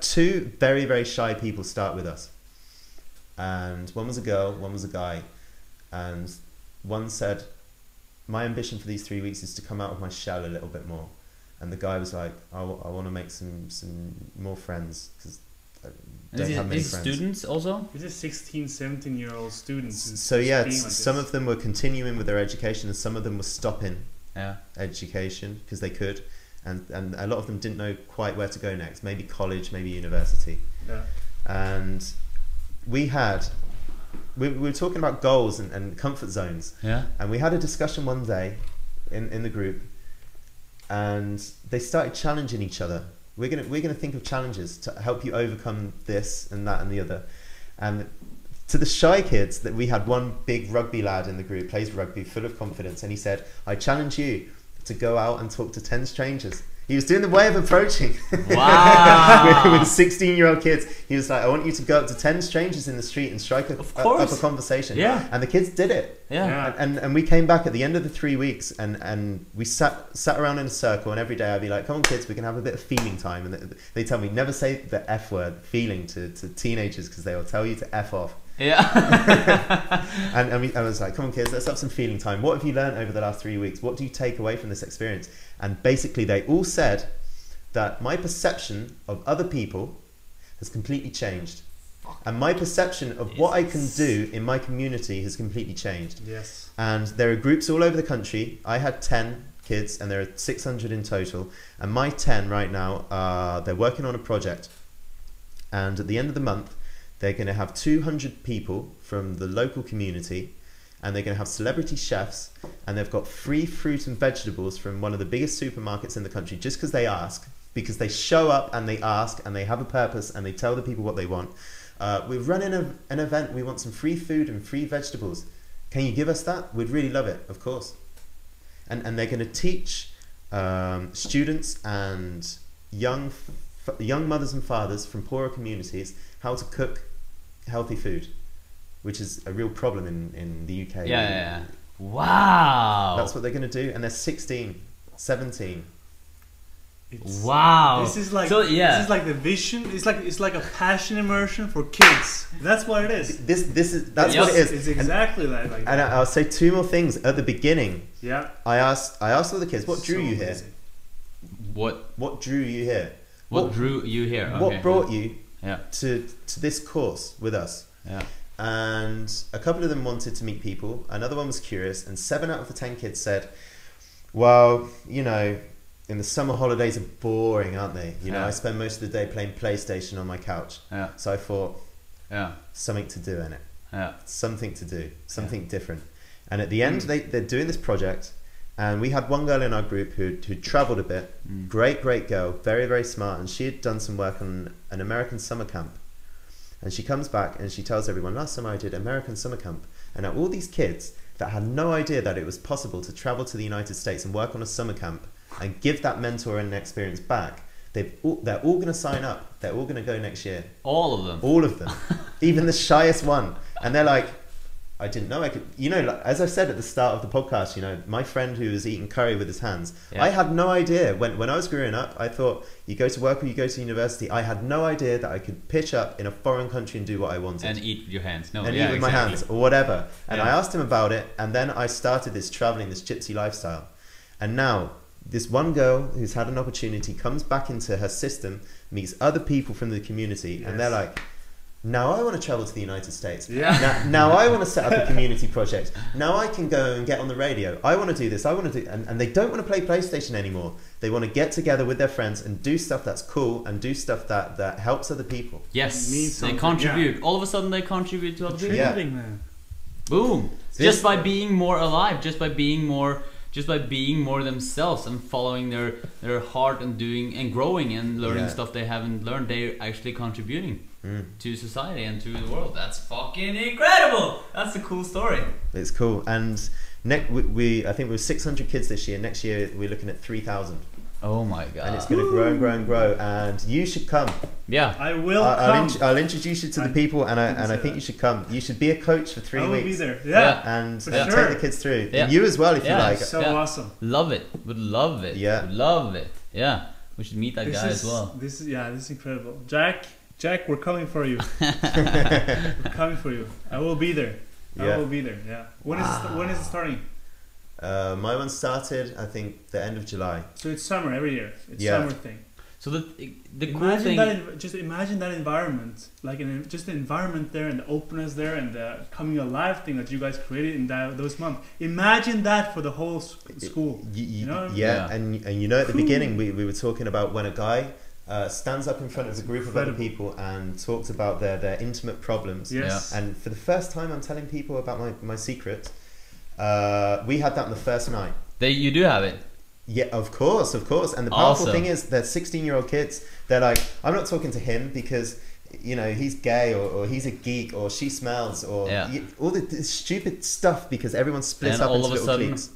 S3: two very, very shy people start with us, and one was a girl, one was a guy, and one said, my ambition for these 3 weeks is to come out of my shell a little bit more. And the guy was like, I want to make some more friends, because I don't have many friends.
S1: Students also?
S2: This is 16, 17-year-old students.
S3: So yeah, some of them were continuing with their education, and some of them were stopping
S1: Yeah.
S3: education because they could, and a lot of them didn't know quite where to go next. Maybe college, maybe university.
S2: Yeah.
S3: And we were talking about goals and comfort zones.
S1: Yeah.
S3: And we had a discussion one day in the group, and they started challenging each other. We're gonna think of challenges to help you overcome this and that and the other. And to the shy kids, that we had one big rugby lad in the group, plays rugby, full of confidence, and he said, I challenge you to go out and talk to 10 strangers. He was doing the way of approaching.
S1: Wow.
S3: with 16-year-old kids. He was like, I want you to go up to 10 strangers in the street and strike up a conversation.
S1: Yeah.
S3: And the kids did it.
S1: Yeah.
S3: And we came back at the end of the 3 weeks, and we sat around in a circle, and every day I'd be like, come on kids, we can have a bit of feeling time. And they tell me, never say the F word, feeling, to teenagers, because they will tell you to F off.
S1: Yeah.
S3: and I was like, come on kids, let's have some feeling time. What have you learned over the last 3 weeks? What do you take away from this experience? And basically they all said that my perception of other people has completely changed. And my perception of what I can do in my community has completely changed.
S2: Yes.
S3: And there are groups all over the country. I had 10 kids, and there are 600 in total. And my 10 right now, they're working on a project. And at the end of the month, they're going to have 200 people from the local community, and they're going to have celebrity chefs, and they've got free fruit and vegetables from one of the biggest supermarkets in the country, just because they ask, because they show up and they ask, and they have a purpose, and they tell the people what they want. We're running an event. We want some free food and free vegetables. Can you give us that? We'd really love it, of course. And they're going to teach students and young mothers and fathers from poorer communities how to cook healthy food, which is a real problem in the UK.
S1: Yeah. Wow.
S3: That's what they're going to do, and they're 16, 17.
S1: Wow.
S2: This is like,
S1: so, yeah.
S2: This is like the vision. It's like a passion immersion for kids. That's what it is.
S3: That's what it is.
S2: It's exactly that. Like
S3: and I'll say two more things at the beginning.
S2: Yeah.
S3: I asked all the kids, what drew you here?
S2: Amazing.
S1: What
S3: drew you here?
S1: What drew you here? Okay.
S3: What brought you
S1: Yeah.
S3: to this course with us?
S1: Yeah.
S3: And a couple of them wanted to meet people. Another one was curious, and 7 out of the 10 kids said, well, you know, in the summer holidays are boring, aren't they? You know, I spend most of the day playing PlayStation on my couch.
S1: Yeah.
S3: So I thought,
S1: Yeah.
S3: something to do in it.
S1: Yeah.
S3: Something to do, something different. And at the end, they're doing this project, and we had one girl in our group who travelled a bit. Great girl, very, very smart, and she had done some work on an American summer camp. And she comes back and she tells everyone, last summer I did American summer camp. And now all these kids that had no idea that it was possible to travel to the United States and work on a summer camp and give that mentor and experience back, they're all going to sign up. They're all going to go next year.
S1: All of them.
S3: All of them. Even the shyest one. And they're like, I didn't know I could, you know, like, as I said at the start of the podcast, you know, my friend who was eating curry with his hands, I had no idea. When I was growing up, I thought, you go to work or you go to university, I had no idea that I could pitch up in a foreign country and do what I wanted.
S1: And eat with your hands. No,
S3: and eat with my hands or whatever. And I asked him about it, and then I started this traveling, this gypsy lifestyle. And now this one girl who's had an opportunity comes back into her system, meets other people from the community, and they're like, now I want to travel to the United States.
S2: Yeah.
S3: Now I want to set up a community project. Now I can go and get on the radio. I want to do this. I want to do, and they don't want to play PlayStation anymore. They want to get together with their friends and do stuff that's cool and do stuff that helps other people.
S1: Yes, they contribute. Yeah. All of a sudden they contribute to other people.
S3: Yeah.
S2: Man.
S1: Boom. Just by being more alive, just by being more themselves and following their heart and doing and growing and learning stuff they haven't learned, they're actually contributing to society and to the world. That's fucking incredible. That's a cool story.
S3: It's cool. And I think we were 600 kids this year. Next year we're looking at 3,000.
S1: Oh my god.
S3: And it's going to grow and grow and grow. And you should come.
S1: Yeah.
S2: I will come.
S3: I'll introduce you to the people, and I think you should come. You should be a coach for 3 weeks.
S2: I will be there. Yeah.
S3: And
S2: For
S3: take
S2: sure.
S3: the kids through.
S1: Yeah.
S3: And you as well, if you
S1: Yeah.
S3: like.
S2: So
S1: Yeah.
S2: awesome.
S1: Love it. Would love it.
S3: Yeah.
S1: Would love it. Yeah. We should meet that
S2: This
S1: guy
S2: is,
S1: as well.
S2: This is incredible. Jack, we're coming for you. We're coming for you. I will be there.
S3: Yeah.
S2: I will be there. Yeah. When is it starting?
S3: My one started, I think, the end of July.
S2: So it's summer every year. It's
S3: Yeah.
S2: summer thing.
S1: So the cool
S2: Imagine
S1: thing.
S2: that. Just imagine that environment, like just the environment there, and the openness there, and the coming alive thing that you guys created in those months. Imagine that for the whole school. You know what I mean?
S3: Yeah,
S1: Yeah.
S3: and you know, at the beginning we were talking about when a guy stands up in front of a group of other people and talks about their intimate problems.
S2: Yes.
S3: And for the first time, I'm telling people about my secret. We had that on the first night.
S1: You do have it.
S3: Yeah, of course. And the powerful
S1: Awesome.
S3: thing is, they're 16-year-old kids. They're like, I'm not talking to him because, you know, he's gay or he's a geek or she smells or
S1: Yeah.
S3: all the stupid stuff because everyone splits
S1: And
S3: up
S1: all
S3: into
S1: of a
S3: little
S1: sudden-
S3: cliques.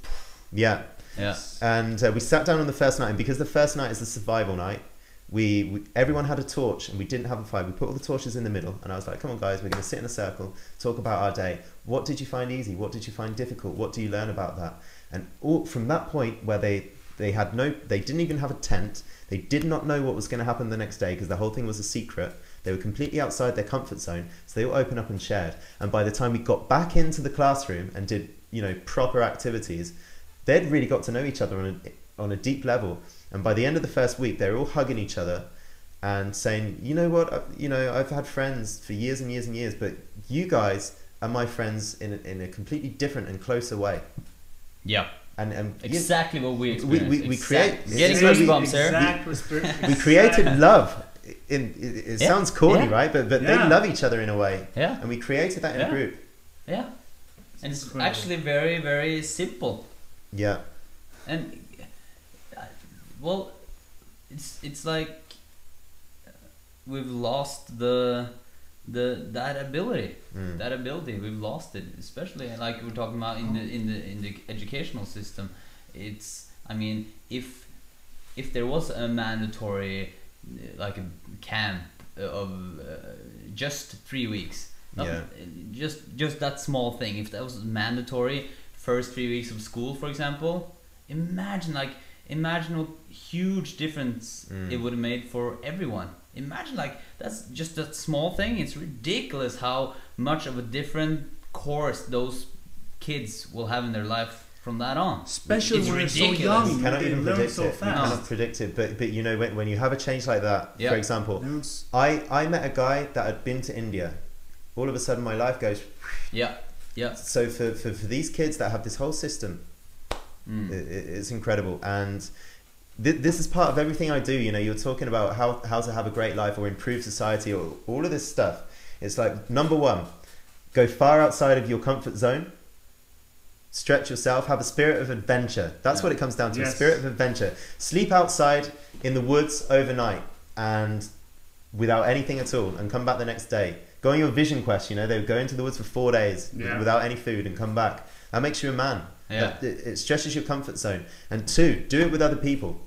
S3: Yeah.
S1: Yeah.
S3: And we sat down on the first night, and because the first night is the survival night, we everyone had a torch, and we didn't have a fire. We put all the torches in the middle, and I was like, "Come on, guys, we're going to sit in a circle, talk about our day. What did you find easy? What did you find difficult? What do you learn about that?" And all, from that point, where they didn't even have a tent. They did not know what was going to happen the next day because the whole thing was a secret. They were completely outside their comfort zone, so they all opened up and shared. And by the time we got back into the classroom and did, you know, proper activities, they'd really got to know each other on a deep level. And by the end of the first week, they were all hugging each other and saying, "You know what? I've had friends for years and years and years, but you guys are my friends in a completely different and closer way."
S1: Yeah.
S3: And
S1: Exactly what we experienced.
S3: we create
S1: Getting
S3: it's like
S1: goosebumps here.
S3: we created love. It
S1: Yeah.
S3: sounds corny,
S1: Yeah.
S3: right? But they
S2: Yeah.
S3: love each other in a way,
S1: Yeah.
S3: and we created that in
S1: Yeah.
S3: a group.
S1: Yeah. And it's
S2: Incredible.
S1: actually very, very simple.
S3: Yeah,
S1: And well, it's like we've lost that ability.
S3: Mm.
S1: That ability, we've lost it. Especially like we're talking about in the educational system. It's, I mean, if there was a mandatory like a camp of just 3 weeks, just that small thing. If that was mandatory, first 3 weeks of school, for example, imagine what huge difference it would have made for everyone. Imagine, like, that's just that small thing. It's ridiculous how much of a different course those kids will have in their life from that on.
S2: Especially
S1: It's
S2: when they're so
S1: ridiculous.
S2: young,
S3: you cannot
S2: they
S3: even
S2: learn
S3: predict
S2: so
S3: it. You
S2: fast.
S3: cannot predict it. But you know, when you have a change like that,
S1: Yeah.
S3: for example,
S2: There's-
S3: I met a guy that had been to India. All of a sudden, my life goes.
S1: Yeah, yeah.
S3: So for these kids that have this whole system, it's incredible. And this is part of everything I do. You know, you're talking about how to have a great life or improve society or all of this stuff. It's like, number one, go far outside of your comfort zone. Stretch yourself, have a spirit of adventure. That's what it comes down to,
S2: Yes.
S3: a spirit of adventure. Sleep outside in the woods overnight and without anything at all, and come back the next day. Go on your vision quest, you know, they would go into the woods for 4 days without any food and come back. That makes you a man.
S1: Yeah.
S3: It stretches your comfort zone. And two, do it with other people.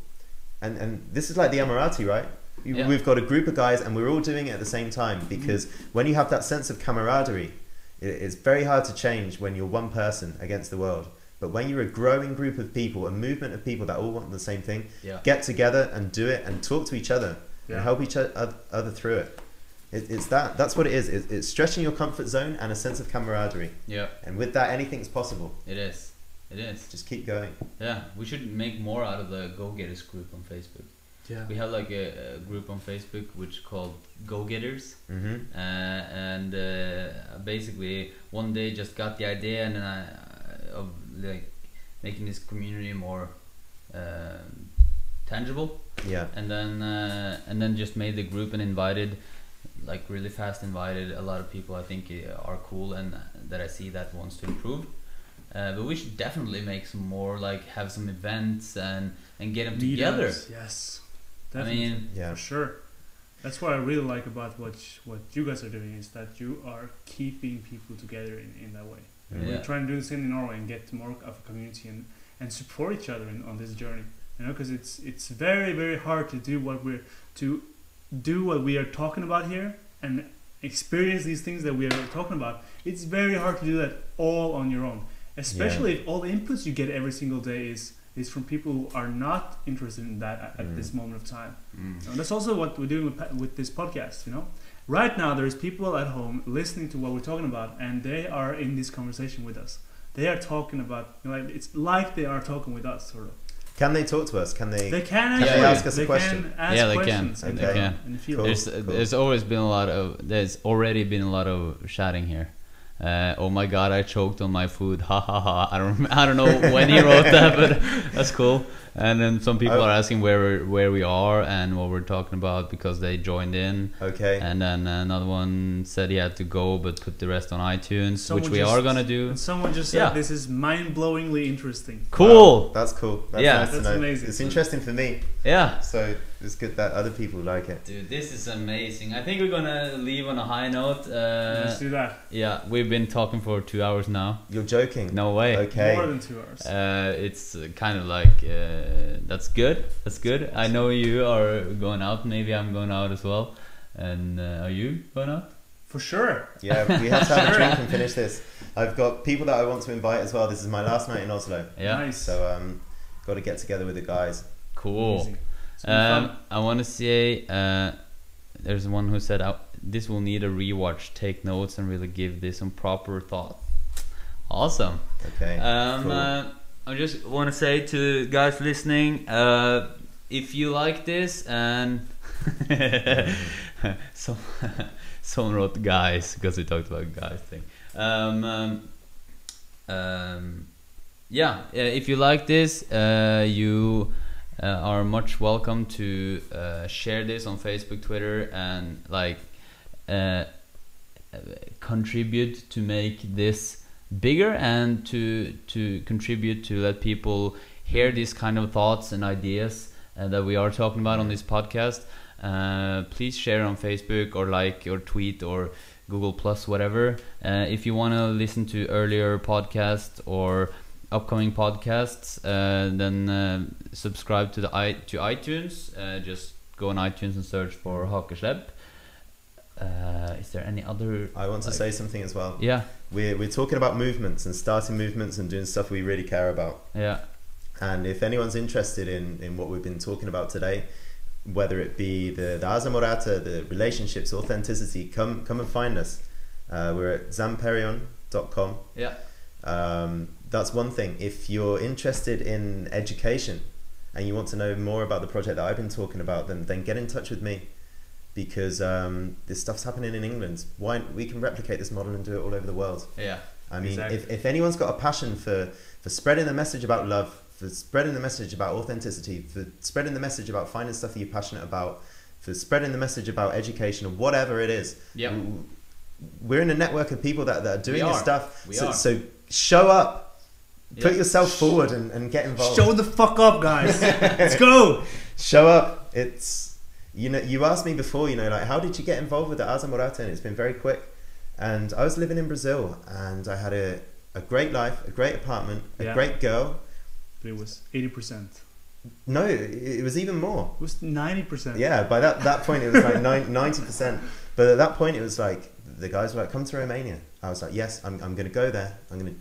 S3: And this is like the Emirati, right?
S1: Yeah.
S3: We've got a group of guys and we're all doing it at the same time, because when you have that sense of camaraderie, it's very hard to change when you're one person against the world. But when you're a growing group of people, a movement of people that all want the same thing,
S1: Yeah.
S3: get together and do it and talk to each other
S2: Yeah.
S3: and help each other through it. That's what it is. It's stretching your comfort zone and a sense of camaraderie.
S1: Yeah,
S3: And with that, anything's possible.
S1: it is. It is.
S3: Just keep going.
S1: Yeah, we should make more out of the Go Getters group on Facebook.
S2: Yeah.
S1: We have like a group on Facebook which is called Go Getters,
S3: Mm-hmm.
S1: and basically one day just got the idea and of like making this community more tangible,
S3: Yeah.
S1: and then just made the group and invited, like really fast invited a lot of people I think are cool and that I see that wants to improve. But we should definitely make some more, like have some events and get them together.
S2: Meetups, yes.
S1: I
S2: Definitely.
S1: mean,
S3: Yeah.
S2: For sure. That's what I really like about what you guys are doing, is that you are keeping people together in that way.
S3: Mm.
S1: Yeah.
S2: We're trying to do the same in Norway and get more of a community and support each other on this journey. you know, because it's very, very hard to do what we are talking about here and experience these things that we are talking about. It's very hard to do that all on your own, especially if all the inputs you get every single day is from people who are not interested in that at this moment of time. And that's also what we're doing with this podcast, you know. Right now there's people at home listening to what we're talking about, and they are in this conversation with us. They are talking about, you know, like, it's like they are talking with us, sort of.
S3: Can they talk to us? Can they?
S2: They can
S3: Can
S2: actually
S3: they ask us a
S2: they
S3: question?
S2: can ask
S1: Yeah, they
S2: questions
S1: can.
S2: in
S1: They
S2: the-
S1: can.
S2: in the field.
S3: Cool.
S1: There's always been a lot of. There's already been a lot of chatting here. Oh my god, I choked on my food. Ha ha ha. I don't know when he wrote that, but that's cool. And then some people are asking where we are and what we're talking about because they joined in.
S3: Okay.
S1: And then another one said he had to go but put the rest on iTunes,
S2: Someone
S1: which we
S2: just-
S1: are gonna do.
S2: And someone just said
S1: Yeah.
S2: this is mind-blowingly interesting.
S1: Cool.
S3: Wow, that's cool. That's
S1: Yeah.
S3: nice to
S2: That's
S3: know.
S2: amazing.
S3: It's interesting for me,
S1: Yeah.
S3: so it's good that other people like it.
S1: Dude, this is amazing. I think we're gonna leave on a high note.
S2: Let's do that.
S1: Yeah, we've been talking for 2 hours now.
S3: You're joking.
S1: No way.
S3: Okay.
S2: More than 2 hours.
S1: It's kind of like that's good. That's good. I know you are going out. Maybe I'm going out as well. And are you going out?
S2: For sure.
S3: Yeah, we have to have a drink and finish this. I've got people that I want to invite as well. This is my last night in Oslo,
S1: Yeah.
S2: Nice.
S3: so got to get together with the guys.
S1: Cool.
S2: Amazing. It's been fun.
S1: I want to say there's one who said this will need a rewatch. Take notes and really give this some proper thought. Awesome.
S3: Okay. Cool.
S1: I just want to say to guys listening, if you like this and so someone wrote guys because we talked about guys thing. If you like this, you are much welcome to share this on Facebook, Twitter, and like contribute to make this bigger and to contribute to let people hear these kind of thoughts and ideas that we are talking about on this podcast. Please share on Facebook or like or tweet or Google Plus, whatever. If you want to listen to earlier podcasts or upcoming podcasts, then subscribe to iTunes. Just go on iTunes and search for Hakeslepp. Is there any other?
S3: I want to say something as well.
S1: Yeah.
S3: We're talking about movements and starting movements and doing stuff we really care about.
S1: Yeah.
S3: And if anyone's interested in what we've been talking about today, whether it be the Asa Morata, the relationships, authenticity, come and find us. We're at zamperion.com.
S1: Yeah.
S3: That's one thing. If you're interested in education and you want to know more about the project that I've been talking about, then get in touch with me, because this stuff's happening in England. Why we can replicate this model and do it all over the world.
S1: Yeah.
S3: I mean,
S2: Exactly.
S3: if anyone's got a passion for spreading the message about love, for spreading the message about authenticity, for spreading the message about finding stuff that you're passionate about, for spreading the message about education or whatever it is,
S1: Yeah.
S3: we're in a network of people that are doing this stuff.
S1: We
S3: So,
S1: are.
S3: so show up, put
S1: Yeah.
S3: yourself forward and get involved.
S2: Show the fuck up, guys. Let's go.
S3: Show up. It's, you know, you asked me before, you know, like, how did you get involved with the Asa Morata? And it's been very quick. And I was living in Brazil and I had a great life, a great apartment, a
S2: Yeah.
S3: great girl.
S2: But it was 80%.
S3: No, it was even more.
S2: It was 90%.
S3: Yeah, by that point it was like 90%. But at that point it was like, the guys were like, come to Romania. I was like, yes, I'm going to go there. I'm going to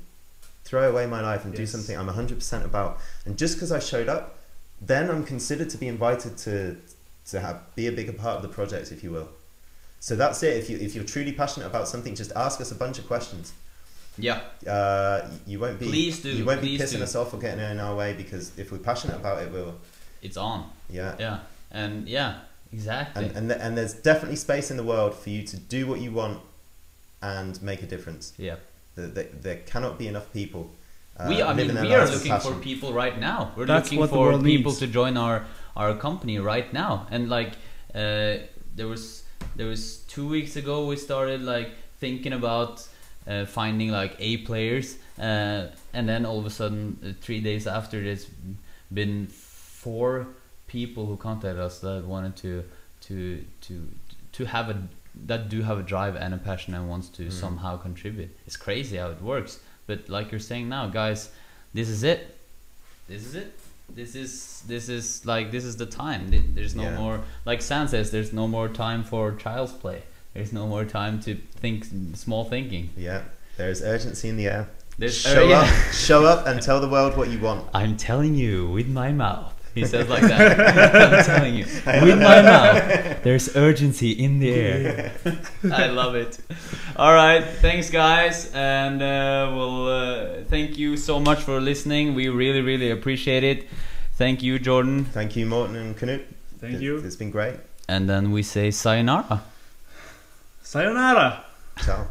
S3: throw away my life and do
S2: Yes.
S3: something I'm 100% about. And just because I showed up, then I'm considered to be invited to be a bigger part of the project, if you will. So that's it. If you're truly passionate about something, just ask us a bunch of questions.
S1: Yeah.
S3: You won't be
S1: Please do,
S3: you won't be
S1: please
S3: pissing
S1: do.
S3: us off or getting in our way, because if we're passionate about it, we'll
S1: It's on.
S3: yeah.
S1: Yeah. And yeah, exactly.
S3: And there's definitely space in the world for you to do what you want and make a difference.
S1: Yeah.
S3: There cannot be enough people.
S1: We are
S3: living their
S1: looking
S3: lives with
S1: for
S3: passion.
S1: people right now. We're
S2: That's
S1: looking
S2: what the
S1: for
S2: world
S1: people
S2: needs.
S1: to join our company right now. And like there was 2 weeks ago we started like thinking about finding like A players, and then all of a sudden 3 days after, there's been 4 people who contacted us that wanted to have a drive and a passion and wants to somehow contribute. It's crazy how it works. But like you're saying now, guys, this is it. This is it. this is the time. There's no
S3: Yeah.
S1: more, like Sam says, there's no more time for child's play. There's no more time to think small thinking.
S3: Yeah, there's urgency in the air.
S1: There's
S3: Show up and tell the world what you want.
S1: I'm telling you with my mouth. He says like that. I'm telling you with my mouth. There's urgency in the air. I love it. All right, thanks guys, and we'll thank you so much for listening. We really appreciate it. Thank you, Jordan.
S3: Thank you, Morten and Knut.
S2: Thank you.
S3: It's been great.
S1: And then we say sayonara.
S2: Sayonara.
S3: Ciao.